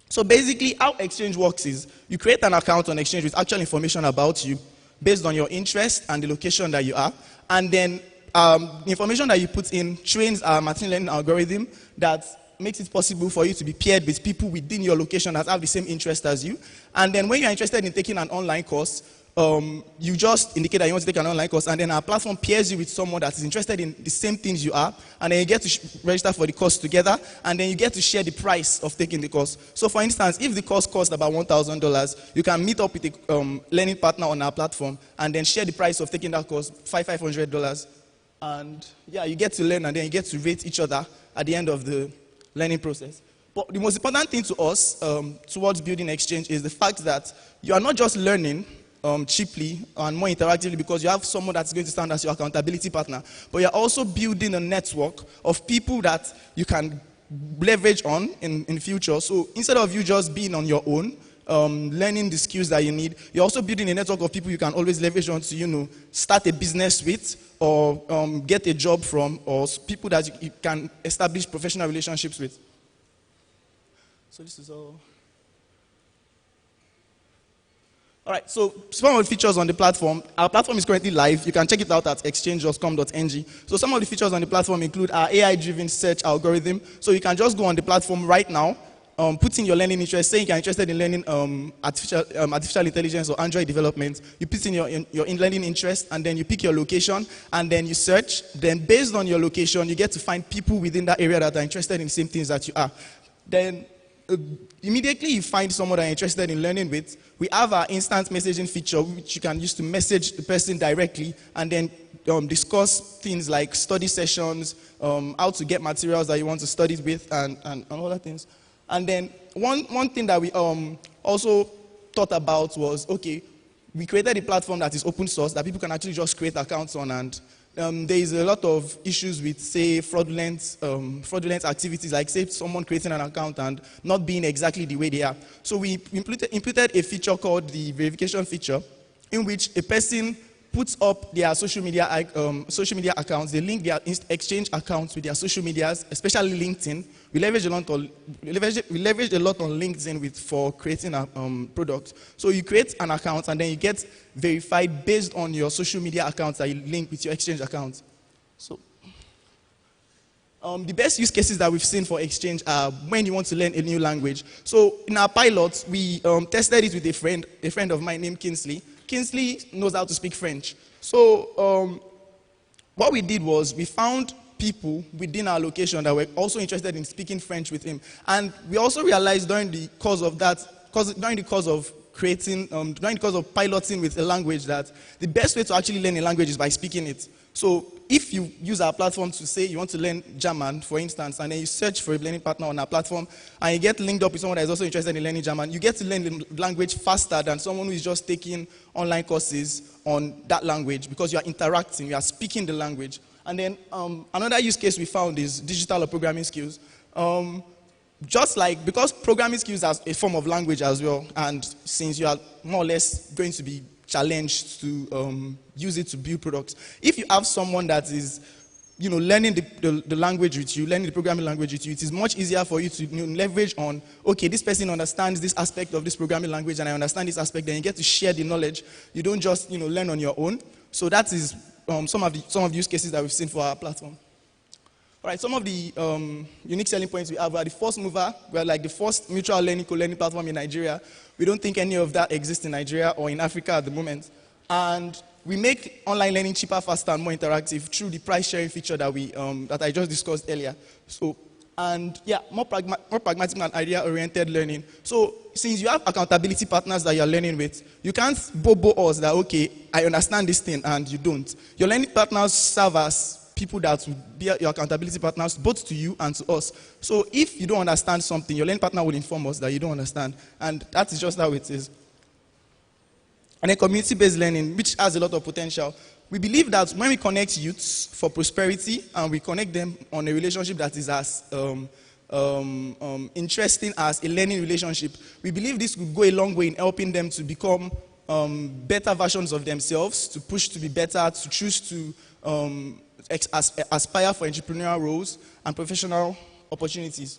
Speaker 12: So basically, how Exchange works is you create an account on Exchange with actual information about you based on your interest and the location that you are. And then the information that you put in trains our machine learning algorithm that makes it possible for you to be paired with people within your location that have the same interest as you. And then when you're interested in taking an online course, you just indicate that you want to take an online course, and then our platform pairs you with someone that is interested in the same things you are, and then you get to register for the course together, and then you get to share the price of taking the course. So for instance, if the course costs about $1,000, you can meet up with a learning partner on our platform, and then share the price of taking that course, $500. And yeah, you get to learn, and then you get to rate each other at the end of the learning process. But the most important thing to us towards building exchange is the fact that you are not just learning cheaply and more interactively because you have someone that's going to stand as your accountability partner, but you're also building a network of people that you can leverage on in the future. So instead of you just being on your own, learning the skills that you need, you're also building a network of people you can always leverage on to, start a business with, or get a job from, or people that you can establish professional relationships with. So this is all. All right, so some of the features on the platform. Our platform is currently live. You can check it out at exchange.com.ng. So some of the features on the platform include our AI-driven search algorithm. So you can just go on the platform right now, put in your learning interest, say you're interested in learning artificial intelligence or Android development. You put in your learning interest, and then you pick your location, and then you search. Then based on your location, you get to find people within that area that are interested in the same things that you are. Then immediately you find someone that you're interested in learning with. We have our instant messaging feature, which you can use to message the person directly, and then discuss things like study sessions, how to get materials that you want to study with, and other things. And then one thing that we also thought about was, okay, we created a platform that is open source that people can actually just create accounts on, and there is a lot of issues with, say, fraudulent activities, like, say, someone creating an account and not being exactly the way they are. So we implemented a feature called the verification feature, in which a person puts up their social media accounts. They link their exchange accounts with their social medias, especially LinkedIn. We leverage a lot on LinkedIn for creating products. So you create an account, and then you get verified based on your social media accounts that you link with your exchange accounts. So the best use cases that we've seen for exchange are when you want to learn a new language. So in our pilot, we tested it with a friend of mine named Kinsley. Kinsley knows how to speak French. So what we did was we found people within our location that were also interested in speaking French with him. And we also realized during the course of piloting with a language, that the best way to actually learn a language is by speaking it. So if you use our platform to say you want to learn German, for instance, and then you search for a learning partner on our platform, and you get linked up with someone that is also interested in learning German, you get to learn the language faster than someone who is just taking online courses on that language, because you are interacting, you are speaking the language. And then another use case we found is digital or programming skills. Because programming skills are a form of language as well, and since you are more or less going to be challenged to use it to build products, if you have someone that is learning the language with you, learning the programming language with you, it is much easier for you to leverage on, okay, this person understands this aspect of this programming language, and I understand this aspect, then you get to share the knowledge. You don't just learn on your own. So that is some of the use cases that we've seen for our platform. All right, some of the unique selling points we have are the first mover. We're like the first mutual learning, co-learning platform in Nigeria. We don't think any of that exists in Nigeria or in Africa at the moment. And we make online learning cheaper, faster, and more interactive through the price sharing feature that I just discussed earlier. So, and yeah, more pragmatic and idea-oriented learning. So since you have accountability partners that you're learning with, you can't bobo us that, okay, I understand this thing, and you don't. Your learning partners serve as people that will be your accountability partners, both to you and to us. So if you don't understand something, your learning partner will inform us that you don't understand. And that is just how it is. And then community-based learning, which has a lot of potential. We believe that when we connect youths for prosperity, and we connect them on a relationship that is as interesting as a learning relationship, we believe this could go a long way in helping them to become better versions of themselves, to push to be better, to choose to aspire for entrepreneurial roles and professional opportunities.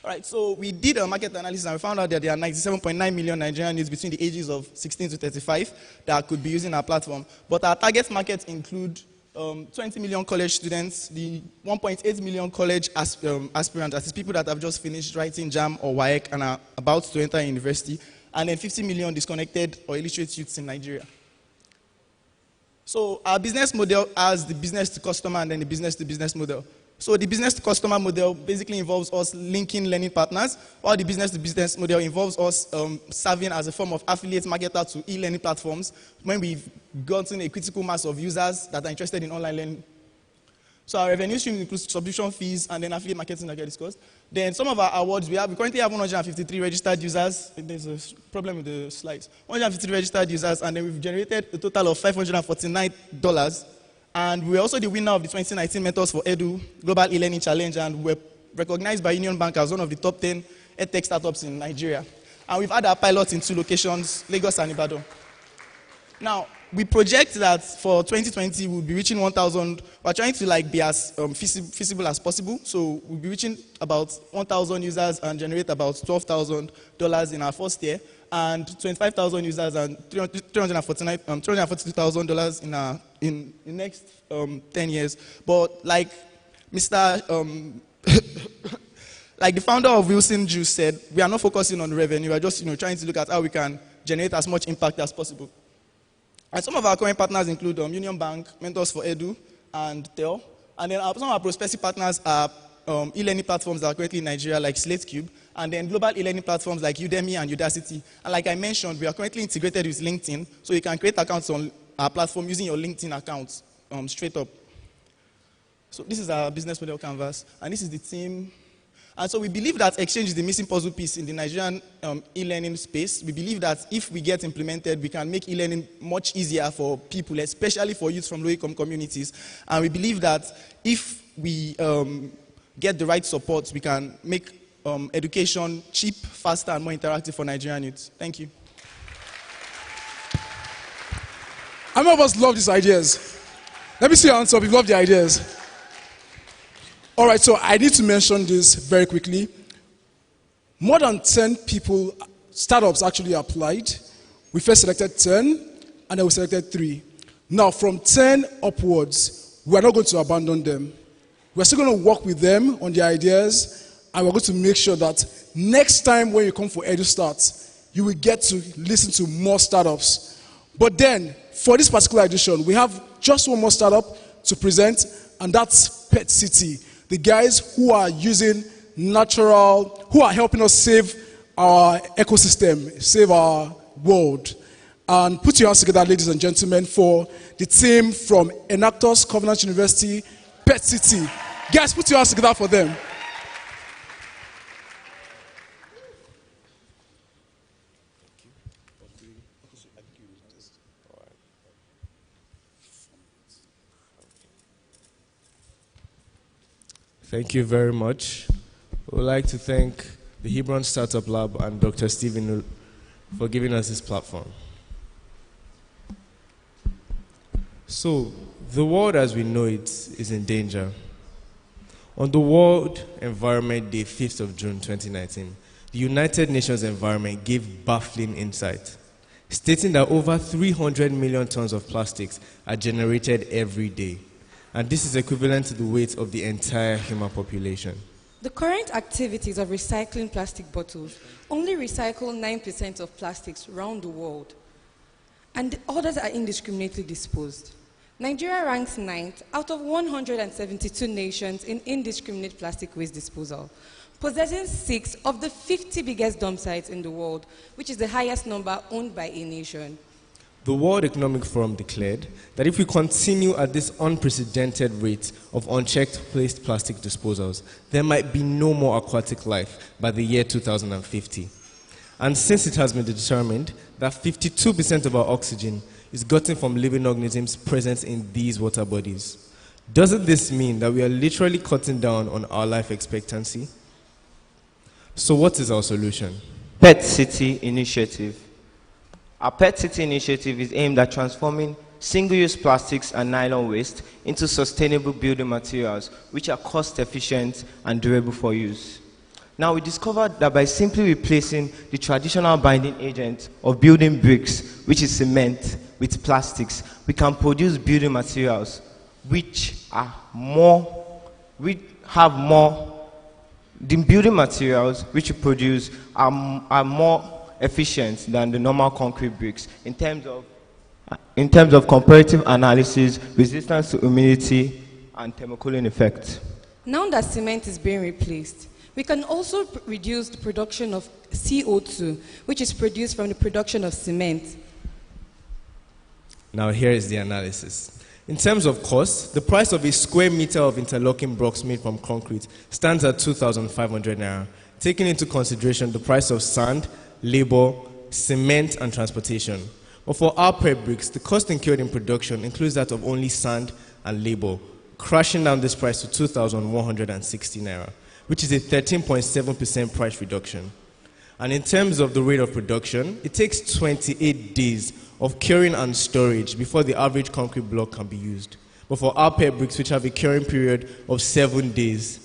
Speaker 12: All right, so we did a market analysis, and we found out that there are 97.9 million Nigerian youths between the ages of 16 to 35 that could be using our platform. But our target market include 20 million college students, the 1.8 million college aspirants, that is people that have just finished writing JAM or WAEC and are about to enter university, and then 50 million disconnected or illiterate youths in Nigeria. So our business model has the business to customer and then the business to business model. So the business to customer model basically involves us linking learning partners, while the business to business model involves us serving as a form of affiliate marketer to e-learning platforms when we've gotten a critical mass of users that are interested in online learning. So our revenue stream includes subscription fees and then affiliate marketing like I discussed. Then some of our awards, we currently have 153 registered users. There's a problem with the slides. 153 registered users, and then we've generated a total of $549. And we're also the winner of the 2019 Mentors for Edu Global E-Learning Challenge, and we're recognized by Union Bank as one of the top 10 edtech startups in Nigeria. And we've had our pilots in 2 locations, Lagos and Ibadan. Now, we project that for 2020, we'll be reaching 1,000. We're trying to be as feasible as possible. So we'll be reaching about 1,000 users and generate about $12,000 in our first year, and 25,000 users and $342,000 in the next 10 years. But like Mr. Like the founder of Wilson Juice said, we are not focusing on revenue. We're just trying to look at how we can generate as much impact as possible. And some of our current partners include Union Bank, Mentors for Edu, and TEL. And then some of our prospective partners are e-learning platforms that are currently in Nigeria, like SlateCube, and then global e-learning platforms like Udemy and Udacity. And like I mentioned, we are currently integrated with LinkedIn, so you can create accounts on our platform using your LinkedIn account straight up. So this is our business model canvas, and this is the team. And so we believe that exchange is the missing puzzle piece in the Nigerian e-learning space. We believe that if we get implemented, we can make e-learning much easier for people, especially for youth from low-income communities. And we believe that if we get the right support, we can make education cheap, faster, and more interactive for Nigerian youth. Thank you.
Speaker 10: How many of us love these ideas? Let me see your hands up if you love the ideas. All right, so I need to mention this very quickly. More than 10 people, startups actually applied. We first selected 10, and then we selected 3. Now, from 10 upwards, we are not going to abandon them. We're still going to work with them on the ideas, and we're going to make sure that next time when you come for Edustart, you will get to listen to more startups. But then, for this particular edition, we have just one more startup to present, and that's Pet City. The guys who are using who are helping us save our ecosystem, save our world. And put your hands together, ladies and gentlemen, for the team from Enactus Covenant University, Pet City. Guys, put your hands together for them.
Speaker 9: Thank you very much. We would like to thank the Hebron Startup Lab and Dr. Stephen for giving us this platform. So, the world as we know it is in danger. On the World Environment Day, 5th of June 2019, the United Nations Environment gave baffling insight, stating that over 300 million tons of plastics are generated every day. And this is equivalent to the weight of the entire human population.
Speaker 13: The current activities of recycling plastic bottles only recycle 9% of plastics around the world, and the others are indiscriminately disposed. Nigeria ranks 9th out of 172 nations in indiscriminate plastic waste disposal, possessing 6 of the 50 biggest dump sites in the world, which is the highest number owned by a nation.
Speaker 9: The World Economic Forum declared that if we continue at this unprecedented rate of unchecked waste plastic disposals, there might be no more aquatic life by the year 2050. And since it has been determined that 52% of our oxygen is gotten from living organisms present in these water bodies, doesn't this mean that we are literally cutting down on our life expectancy? So what is our solution?
Speaker 14: Pet City Initiative. Our Pet City initiative is aimed at transforming single-use plastics and nylon waste into sustainable building materials, which are cost-efficient and durable for use. Now, we discovered that by simply replacing the traditional binding agent of building bricks, which is cement, with plastics, we can produce building materials which have more. The building materials which we produce are more efficient than the normal concrete bricks in terms of comparative analysis, resistance to humidity, and thermocooling effect.
Speaker 13: Now that cement is being replaced, we can also reduce the production of CO2, which is produced from the production of cement.
Speaker 15: Now here is the analysis. In terms of cost, the price of a square meter of interlocking blocks made from concrete stands at 2,500 naira, taking into consideration the price of sand, labor, cement, and transportation. But for our prep bricks, the cost incurred in production includes that of only sand and labor, crashing down this price to 2,160 naira, which is a 13.7% price reduction. And in terms of the rate of production, it takes 28 days of curing and storage before the average concrete block can be used. But for our prep bricks, which have a curing period of 7 days,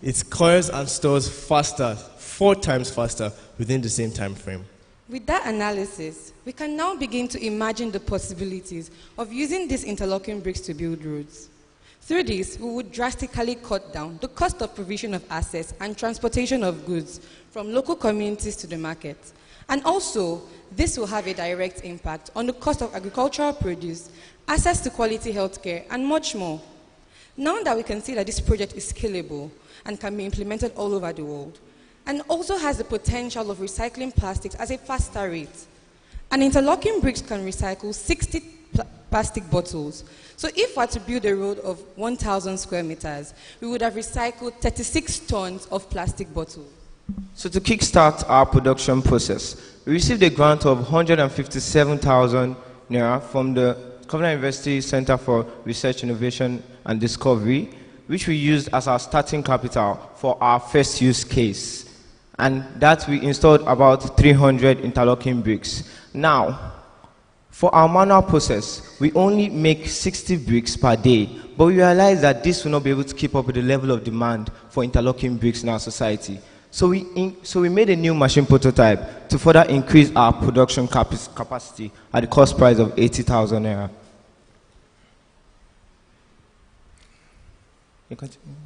Speaker 15: it cures and stores faster, 4 times faster, within the same time frame.
Speaker 13: With that analysis, we can now begin to imagine the possibilities of using these interlocking bricks to build roads. Through this, we would drastically cut down the cost of provision of assets and transportation of goods from local communities to the market. And also, this will have a direct impact on the cost of agricultural produce, access to quality healthcare, and much more. Now that we can see that this project is scalable and can be implemented all over the world, and also has the potential of recycling plastics at a faster rate, an interlocking bricks can recycle 60 plastic bottles. So if we were to build a road of 1,000 square meters, we would have recycled 36 tons of plastic bottles.
Speaker 14: So to kickstart our production process, we received a grant of 157,000 naira from the Covenant University Center for Research, Innovation and Discovery, which we used as our starting capital for our first use case. And that we installed about 300 interlocking bricks. Now, for our manual process, we only make 60 bricks per day, but we realized that this will not be able to keep up with the level of demand for interlocking bricks in our society. So we made a new machine prototype to further increase our production capacity at the cost price of 80,000 naira.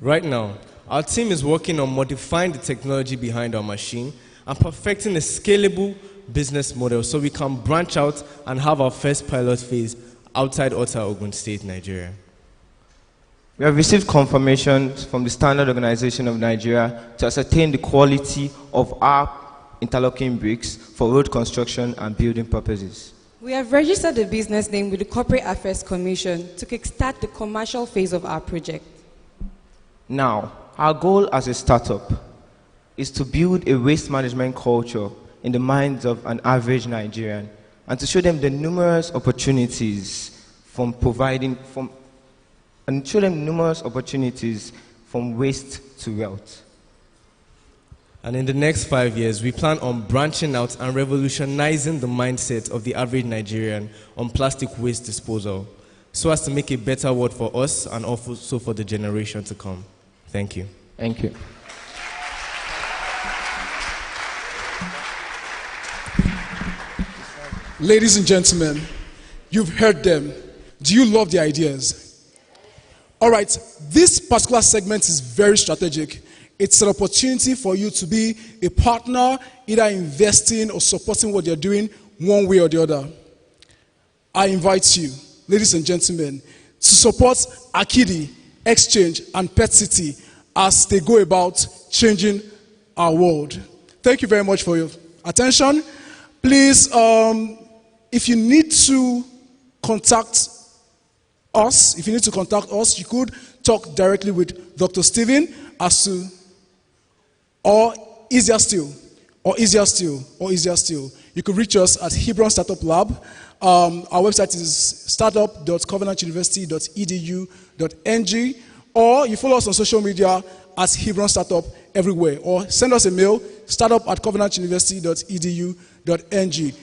Speaker 15: Right now, our team is working on modifying the technology behind our machine and perfecting a scalable business model so we can branch out and have our first pilot phase outside Ota, Ogun State, Nigeria.
Speaker 14: We have received confirmations from the Standard Organization of Nigeria to ascertain the quality of our interlocking bricks for road construction and building purposes.
Speaker 13: We have registered the business name with the Corporate Affairs Commission to kickstart the commercial phase of our project.
Speaker 14: Now, our goal as a startup is to build a waste management culture in the minds of an average Nigerian and to show them the numerous opportunities from waste to wealth.
Speaker 15: And in the next 5 years, we plan on branching out and revolutionizing the mindset of the average Nigerian on plastic waste disposal, so as to make a better world for us and also for the generation to come. Thank you.
Speaker 14: Thank you.
Speaker 10: Ladies and gentlemen, you've heard them. Do you love the ideas? All right, this particular segment is very strategic. It's an opportunity for you to be a partner, either investing or supporting what you're doing one way or the other. I invite you, ladies and gentlemen, to support Akidi, Exchange, and Pet City as they go about changing our world. Thank you very much for your attention. Please, if you need to contact us, you could talk directly with Dr. Stephen as to, or easier still, you could reach us at Hebron Startup Lab. Our website is startup.covenantuniversity.edu.ng, or you follow us on social media at Hebron Startup everywhere, or send us a mail, startup@covenantuniversity.edu.ng.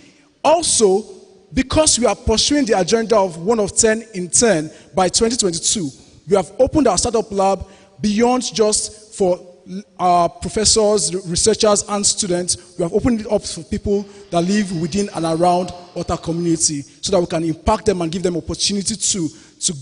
Speaker 10: Also, because we are pursuing the agenda of 1 of 10 in 10 by 2022, we have opened our startup lab beyond just for our professors, researchers, and students. We have opened it up for people that live within and around Ota community so that we can impact them and give them opportunity to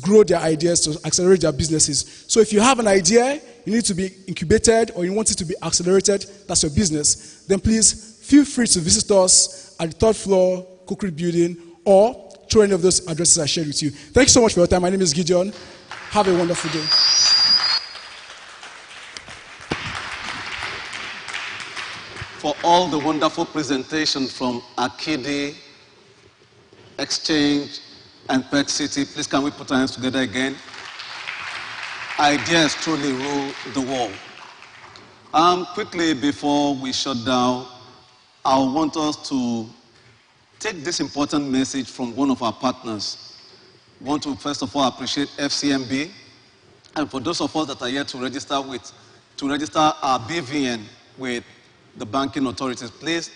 Speaker 10: grow their ideas, to accelerate their businesses. So if you have an idea, you need to be incubated, or you want it to be accelerated, that's your business, then please feel free to visit us at the third floor, Concrete Building, or through any of those addresses I shared with you. Thank you so much for your time. My name is Gideon. Have a wonderful day.
Speaker 1: For all the wonderful presentation from Akidi, Exchange, and Pet City, please can we put our hands together again? Ideas truly rule the world. Quickly, before we shut down, I want us to take this important message from one of our partners. We want to first of all appreciate FCMB, and for those of us that are yet to register our BVN with the banking authorities, please,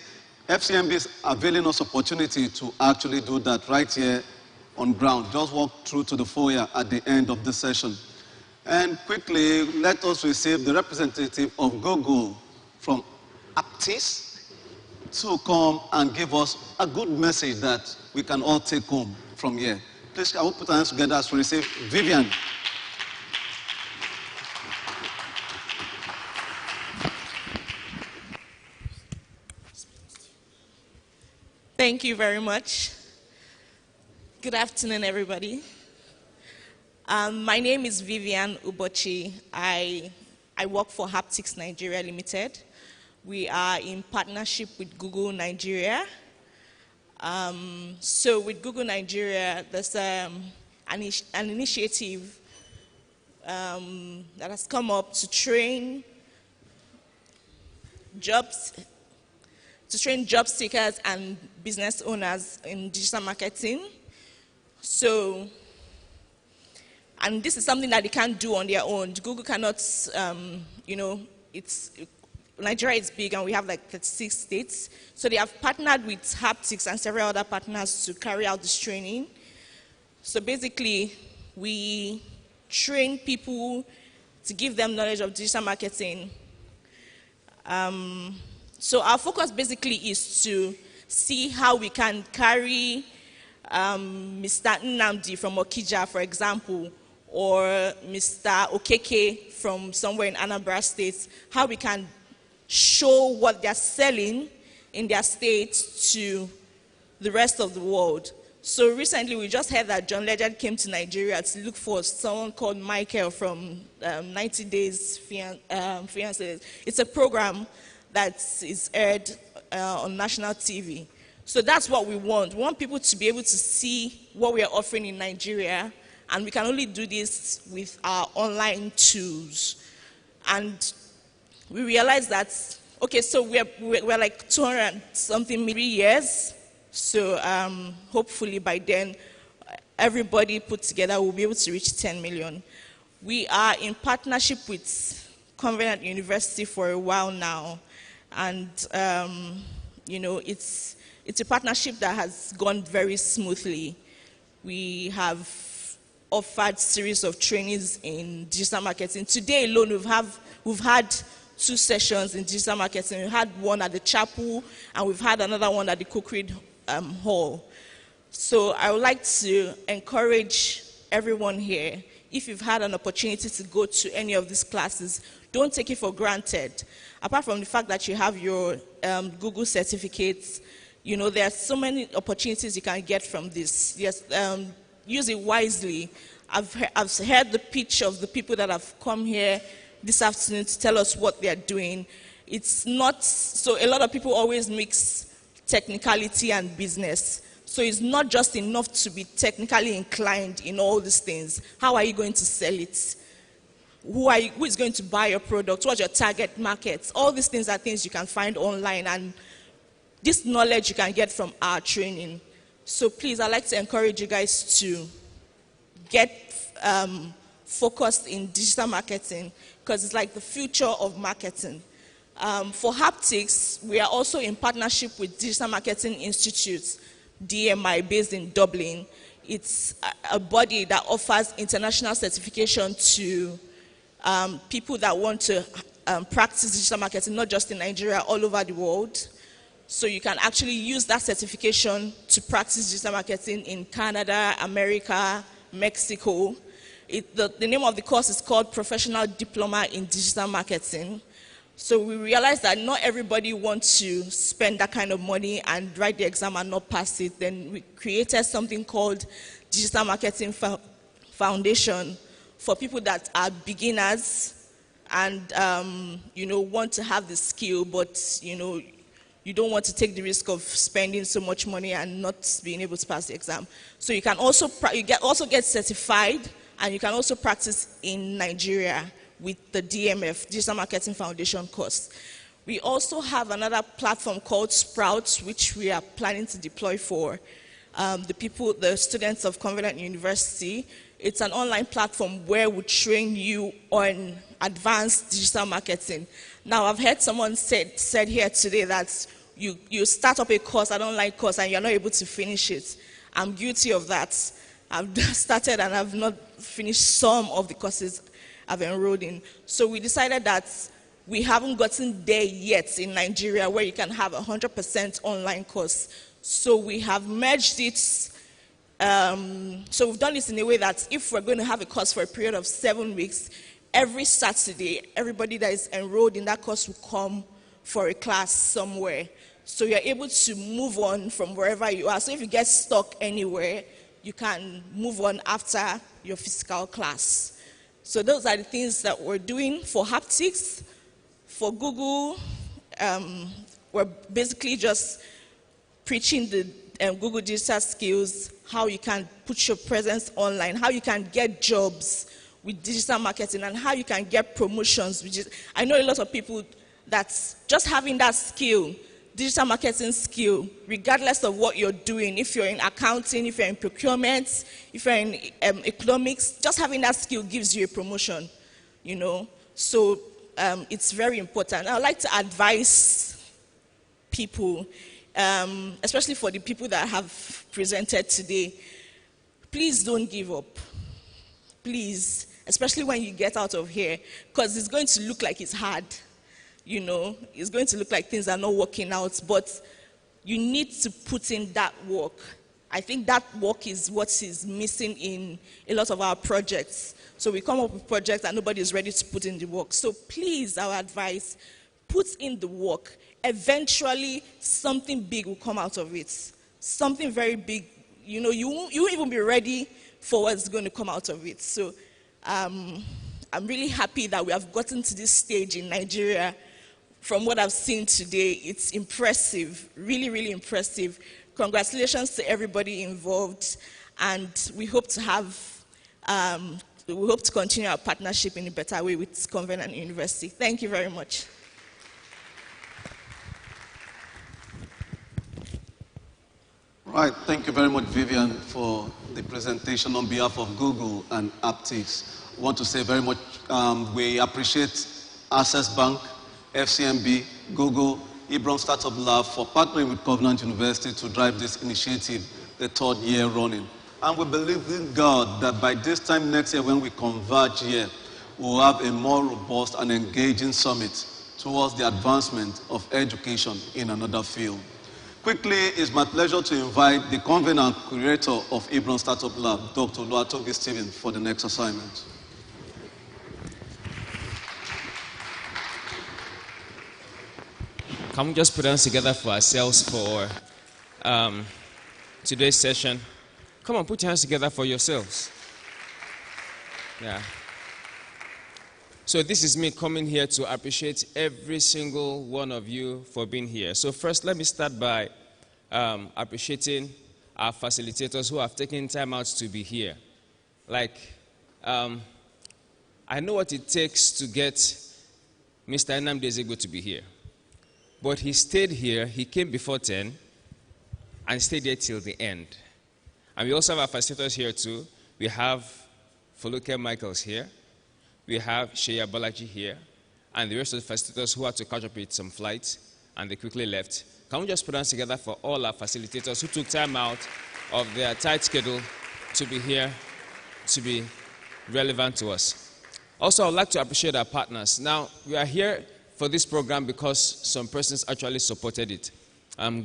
Speaker 1: FCMB is availing us opportunity to actually do that right here on ground. Just walk through to the foyer at the end of the session. And quickly, let us receive the representative of Google from Aptis to come and give us a good message that we can all take home from here. Please, I will put our hands together as we receive Vivian.
Speaker 16: Thank you very much. Good afternoon, everybody. My name is Vivian Ubochi. I work for Haptics Nigeria Limited. We are in partnership with Google Nigeria. So with Google Nigeria, there's an initiative that has come up to train job seekers and business owners in digital marketing. So, and this is something that they can't do on their own. Google cannot, Nigeria is big and we have like 36 states. So they have partnered with Haptics and several other partners to carry out this training. So basically, we train people to give them knowledge of digital marketing. So our focus basically is to see how we can carry Mr. Nnamdi from Okija, for example, or Mr. Okeke from somewhere in Anambra State, how we can show what they're selling in their state to the rest of the world. So recently we just heard that John Legend came to Nigeria to look for someone called Michael from 90 Days Fiancés. It's a program that is aired on national TV. So that's what we want. We want people to be able to see what we are offering in Nigeria, and we can only do this with our online tools. And we realize that, okay, so we're like 200-something years. So hopefully by then, everybody put together will be able to reach 10 million. We are in partnership with Covenant University for a while now. And, it's a partnership that has gone very smoothly. We have offered series of trainings in digital marketing. Today alone, we've had 2 sessions in digital marketing. We had one at the chapel, and we've had another one at the Concrete Hall. So I would like to encourage everyone here, if you've had an opportunity to go to any of these classes, don't take it for granted. Apart from the fact that you have your Google certificates, there are so many opportunities you can get from this. Yes, use it wisely. I've heard the pitch of the people that have come here this afternoon to tell us what they are doing. It's not, so a lot of people always mix technicality and business. So it's not just enough to be technically inclined in all these things. How are you going to sell it? Who is going to buy your product? What's your target market? All these things are things you can find online, and this knowledge you can get from our training. So please, I'd like to encourage you guys to get focused in digital marketing, because it's like the future of marketing. For Haptics, we are also in partnership with Digital Marketing Institute, DMI, based in Dublin. It's a body that offers international certification to people that want to practice digital marketing, not just in Nigeria, all over the world. So you can actually use that certification to practice digital marketing in Canada, America, Mexico. The name of the course is called Professional Diploma in Digital Marketing. So we realized that not everybody wants to spend that kind of money and write the exam and not pass it. Then we created something called Digital Marketing Foundation for people that are beginners and want to have the skill, but you don't want to take the risk of spending so much money and not being able to pass the exam. So you can also get certified, and you can also practice in Nigeria with the DMF, Digital Marketing Foundation course. We also have another platform called Sprouts, which we are planning to deploy for the students of Covenant University. It's an online platform where we train you on advanced digital marketing. Now, I've heard someone said here today that you start up a course, an online course, and you're not able to finish it. I'm guilty of that. I've started and I've not finished some of the courses I've enrolled in. So we decided that we haven't gotten there yet in Nigeria where you can have 100% online course. So we have merged it. So we've done this in a way that if we're going to have a course for a period of 7 weeks, every Saturday, everybody that is enrolled in that course will come for a class somewhere. So you're able to move on from wherever you are. So if you get stuck anywhere, you can move on after your physical class. So those are the things that we're doing for haptics. For Google, we're basically just preaching the Google digital skills, how you can put your presence online, how you can get jobs with digital marketing, and how you can get promotions. I know a lot of people that just having that skill, digital marketing skill, regardless of what you're doing, if you're in accounting, if you're in procurement, if you're in economics, just having that skill gives you a promotion, So it's very important. I would like to advise people, especially for the people that have presented today, please don't give up. Please, especially when you get out of here, because it's going to look like it's hard. It's going to look like things are not working out, but you need to put in that work. I think that work is what is missing in a lot of our projects. So we come up with projects and nobody is ready to put in the work. So please, our advice, put in the work. Eventually, something big will come out of it. Something very big. You won't even be ready for what's going to come out of it. So I'm really happy that we have gotten to this stage in Nigeria. From what I've seen today, it's impressive, really, really impressive. Congratulations to everybody involved, and we hope to continue our partnership in a better way with Covenant University. Thank you very much.
Speaker 1: Right, thank you very much, Vivian, for the presentation on behalf of Google and Aptics. I want to say very much, we appreciate Access Bank, FCMB, Google, Hebron Startup Lab for partnering with Covenant University to drive this initiative the 3rd year running. And we believe in God that by this time next year when we converge here, we'll have a more robust and engaging summit towards the advancement of education in another field. Quickly, it's my pleasure to invite the convener and curator of Hebron Startup Lab, Dr. Oluwatobi Stephen, for the next assignment.
Speaker 17: Can we just put hands together for ourselves for today's session? Come on, put your hands together for yourselves. Yeah. So this is me coming here to appreciate every single one of you for being here. So first, let me start by appreciating our facilitators who have taken time out to be here. I know what it takes to get Mr. Nnamdi Ezigbo to be here. But he stayed here, he came before 10, and stayed there till the end. And we also have our facilitators here too. We have Foluke Michaels here. We have Sheya Balaji here. And the rest of the facilitators who had to catch up with some flights, and they quickly left. Can we just put hands together for all our facilitators who took time out of their tight schedule to be here, to be relevant to us. Also, I would like to appreciate our partners. Now, we are here for this program because some persons actually supported it.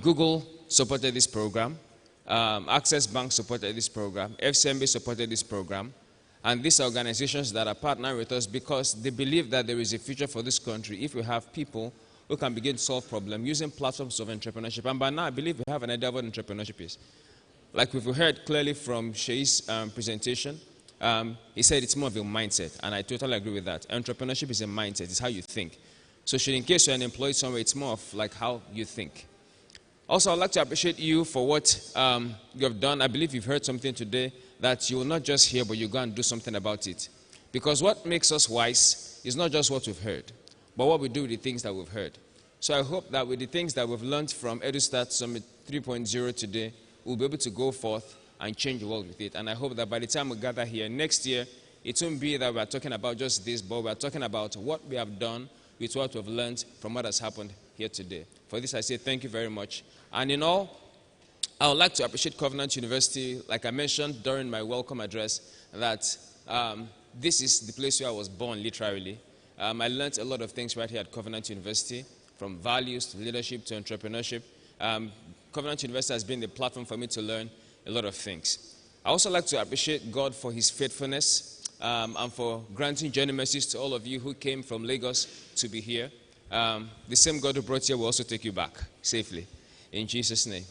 Speaker 17: Google supported this program. Access Bank supported this program. FCMB supported this program. And these are organizations that are partnering with us because they believe that there is a future for this country if we have people who can begin to solve problems using platforms of entrepreneurship. And by now, I believe we have an idea of what entrepreneurship is. Like we've heard clearly from Shei's presentation, he said it's more of a mindset, and I totally agree with that. Entrepreneurship is a mindset, it's how you think. So in case you're an employee somewhere, it's more of like how you think. Also, I'd like to appreciate you for what you have done. I believe you've heard something today that you will not just hear, but you go and do something about it. Because what makes us wise is not just what we've heard, but what we do with the things that we've heard. So I hope that with the things that we've learned from Edustart Summit 3.0 today, we'll be able to go forth and change the world with it. And I hope that by the time we gather here next year, it won't be that we're talking about just this, but we're talking about what we have done with what we've learned from what has happened here today. For this, I say thank you very much. And in all, I would like to appreciate Covenant University, like I mentioned during my welcome address, that this is the place where I was born, literally. I learned a lot of things right here at Covenant University, from values to leadership to entrepreneurship. Covenant University has been the platform for me to learn a lot of things. I also like to appreciate God for his faithfulness and for granting journey mercies to all of you who came from Lagos to be here. The same God who brought you will also take you back safely. In Jesus' name.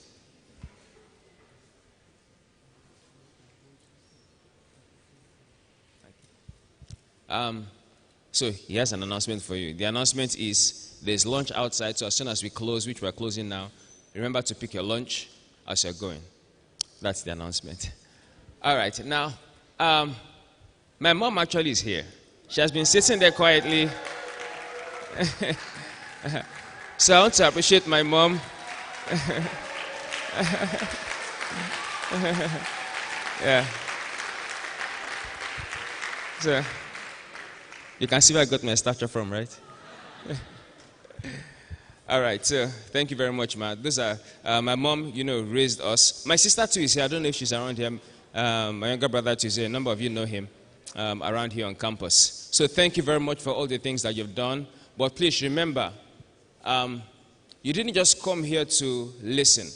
Speaker 17: So he has an announcement for you. The announcement is there's lunch outside, so as soon as we close, which we're closing now, remember to pick your lunch as you're going. That's the announcement. All right, now, my mom actually is here. She has been sitting there quietly. So I want to appreciate my mom. Yeah. So, you can see where I got my stature from, right? All right, so thank you very much, ma. Those are, my mom, raised us. My sister too is here. I don't know if she's around here. My younger brother too is here. A number of you know him around here on campus. So thank you very much for all the things that you've done. But please remember, you didn't just come here to listen.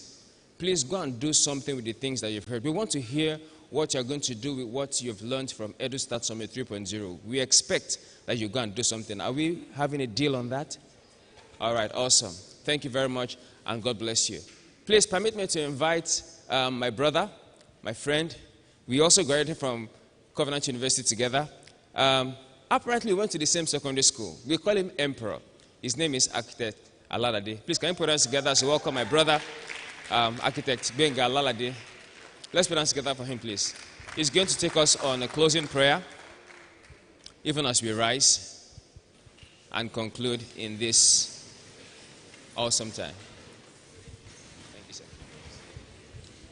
Speaker 17: Please go and do something with the things that you've heard. We want to hear what you're going to do with what you've learned from Edustart Summit 3.0. We expect that you go and do something. Are we having a deal on that? All right, awesome. Thank you very much, and God bless you. Please permit me to invite my brother, my friend. We also graduated from Covenant University together. Apparently, we went to the same secondary school. We call him Emperor. His name is Architect Alalade. Please, can you put us together as we welcome my brother, Architect Benga Alalade. Let's put us together for him, please. He's going to take us on a closing prayer, even as we rise and conclude in this awesome time. Thank you, sir.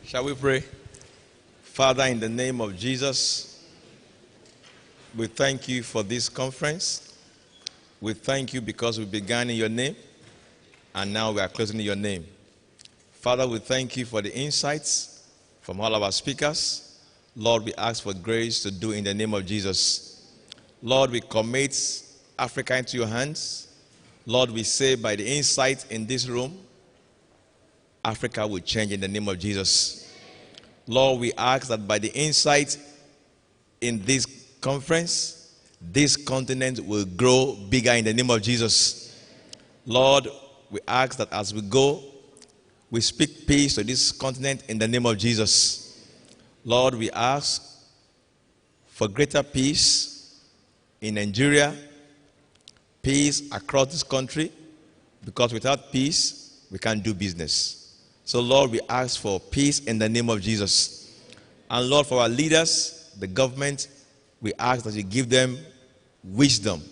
Speaker 18: Shall we pray? Father, in the name of Jesus, we thank you for this conference. We thank you because we began in your name, and now we are closing in your name. Father, we thank you for the insights from all of our speakers. Lord, we ask for grace to do in the name of Jesus. Lord, we commit Africa into your hands. Lord, we say by the insight in this room, Africa will change in the name of Jesus. Lord, we ask that by the insight in this conference, this continent will grow bigger in the name of Jesus. Lord, we ask that as we go, we speak peace to this continent in the name of Jesus. Lord, we ask for greater peace in Nigeria, peace across this country, because without peace, we can't do business. So, Lord, we ask for peace in the name of Jesus. And, Lord, for our leaders, the government, we ask that you give them wisdom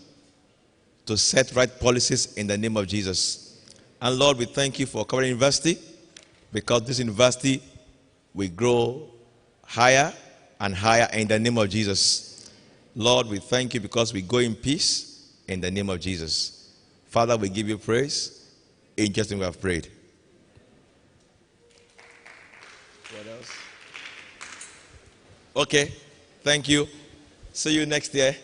Speaker 18: to set right policies in the name of Jesus. And Lord, we thank you for Covenant University, because this university will grow higher and higher in the name of Jesus. Lord, we thank you because we go in peace in the name of Jesus. Father, we give you praise. In Jesus' name we have prayed. What else? Okay, thank you. See you next year.